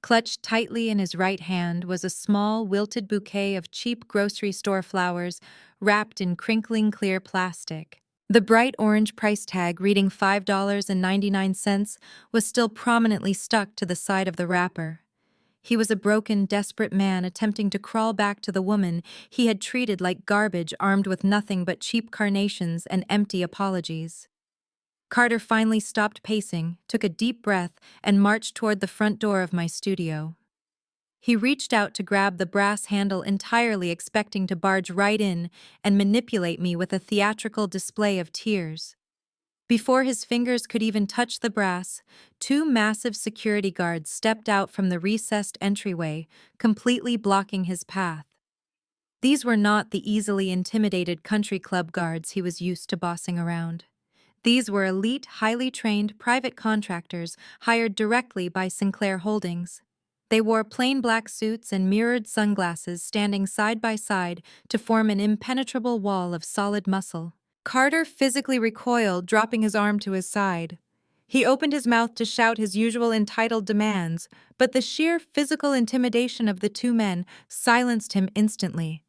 Clutched tightly in his right hand was a small, wilted bouquet of cheap grocery store flowers wrapped in crinkling clear plastic. The bright orange price tag reading $5.99 was still prominently stuck to the side of the wrapper. He was a broken, desperate man attempting to crawl back to the woman he had treated like garbage, armed with nothing but cheap carnations and empty apologies. Carter finally stopped pacing, took a deep breath, and marched toward the front door of my studio. He reached out to grab the brass handle, entirely expecting to barge right in and manipulate me with a theatrical display of tears. Before his fingers could even touch the brass, 2 massive security guards stepped out from the recessed entryway, completely blocking his path. These were not the easily intimidated country club guards he was used to bossing around. These were elite, highly trained private contractors hired directly by Sinclair Holdings. They wore plain black suits and mirrored sunglasses, standing side by side to form an impenetrable wall of solid muscle. Carter physically recoiled, dropping his arm to his side. He opened his mouth to shout his usual entitled demands, but the sheer physical intimidation of the 2 men silenced him instantly.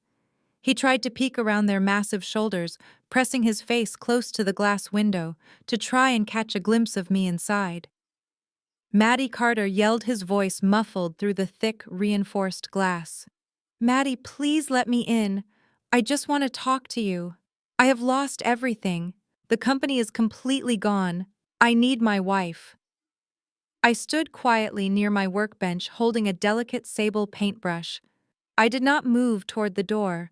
He tried to peek around their massive shoulders, pressing his face close to the glass window to try and catch a glimpse of me inside. Maddie, Carter yelled, his voice muffled through the thick, reinforced glass. "Maddie, please let me in. I just want to talk to you. I have lost everything. The company is completely gone. I need my wife." I stood quietly near my workbench, holding a delicate sable paintbrush. I did not move toward the door.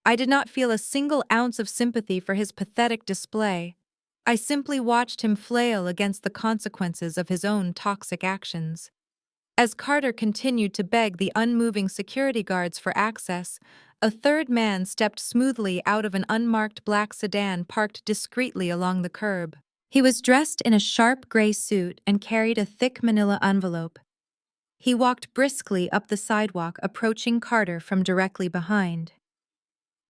I did not feel a single ounce of sympathy for his pathetic display. I simply watched him flail against the consequences of his own toxic actions. As Carter continued to beg the unmoving security guards for access, a 3rd man stepped smoothly out of an unmarked black sedan parked discreetly along the curb. He was dressed in a sharp gray suit and carried a thick manila envelope. He walked briskly up the sidewalk, approaching Carter from directly behind.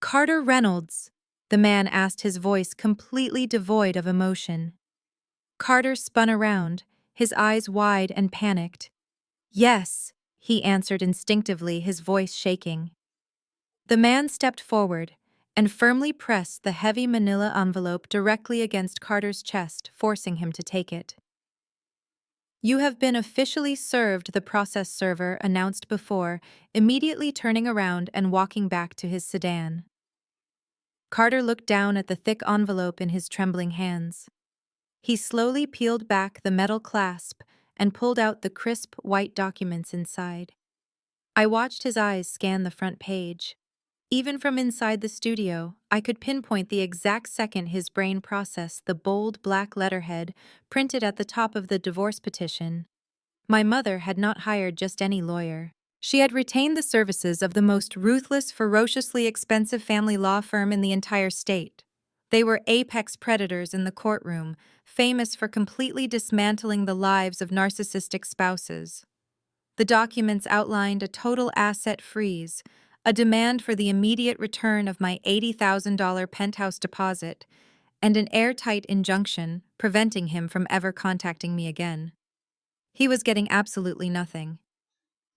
"Carter Reynolds?" the man asked, his voice completely devoid of emotion. Carter spun around, his eyes wide and panicked. "Yes," he answered instinctively, his voice shaking. The man stepped forward and firmly pressed the heavy manila envelope directly against Carter's chest, forcing him to take it. "You have been officially served," the process server announced before, immediately turning around and walking back to his sedan. Carter looked down at the thick envelope in his trembling hands. He slowly peeled back the metal clasp and pulled out the crisp, white documents inside. I watched his eyes scan the front page. Even from inside the studio, I could pinpoint the exact second his brain processed the bold black letterhead printed at the top of the divorce petition. My mother had not hired just any lawyer. She had retained the services of the most ruthless, ferociously expensive family law firm in the entire state. They were apex predators in the courtroom, famous for completely dismantling the lives of narcissistic spouses. The documents outlined a total asset freeze, a demand for the immediate return of my $80,000 penthouse deposit, and an airtight injunction preventing him from ever contacting me again. He was getting absolutely nothing.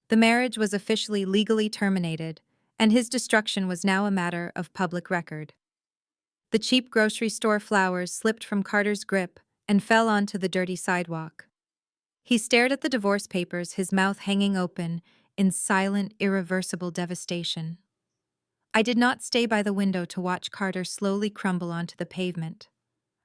The marriage was officially legally terminated, and his destruction was now a matter of public record. The cheap grocery store flowers slipped from Carter's grip and fell onto the dirty sidewalk. He stared at the divorce papers, his mouth hanging open in silent, irreversible devastation. I did not stay by the window to watch Carter slowly crumble onto the pavement.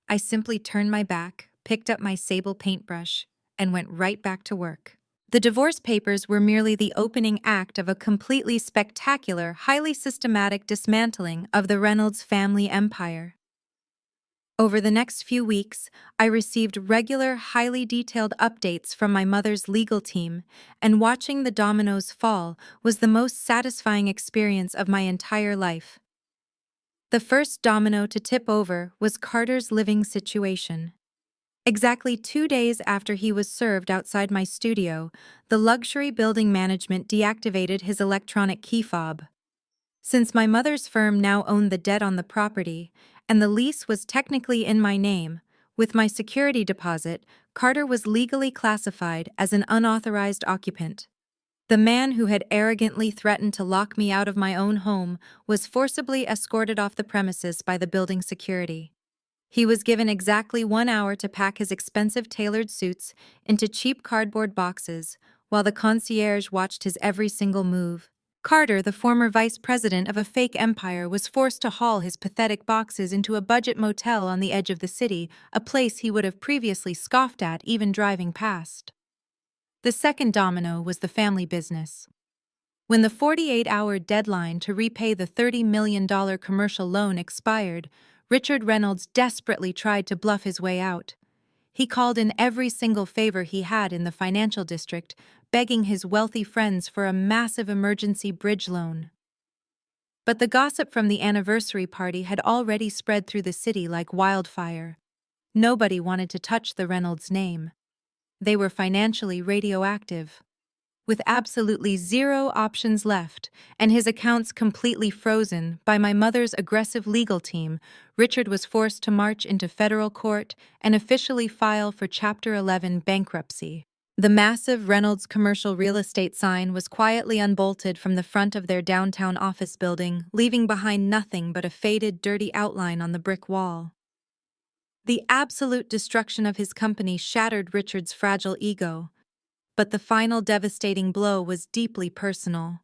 I simply turned my back, picked up my sable paintbrush, and went right back to work. The divorce papers were merely the opening act of a completely spectacular, highly systematic dismantling of the Reynolds family empire. Over the next few weeks, I received regular, highly detailed updates from my mother's legal team, and watching the dominoes fall was the most satisfying experience of my entire life. The first domino to tip over was Carter's living situation. Exactly 2 days after he was served outside my studio, the luxury building management deactivated his electronic key fob. Since my mother's firm now owned the debt on the property, and the lease was technically in my name, with my security deposit, Carter was legally classified as an unauthorized occupant. The man who had arrogantly threatened to lock me out of my own home was forcibly escorted off the premises by the building security. He was given exactly 1 hour to pack his expensive tailored suits into cheap cardboard boxes, while the concierge watched his every single move. Carter, the former vice president of a fake empire, was forced to haul his pathetic boxes into a budget motel on the edge of the city, a place he would have previously scoffed at even driving past. The second domino was the family business. When the 48-hour deadline to repay the $30 million commercial loan expired, Richard Reynolds desperately tried to bluff his way out. He called in every single favor he had in the financial district, begging his wealthy friends for a massive emergency bridge loan. But the gossip from the anniversary party had already spread through the city like wildfire. Nobody wanted to touch the Reynolds name. They were financially radioactive. With absolutely zero options left, and his accounts completely frozen by my mother's aggressive legal team, Richard was forced to march into federal court and officially file for Chapter 11 bankruptcy. The massive Reynolds commercial real estate sign was quietly unbolted from the front of their downtown office building, leaving behind nothing but a faded, dirty outline on the brick wall. The absolute destruction of his company shattered Richard's fragile ego. But the final devastating blow was deeply personal.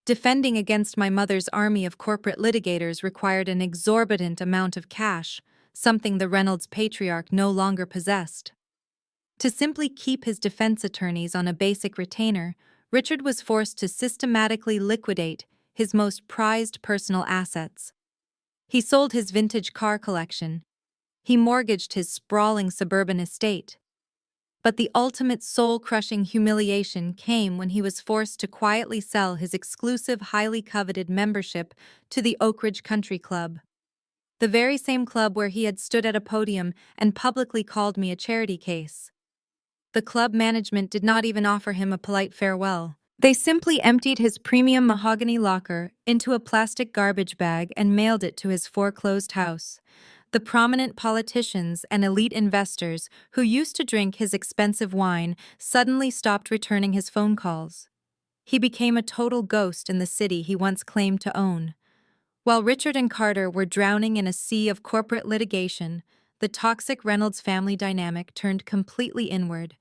Defending against my mother's army of corporate litigators required an exorbitant amount of cash, something the Reynolds patriarch no longer possessed. To simply keep his defense attorneys on a basic retainer, Richard was forced to systematically liquidate his most prized personal assets. He sold his vintage car collection. He mortgaged his sprawling suburban estate. But the ultimate soul-crushing humiliation came when he was forced to quietly sell his exclusive, highly coveted membership to the Oak Ridge Country Club. The very same club where he had stood at a podium and publicly called me a charity case. The club management did not even offer him a polite farewell. They simply emptied his premium mahogany locker into a plastic garbage bag and mailed it to his foreclosed house. The prominent politicians and elite investors who used to drink his expensive wine suddenly stopped returning his phone calls. He became a total ghost in the city he once claimed to own. While Richard and Carter were drowning in a sea of corporate litigation, the toxic Reynolds family dynamic turned completely inward.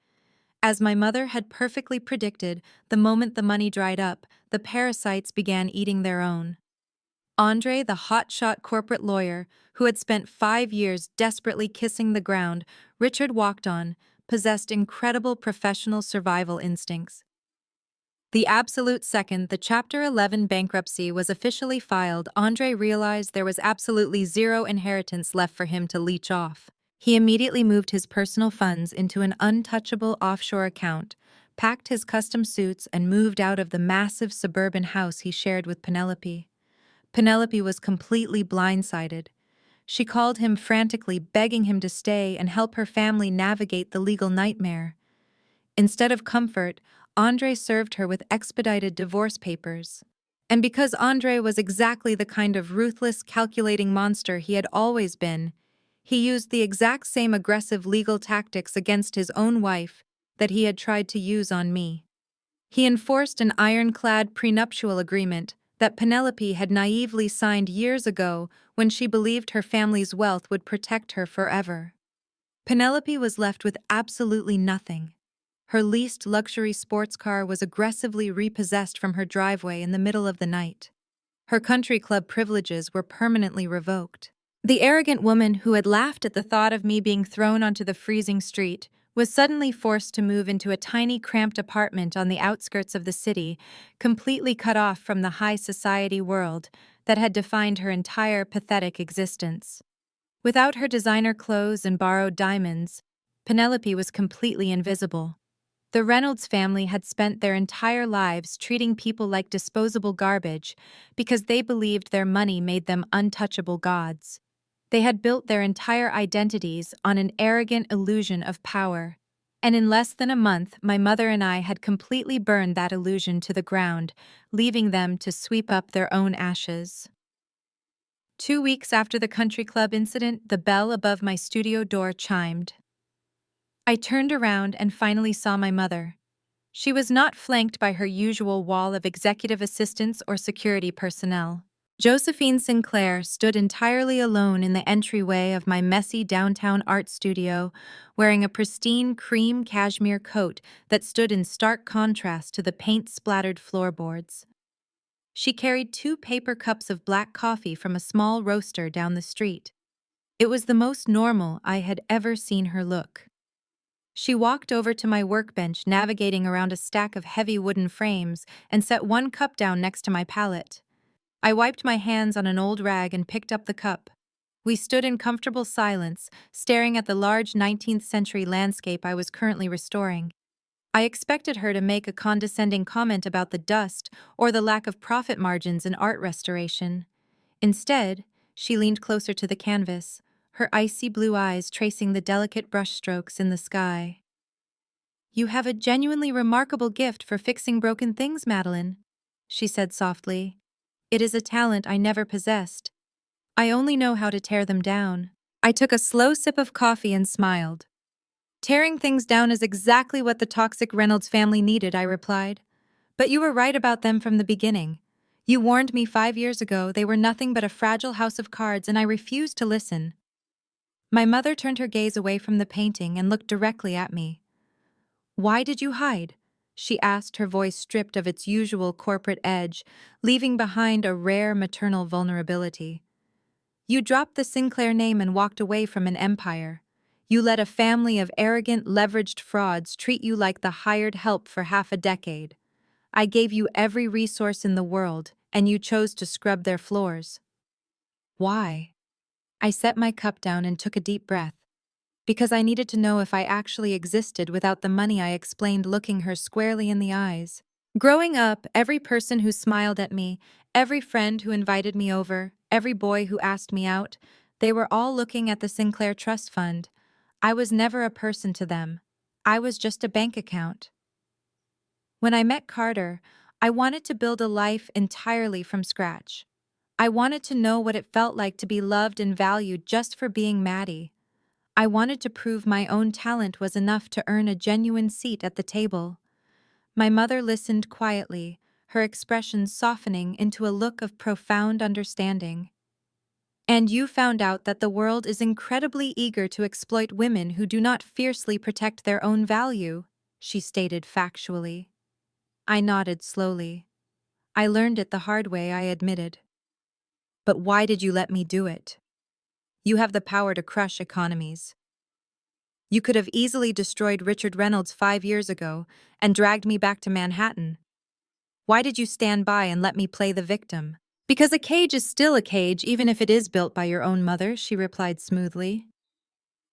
As my mother had perfectly predicted, the moment the money dried up, the parasites began eating their own. Andre, the hotshot corporate lawyer, who had spent 5 years desperately kissing the ground Richard walked on, possessed incredible professional survival instincts. The absolute second the Chapter 11 bankruptcy was officially filed, Andre realized there was absolutely zero inheritance left for him to leech off. He immediately moved his personal funds into an untouchable offshore account, packed his custom suits, and moved out of the massive suburban house he shared with Penelope. Penelope was completely blindsided. She called him frantically, begging him to stay and help her family navigate the legal nightmare. Instead of comfort, Andre served her with expedited divorce papers. And because Andre was exactly the kind of ruthless, calculating monster he had always been, he used the exact same aggressive legal tactics against his own wife that he had tried to use on me. He enforced an ironclad prenuptial agreement that Penelope had naively signed years ago when she believed her family's wealth would protect her forever. Penelope was left with absolutely nothing. Her leased luxury sports car was aggressively repossessed from her driveway in the middle of the night. Her country club privileges were permanently revoked. The arrogant woman who had laughed at the thought of me being thrown onto the freezing street was suddenly forced to move into a tiny, cramped apartment on the outskirts of the city, completely cut off from the high society world that had defined her entire pathetic existence. Without her designer clothes and borrowed diamonds, Penelope was completely invisible. The Reynolds family had spent their entire lives treating people like disposable garbage because they believed their money made them untouchable gods. They had built their entire identities on an arrogant illusion of power. And in less than a month, my mother and I had completely burned that illusion to the ground, leaving them to sweep up their own ashes. 2 weeks after the country club incident, the bell above my studio door chimed. I turned around and finally saw my mother. She was not flanked by her usual wall of executive assistants or security personnel. Josephine Sinclair stood entirely alone in the entryway of my messy downtown art studio, wearing a pristine cream cashmere coat that stood in stark contrast to the paint-splattered floorboards. She carried 2 paper cups of black coffee from a small roaster down the street. It was the most normal I had ever seen her look. She walked over to my workbench, navigating around a stack of heavy wooden frames, and set 1 cup down next to my palette. I wiped my hands on an old rag and picked up the cup. We stood in comfortable silence, staring at the large 19th century landscape I was currently restoring. I expected her to make a condescending comment about the dust or the lack of profit margins in art restoration. Instead, she leaned closer to the canvas, her icy blue eyes tracing the delicate brushstrokes in the sky. "You have a genuinely remarkable gift for fixing broken things, Madeline," she said softly. "It is a talent I never possessed. I only know how to tear them down." I took a slow sip of coffee and smiled. "Tearing things down is exactly what the toxic Reynolds family needed," I replied. "But you were right about them from the beginning. You warned me 5 years ago they were nothing but a fragile house of cards, and I refused to listen." My mother turned her gaze away from the painting and looked directly at me. "Why did you hide?" she asked, her voice stripped of its usual corporate edge, leaving behind a rare maternal vulnerability. "You dropped the Sinclair name and walked away from an empire. You let a family of arrogant, leveraged frauds treat you like the hired help for half a decade. I gave you every resource in the world, and you chose to scrub their floors." "Why?" I set my cup down and took a deep breath. "Because I needed to know if I actually existed without the money," I explained, looking her squarely in the eyes. Growing up, every person who smiled at me, every friend who invited me over, every boy who asked me out, they were all looking at the Sinclair Trust Fund. I was never a person to them. I was just a bank account. When I met Carter, I wanted to build a life entirely from scratch. I wanted to know what it felt like to be loved and valued just for being Maddie. I wanted to prove my own talent was enough to earn a genuine seat at the table. My mother listened quietly, her expression softening into a look of profound understanding. "And you found out that the world is incredibly eager to exploit women who do not fiercely protect their own value," she stated factually. I nodded slowly. "I learned it the hard way," I admitted. "But why did you let me do it? You have the power to crush economies. You could have easily destroyed Richard Reynolds 5 years ago and dragged me back to Manhattan. Why did you stand by and let me play the victim?" "Because a cage is still a cage, even if it is built by your own mother," she replied smoothly.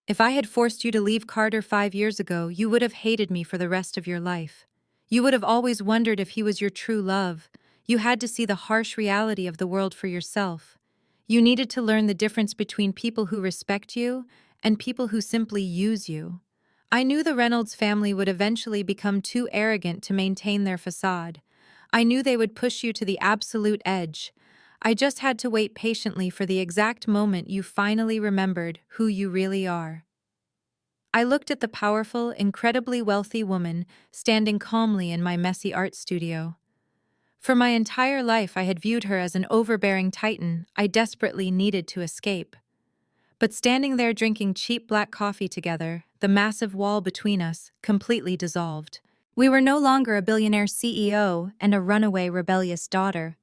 "If I had forced you to leave Carter 5 years ago, you would have hated me for the rest of your life. You would have always wondered if he was your true love. You had to see the harsh reality of the world for yourself. You needed to learn the difference between people who respect you and people who simply use you. I knew the Reynolds family would eventually become too arrogant to maintain their facade. I knew they would push you to the absolute edge. I just had to wait patiently for the exact moment you finally remembered who you really are." I looked at the powerful, incredibly wealthy woman standing calmly in my messy art studio. For my entire life, I had viewed her as an overbearing titan I desperately needed to escape. But standing there drinking cheap black coffee together, the massive wall between us completely dissolved. We were no longer a billionaire CEO and a runaway rebellious daughter.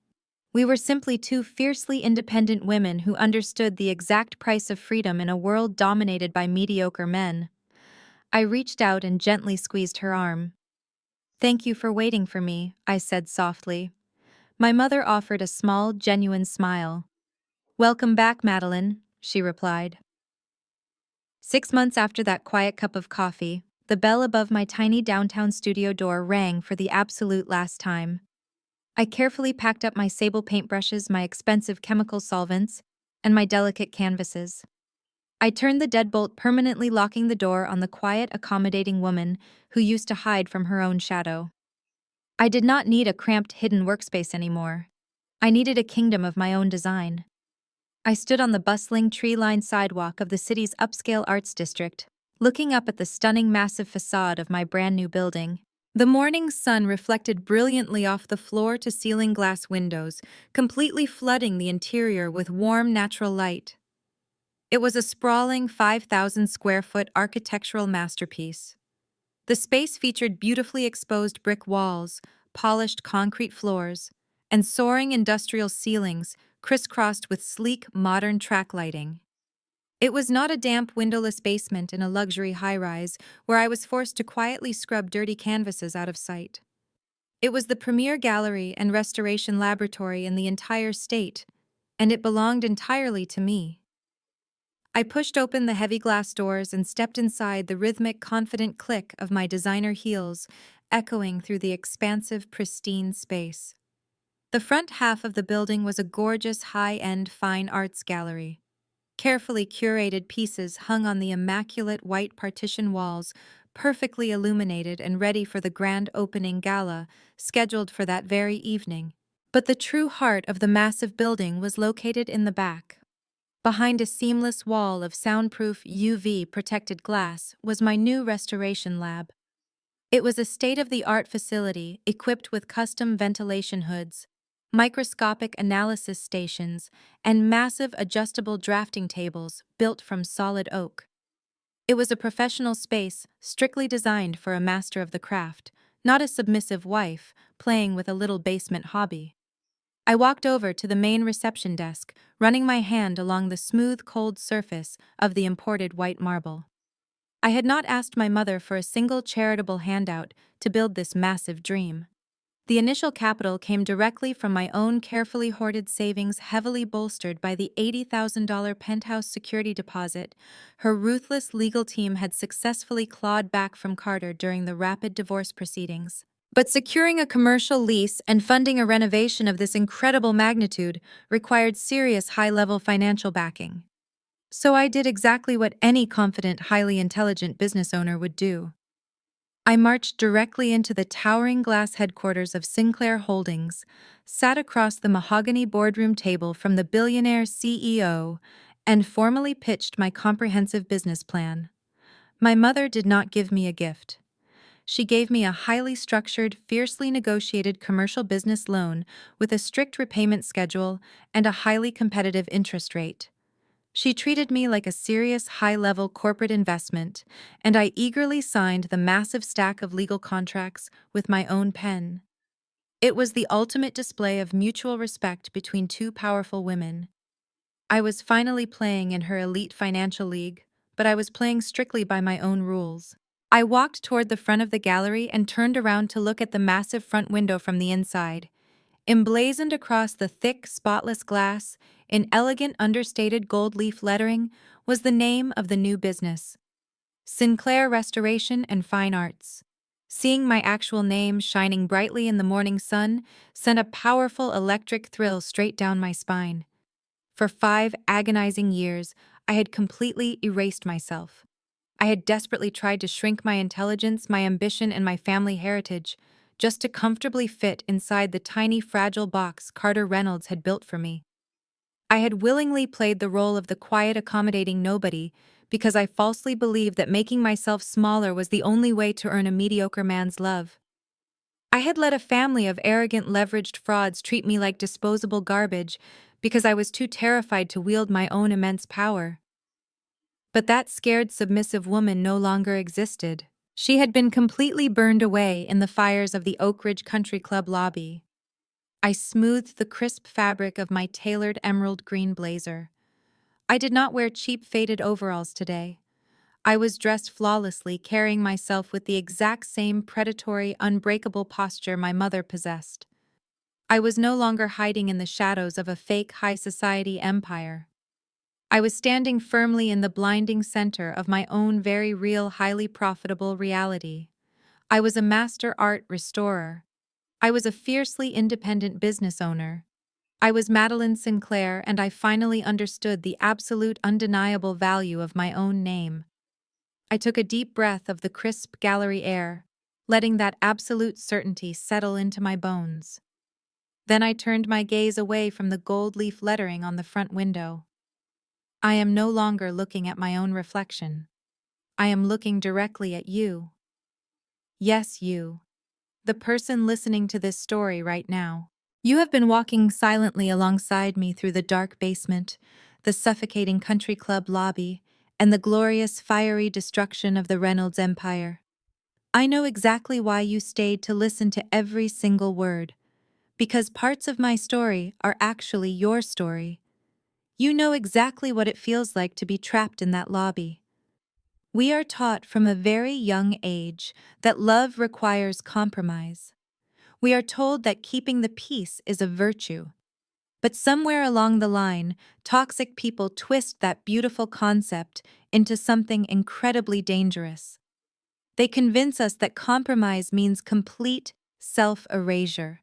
We were simply 2 fiercely independent women who understood the exact price of freedom in a world dominated by mediocre men. I reached out and gently squeezed her arm. "Thank you for waiting for me," I said softly. My mother offered a small, genuine smile. "Welcome back, Madeline," she replied. 6 months after that quiet cup of coffee, the bell above my tiny downtown studio door rang for the absolute last time. I carefully packed up my sable paintbrushes, my expensive chemical solvents, and my delicate canvases. I turned the deadbolt, permanently locking the door on the quiet, accommodating woman who used to hide from her own shadow. I did not need a cramped, hidden workspace anymore. I needed a kingdom of my own design. I stood on the bustling, tree-lined sidewalk of the city's upscale arts district, looking up at the stunning, massive facade of my brand-new building. The morning sun reflected brilliantly off the floor-to-ceiling glass windows, completely flooding the interior with warm, natural light. It was a sprawling 5,000-square-foot architectural masterpiece. The space featured beautifully exposed brick walls, polished concrete floors, and soaring industrial ceilings crisscrossed with sleek, modern track lighting. It was not a damp, windowless basement in a luxury high-rise where I was forced to quietly scrub dirty canvases out of sight. It was the premier gallery and restoration laboratory in the entire state, and it belonged entirely to me. I pushed open the heavy glass doors and stepped inside, the rhythmic, confident click of my designer heels echoing through the expansive, pristine space. The front half of the building was a gorgeous, high-end fine arts gallery. Carefully curated pieces hung on the immaculate white partition walls, perfectly illuminated and ready for the grand opening gala scheduled for that very evening. But the true heart of the massive building was located in the back. Behind a seamless wall of soundproof UV-protected glass was my new restoration lab. It was a state-of-the-art facility equipped with custom ventilation hoods, microscopic analysis stations, and massive adjustable drafting tables built from solid oak. It was a professional space strictly designed for a master of the craft, not a submissive wife playing with a little basement hobby. I walked over to the main reception desk, running my hand along the smooth, cold surface of the imported white marble. I had not asked my mother for a single charitable handout to build this massive dream. The initial capital came directly from my own carefully hoarded savings, heavily bolstered by the $80,000 penthouse security deposit her ruthless legal team had successfully clawed back from Carter during the rapid divorce proceedings. But securing a commercial lease and funding a renovation of this incredible magnitude required serious high-level financial backing. So I did exactly what any confident, highly intelligent business owner would do. I marched directly into the towering glass headquarters of Sinclair Holdings, sat across the mahogany boardroom table from the billionaire CEO, and formally pitched my comprehensive business plan. My mother did not give me a gift. She gave me a highly structured, fiercely negotiated commercial business loan with a strict repayment schedule and a highly competitive interest rate. She treated me like a serious, high-level corporate investment, and I eagerly signed the massive stack of legal contracts with my own pen. It was the ultimate display of mutual respect between two powerful women. I was finally playing in her elite financial league, but I was playing strictly by my own rules. I walked toward the front of the gallery and turned around to look at the massive front window from the inside. Emblazoned across the thick, spotless glass, in elegant, understated gold leaf lettering, was the name of the new business: Sinclair Restoration and Fine Arts. Seeing my actual name shining brightly in the morning sun sent a powerful electric thrill straight down my spine. For 5 agonizing years, I had completely erased myself. I had desperately tried to shrink my intelligence, my ambition, and my family heritage, just to comfortably fit inside the tiny, fragile box Carter Reynolds had built for me. I had willingly played the role of the quiet, accommodating nobody because I falsely believed that making myself smaller was the only way to earn a mediocre man's love. I had let a family of arrogant, leveraged frauds treat me like disposable garbage because I was too terrified to wield my own immense power. But that scared, submissive woman no longer existed. She had been completely burned away in the fires of the Oak Ridge Country Club lobby. I smoothed the crisp fabric of my tailored emerald green blazer. I did not wear cheap, faded overalls today. I was dressed flawlessly, carrying myself with the exact same predatory, unbreakable posture my mother possessed. I was no longer hiding in the shadows of a fake high society empire. I was standing firmly in the blinding center of my own very real, highly profitable reality. I was a master art restorer. I was a fiercely independent business owner. I was Madeline Sinclair, and I finally understood the absolute undeniable value of my own name. I took a deep breath of the crisp gallery air, letting that absolute certainty settle into my bones. Then I turned my gaze away from the gold leaf lettering on the front window. I am no longer looking at my own reflection. I am looking directly at you. Yes, you. The person listening to this story right now. You have been walking silently alongside me through the dark basement, the suffocating country club lobby, and the glorious fiery destruction of the Reynolds Empire. I know exactly why you stayed to listen to every single word, because parts of my story are actually your story. You know exactly what it feels like to be trapped in that lobby. We are taught from a very young age that love requires compromise. We are told that keeping the peace is a virtue. But somewhere along the line, toxic people twist that beautiful concept into something incredibly dangerous. They convince us that compromise means complete self-erasure.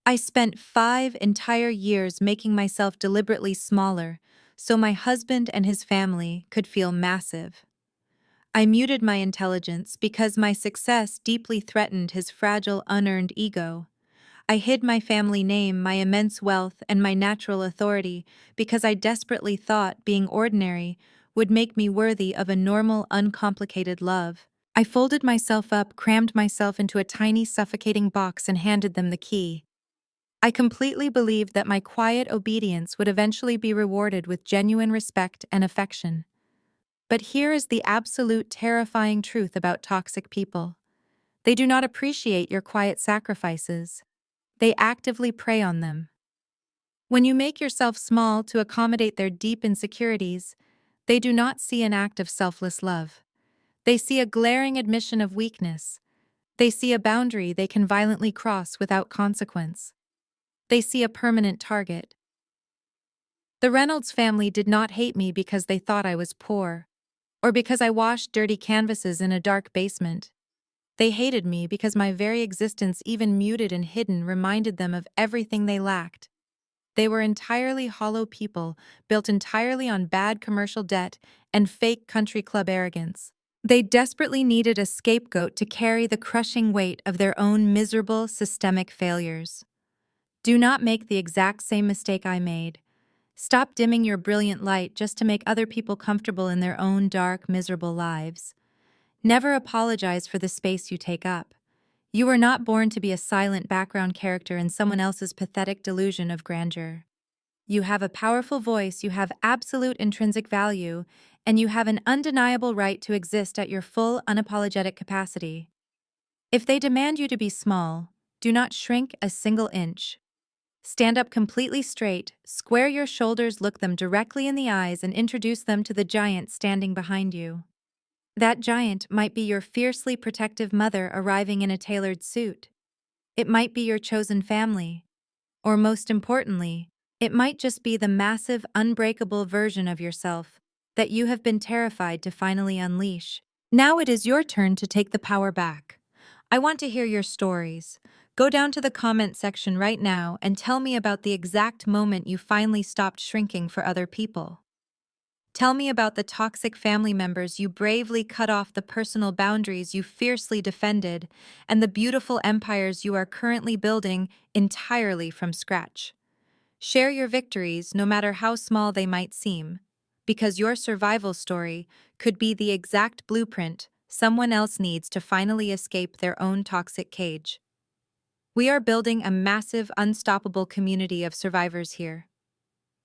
I spent 5 entire years making myself deliberately smaller so my husband and his family could feel massive. I muted my intelligence because my success deeply threatened his fragile, unearned ego. I hid my family name, my immense wealth, and my natural authority because I desperately thought being ordinary would make me worthy of a normal, uncomplicated love. I folded myself up, crammed myself into a tiny, suffocating box, and handed them the key. I completely believed that my quiet obedience would eventually be rewarded with genuine respect and affection. But here is the absolute terrifying truth about toxic people. They do not appreciate your quiet sacrifices. They actively prey on them. When you make yourself small to accommodate their deep insecurities, they do not see an act of selfless love. They see a glaring admission of weakness. They see a boundary they can violently cross without consequence. They see a permanent target. The Reynolds family did not hate me because they thought I was poor, or because I washed dirty canvases in a dark basement. They hated me because my very existence, even muted and hidden, reminded them of everything they lacked. They were entirely hollow people, built entirely on bad commercial debt and fake country club arrogance. They desperately needed a scapegoat to carry the crushing weight of their own miserable, systemic failures. Do not make the exact same mistake I made. Stop dimming your brilliant light just to make other people comfortable in their own dark, miserable lives. Never apologize for the space you take up. You were not born to be a silent background character in someone else's pathetic delusion of grandeur. You have a powerful voice, you have absolute intrinsic value, and you have an undeniable right to exist at your full, unapologetic capacity. If they demand you to be small, do not shrink a single inch. Stand up completely straight, square your shoulders, look them directly in the eyes, and introduce them to the giant standing behind you. That giant might be your fiercely protective mother arriving in a tailored suit. It might be your chosen family. Or most importantly, it might just be the massive, unbreakable version of yourself that you have been terrified to finally unleash. Now it is your turn to take the power back. I want to hear your stories. Go down to the comment section right now and tell me about the exact moment you finally stopped shrinking for other people. Tell me about the toxic family members you bravely cut off, the personal boundaries you fiercely defended, and the beautiful empires you are currently building entirely from scratch. Share your victories, no matter how small they might seem, because your survival story could be the exact blueprint someone else needs to finally escape their own toxic cage. We are building a massive, unstoppable community of survivors here.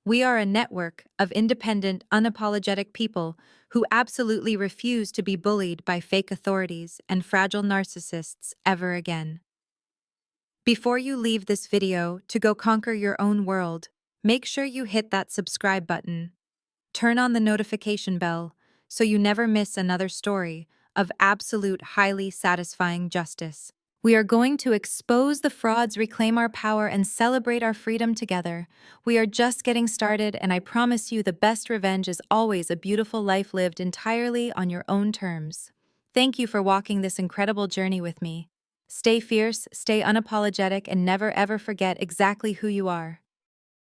We are a network of independent, unapologetic people who absolutely refuse to be bullied by fake authorities and fragile narcissists ever again. Before you leave this video to go conquer your own world, make sure you hit that subscribe button. Turn on the notification bell so you never miss another story of absolute, highly satisfying justice. We are going to expose the frauds, reclaim our power, and celebrate our freedom together. We are just getting started, and I promise you the best revenge is always a beautiful life lived entirely on your own terms. Thank you for walking this incredible journey with me. Stay fierce, stay unapologetic, and never ever forget exactly who you are.